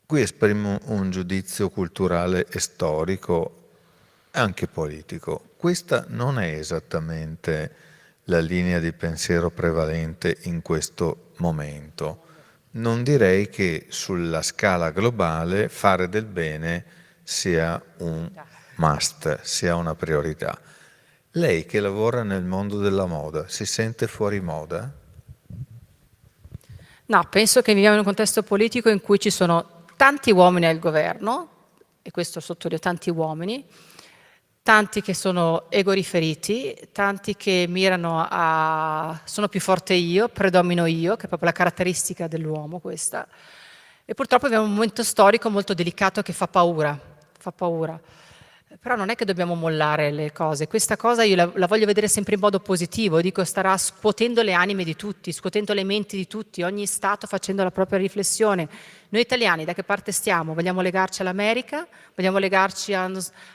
qui esprimo un giudizio culturale e storico, anche politico. Questa non è esattamente la linea di pensiero prevalente in questo momento. Non direi che sulla scala globale fare del bene sia un must, sia una priorità. Lei che lavora nel mondo della moda, si sente fuori moda? No, penso che viviamo in un contesto politico in cui ci sono tanti uomini al governo, e questo sottolineo tanti uomini, tanti che sono egoriferiti, tanti che mirano sono più forte io, predomino io, che è proprio la caratteristica dell'uomo questa. E purtroppo abbiamo un momento storico molto delicato che fa paura. Però non è che dobbiamo mollare le cose. Questa cosa io la voglio vedere sempre in modo positivo. Dico, starà scuotendo le anime di tutti, scuotendo le menti di tutti, ogni Stato facendo la propria riflessione. Noi italiani da che parte stiamo? Vogliamo legarci all'America? Vogliamo legarci a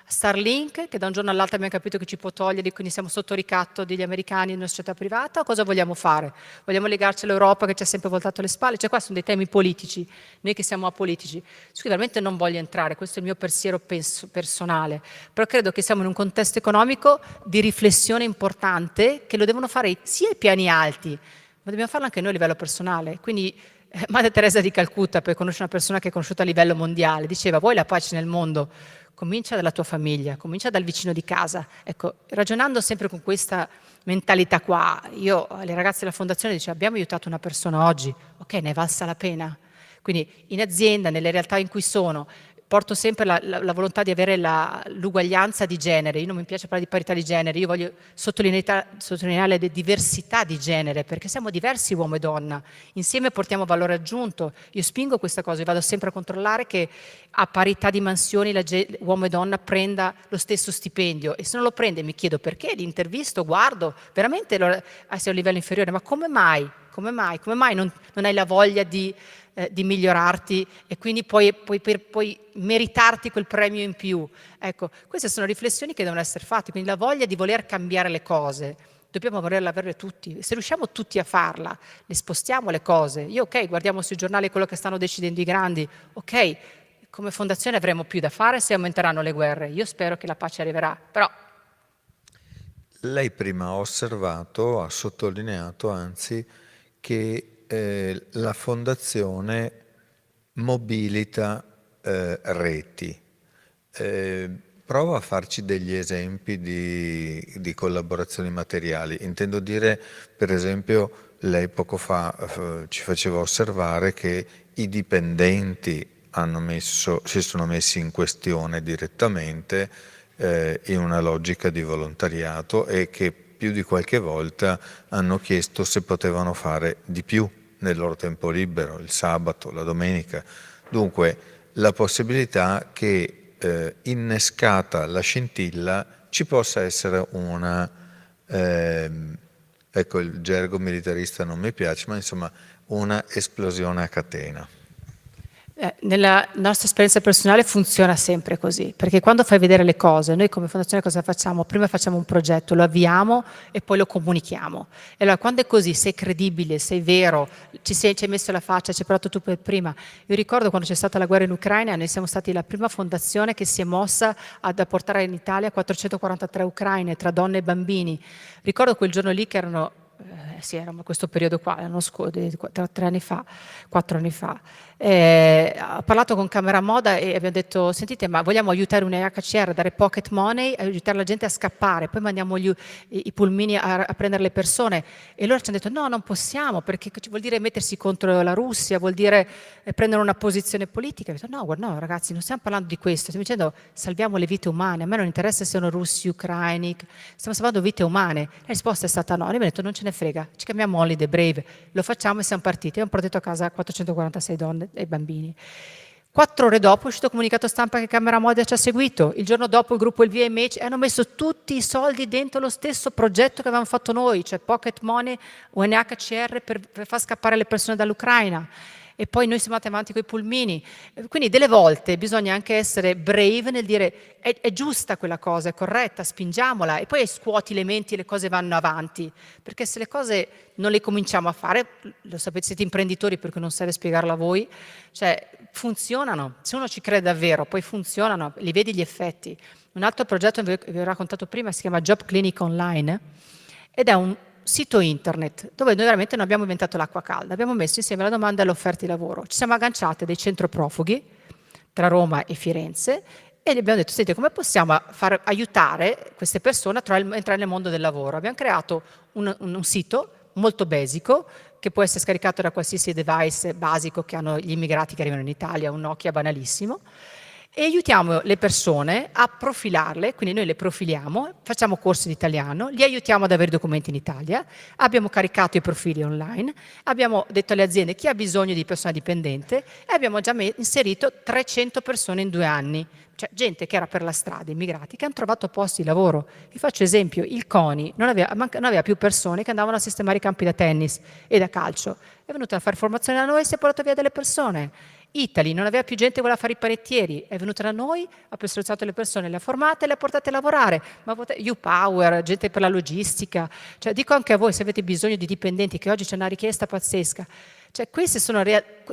Starlink, che da un giorno all'altro abbiamo capito che ci può togliere, quindi siamo sotto ricatto degli americani in una società privata? O cosa vogliamo fare? Vogliamo legarci all'Europa che ci ha sempre voltato le spalle? Cioè qua sono dei temi politici, noi che siamo apolitici. Veramente non voglio entrare, questo è il mio pensiero personale, però credo che siamo in un contesto economico di riflessione importante che lo devono fare sia i piani alti, ma dobbiamo farlo anche noi a livello personale. Quindi Madre Teresa di Calcutta, per conoscere una persona che è conosciuta a livello mondiale, diceva: vuoi la pace nel mondo? Comincia dalla tua famiglia, comincia dal vicino di casa. Ecco, ragionando sempre con questa mentalità qua, io alle ragazze della fondazione dicevo: abbiamo aiutato una persona oggi, ok, ne è valsa la pena. Quindi in azienda, nelle realtà in cui sono, porto sempre la volontà di avere l'uguaglianza di genere. Io non mi piace parlare di parità di genere, io voglio sottolineare le diversità di genere, perché siamo diversi uomo e donna, insieme portiamo valore aggiunto. Io spingo questa cosa, io vado sempre a controllare che a parità di mansioni uomo e donna prenda lo stesso stipendio, e se non lo prende mi chiedo perché, li intervisto, guardo, veramente sei a un livello inferiore, ma come mai? Come mai non hai la voglia di migliorarti e quindi puoi meritarti quel premio in più? Ecco, queste sono riflessioni che devono essere fatte, quindi la voglia di voler cambiare le cose dobbiamo volerla avere tutti. Se riusciamo tutti a farla, le spostiamo le cose. Io ok, guardiamo sui giornali quello che stanno decidendo i grandi, ok, come fondazione avremo più da fare se aumenteranno le guerre. Io spero che la pace arriverà, però... Lei prima ha osservato, ha sottolineato anzi, che la fondazione mobilita reti. Prova a farci degli esempi di collaborazioni materiali. Intendo dire, per esempio, lei poco fa ci faceva osservare che i dipendenti si sono messi in questione direttamente in una logica di volontariato e che più di qualche volta hanno chiesto se potevano fare di più nel loro tempo libero, il sabato, la domenica. Dunque, la possibilità che innescata la scintilla ci possa essere una, ecco, il gergo militarista non mi piace, ma insomma una esplosione a catena. Nella nostra esperienza personale funziona sempre così, perché quando fai vedere le cose, noi come fondazione cosa facciamo? Prima facciamo un progetto, lo avviamo e poi lo comunichiamo. E allora quando è così, sei credibile, sei vero, ci hai messo la faccia, ci hai parlato tu per prima. Io ricordo quando c'è stata la guerra in Ucraina, noi siamo stati la prima fondazione che si è mossa ad apportare in Italia 443 ucraine, tra donne e bambini. Ricordo quel giorno lì che erano... sì, era questo periodo qua, 3 anni fa, 4 anni fa. Ho parlato con Camera Moda e abbiamo detto: sentite, ma vogliamo aiutare un UNHCR a dare pocket money, aiutare la gente a scappare, poi mandiamo i pulmini a prendere le persone. E loro ci hanno detto: no, non possiamo, perché vuol dire mettersi contro la Russia, vuol dire prendere una posizione politica. Ho detto: no, guarda, no ragazzi, non stiamo parlando di questo, stiamo dicendo salviamo le vite umane, a me non interessa se sono russi, ucraini, stiamo salvando vite umane. La risposta è stata no, e abbiamo detto: non ce ne frega, ci chiamiamo Holiday Brave, lo facciamo e siamo partiti. Abbiamo portato a casa 446 donne e bambini. 4 ore dopo è uscito il comunicato stampa che Camera Moda ci ha seguito. Il giorno dopo il gruppo, il VMH, hanno messo tutti i soldi dentro lo stesso progetto che avevamo fatto noi, cioè Pocket Money, UNHCR per far scappare le persone dall'Ucraina. E poi noi siamo andati avanti con i pulmini. Quindi delle volte bisogna anche essere brave nel dire è giusta quella cosa, è corretta, spingiamola, e poi scuoti le menti e le cose vanno avanti, perché se le cose non le cominciamo a fare, lo sapete, siete imprenditori perché non serve spiegarlo a voi, cioè funzionano, se uno ci crede davvero, poi funzionano, li vedi gli effetti. Un altro progetto che vi ho raccontato prima si chiama Job Clinic Online ed è un sito internet dove noi veramente non abbiamo inventato l'acqua calda, abbiamo messo insieme la domanda e l'offerta di lavoro, ci siamo agganciati a dei centro profughi tra Roma e Firenze e gli abbiamo detto: senti, come possiamo aiutare queste persone a entrare nel mondo del lavoro? Abbiamo creato un sito molto basico che può essere scaricato da qualsiasi device basico che hanno gli immigrati che arrivano in Italia, un Nokia banalissimo, e aiutiamo le persone a profilarle, quindi noi le profiliamo, facciamo corsi di italiano, li aiutiamo ad avere documenti in Italia, abbiamo caricato i profili online, abbiamo detto alle aziende chi ha bisogno di persona dipendente e abbiamo già inserito 300 persone in 2 anni, cioè gente che era per la strada, immigrati, che hanno trovato posti di lavoro. Vi faccio esempio, il CONI non aveva più persone che andavano a sistemare i campi da tennis e da calcio, è venuto a fare formazione da noi e si è portato via delle persone. Italy non aveva più gente che voleva fare i panettieri, è venuta da noi, ha personalizzato le persone, le ha formate e le ha portate a lavorare. Ma U-Power, gente per la logistica, cioè dico anche a voi se avete bisogno di dipendenti, che oggi c'è una richiesta pazzesca, cioè queste sono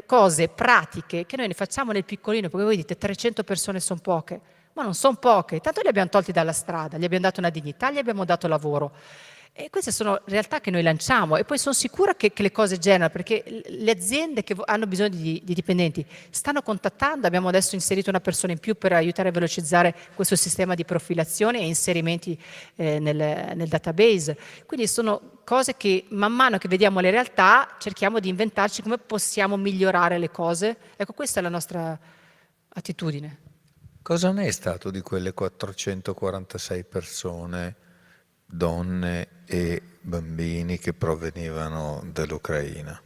cose pratiche che noi ne facciamo nel piccolino, perché voi dite 300 persone sono poche, ma non sono poche, tanto li abbiamo tolti dalla strada, gli abbiamo dato una dignità, gli abbiamo dato lavoro. E queste sono realtà che noi lanciamo e poi sono sicura che le cose generano, perché le aziende che hanno bisogno di dipendenti stanno contattando, abbiamo adesso inserito una persona in più per aiutare a velocizzare questo sistema di profilazione e inserimenti nel database. Quindi sono cose che man mano che vediamo le realtà cerchiamo di inventarci come possiamo migliorare le cose. Ecco, questa è la nostra attitudine. Cosa ne è stato di quelle 446 persone, donne e bambini che provenivano dall'Ucraina?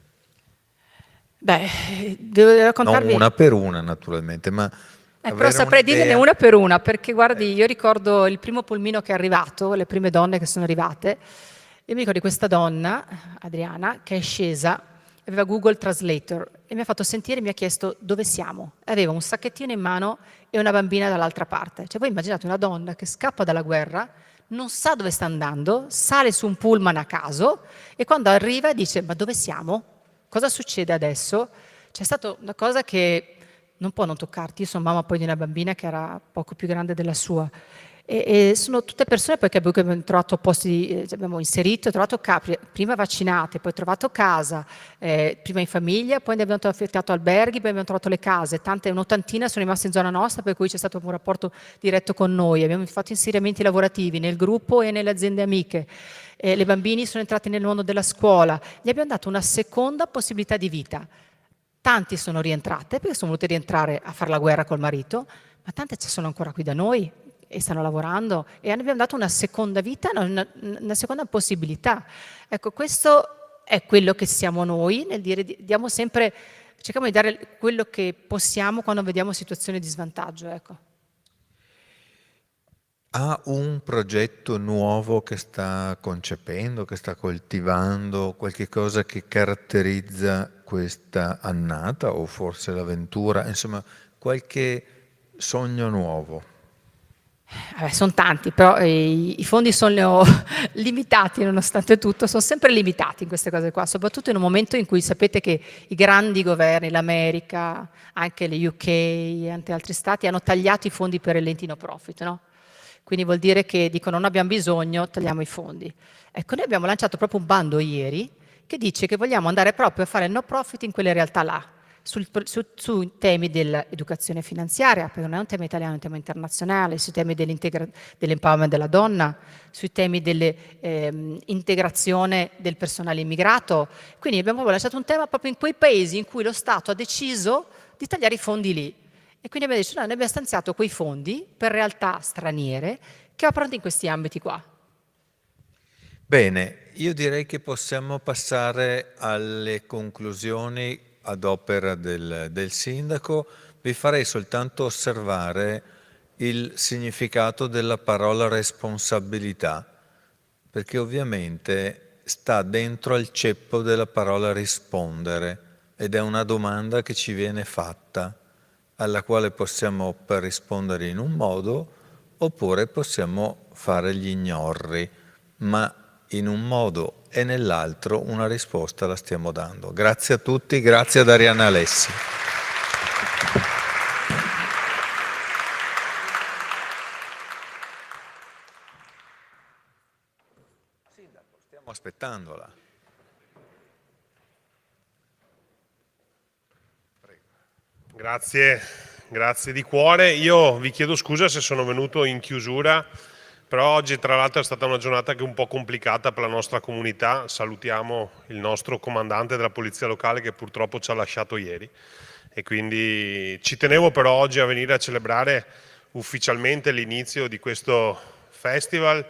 Beh, devo Non raccontarvi... una per una, naturalmente, ma Però avere saprei dirne un'idea. una per una, perché guardi, io ricordo il primo pulmino che è arrivato, le prime donne che sono arrivate, io mi ricordo di questa donna, Adriana, che è scesa, aveva Google Translator e mi ha fatto sentire e mi ha chiesto dove siamo. Aveva un sacchettino in mano e una bambina dall'altra parte. Cioè voi immaginate una donna che scappa dalla guerra, non sa dove sta andando, sale su un pullman a caso e quando arriva dice ma dove siamo? Cosa succede adesso? C'è stata una cosa che non può non toccarti. Io sono mamma poi di una bambina che era poco più grande della sua. E sono tutte persone poi che abbiamo trovato posti, abbiamo inserito, trovato prima vaccinate, poi trovato casa, prima in famiglia, poi ne abbiamo affittato alberghi, poi abbiamo trovato le case, un'ottantina sono rimaste in zona nostra, per cui c'è stato un rapporto diretto con noi, abbiamo fatto inserimenti lavorativi nel gruppo e nelle aziende amiche, le bambini sono entrati nel mondo della scuola, gli abbiamo dato una seconda possibilità di vita. Tanti sono rientrate perché sono volute rientrare a fare la guerra col marito, ma tante ci sono ancora qui da noi e stanno lavorando e abbiamo dato una seconda vita, una seconda possibilità. Ecco, questo è quello che siamo noi, nel dire diamo sempre, cerchiamo di dare quello che possiamo quando vediamo situazioni di svantaggio. Ecco. Ha un progetto nuovo che sta concependo, che sta coltivando, qualche cosa che caratterizza questa annata o forse l'avventura, insomma qualche sogno nuovo? Sono tanti, però i fondi sono limitati nonostante tutto, sono sempre limitati in queste cose qua, soprattutto in un momento in cui sapete che i grandi governi, l'America, anche le UK e anche altri stati hanno tagliato i fondi per il no profit, no? Quindi vuol dire che dicono non abbiamo bisogno, tagliamo i fondi. Ecco, noi abbiamo lanciato proprio un bando ieri che dice che vogliamo andare proprio a fare il no profit in quelle realtà là, su temi dell'educazione finanziaria, perché non è un tema italiano, è un tema internazionale, sui temi dell'empowerment della donna, sui temi dell'integrazione del personale immigrato. Quindi abbiamo lanciato un tema proprio in quei paesi in cui lo Stato ha deciso di tagliare i fondi lì. E quindi abbiamo detto, no, noi abbiamo stanziato quei fondi per realtà straniere che operano in questi ambiti qua. Bene, io direi che possiamo passare alle conclusioni ad opera del sindaco. Vi farei soltanto osservare il significato della parola responsabilità, perché ovviamente sta dentro al ceppo della parola rispondere ed è una domanda che ci viene fatta, alla quale possiamo rispondere in un modo oppure possiamo fare gli ignorri, ma in un modo e nell'altro una risposta la stiamo dando. Grazie a tutti, grazie ad Arianna Alessi. Stiamo aspettandola. Grazie di cuore. Io vi chiedo scusa se sono venuto in chiusura, però oggi tra l'altro è stata una giornata che è un po' complicata per la nostra comunità. Salutiamo il nostro comandante della polizia locale che purtroppo ci ha lasciato ieri e quindi ci tenevo però oggi a venire a celebrare ufficialmente l'inizio di questo festival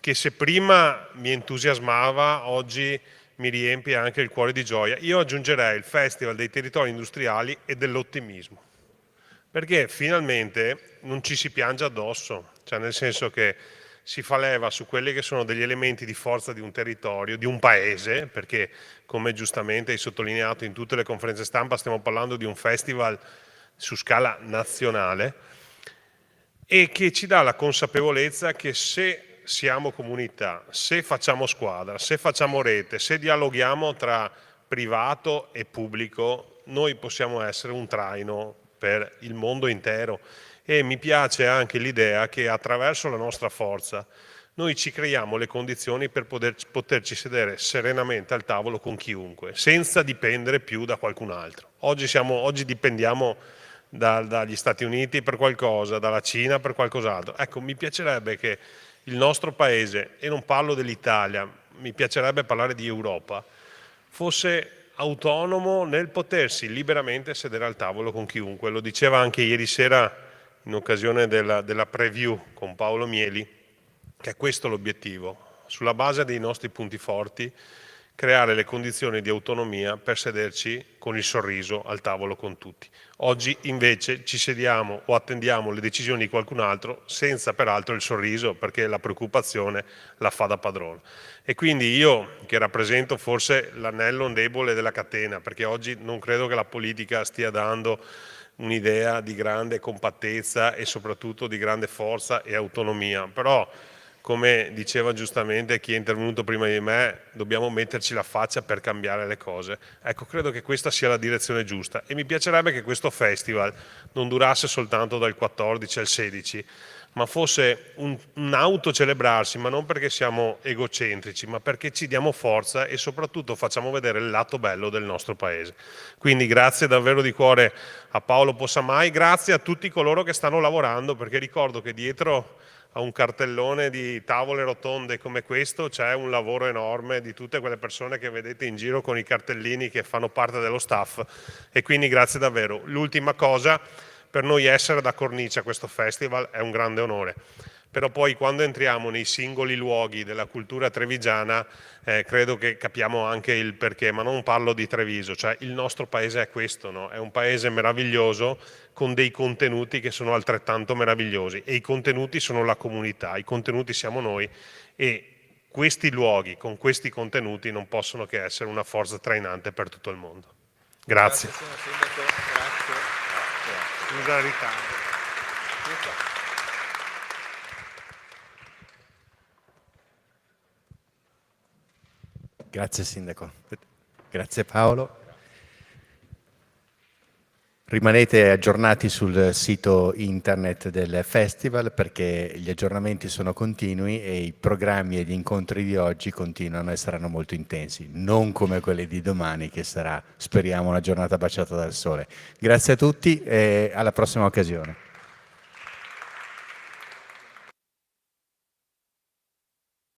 che se prima mi entusiasmava, oggi mi riempie anche il cuore di gioia. Io aggiungerei il Festival dei territori industriali e dell'ottimismo, perché finalmente non ci si piange addosso, cioè nel senso che si fa leva su quelli che sono degli elementi di forza di un territorio, di un paese, perché come giustamente hai sottolineato in tutte le conferenze stampa stiamo parlando di un festival su scala nazionale e che ci dà la consapevolezza che se siamo comunità, se facciamo squadra, se facciamo rete, se dialoghiamo tra privato e pubblico, noi possiamo essere un traino per il mondo intero. E mi piace anche l'idea che attraverso la nostra forza noi ci creiamo le condizioni per poterci sedere serenamente al tavolo con chiunque, senza dipendere più da qualcun altro. Oggi dipendiamo dagli Stati Uniti per qualcosa, dalla Cina per qualcos'altro. Ecco, mi piacerebbe che il nostro paese, e non parlo dell'Italia, mi piacerebbe parlare di Europa, fosse autonomo nel potersi liberamente sedere al tavolo con chiunque. Lo diceva anche ieri sera in occasione della preview con Paolo Mieli, che è questo l'obiettivo, sulla base dei nostri punti forti, creare le condizioni di autonomia per sederci con il sorriso al tavolo con tutti. Oggi invece ci sediamo o attendiamo le decisioni di qualcun altro senza peraltro il sorriso, perché la preoccupazione la fa da padrone. E quindi io, che rappresento forse l'anello debole della catena, perché oggi non credo che la politica stia dando un'idea di grande compattezza e soprattutto di grande forza e autonomia, però come diceva giustamente chi è intervenuto prima di me, dobbiamo metterci la faccia per cambiare le cose. Ecco, credo che questa sia la direzione giusta e mi piacerebbe che questo festival non durasse soltanto dal 14 al 16, ma fosse un autocelebrarsi, ma non perché siamo egocentrici, ma perché ci diamo forza e soprattutto facciamo vedere il lato bello del nostro paese. Quindi grazie davvero di cuore a Paolo Possamai, grazie a tutti coloro che stanno lavorando, perché ricordo che dietro a un cartellone di tavole rotonde come questo c'è un lavoro enorme di tutte quelle persone che vedete in giro con i cartellini che fanno parte dello staff e quindi grazie davvero. L'ultima cosa, per noi essere da cornice a questo festival è un grande onore, però poi quando entriamo nei singoli luoghi della cultura trevigiana credo che capiamo anche il perché, ma non parlo di Treviso, cioè il nostro paese è questo, no? È un paese meraviglioso con dei contenuti che sono altrettanto meravigliosi e i contenuti sono la comunità, i contenuti siamo noi e questi luoghi con questi contenuti non possono che essere una forza trainante per tutto il mondo. Grazie. Grazie, Sindaco. Grazie. Scusa il ritardo. Grazie Sindaco, grazie Paolo. Rimanete aggiornati sul sito internet del festival perché gli aggiornamenti sono continui e i programmi e gli incontri di oggi continuano e saranno molto intensi, non come quelli di domani che sarà, speriamo, una giornata baciata dal sole. Grazie a tutti e alla prossima occasione.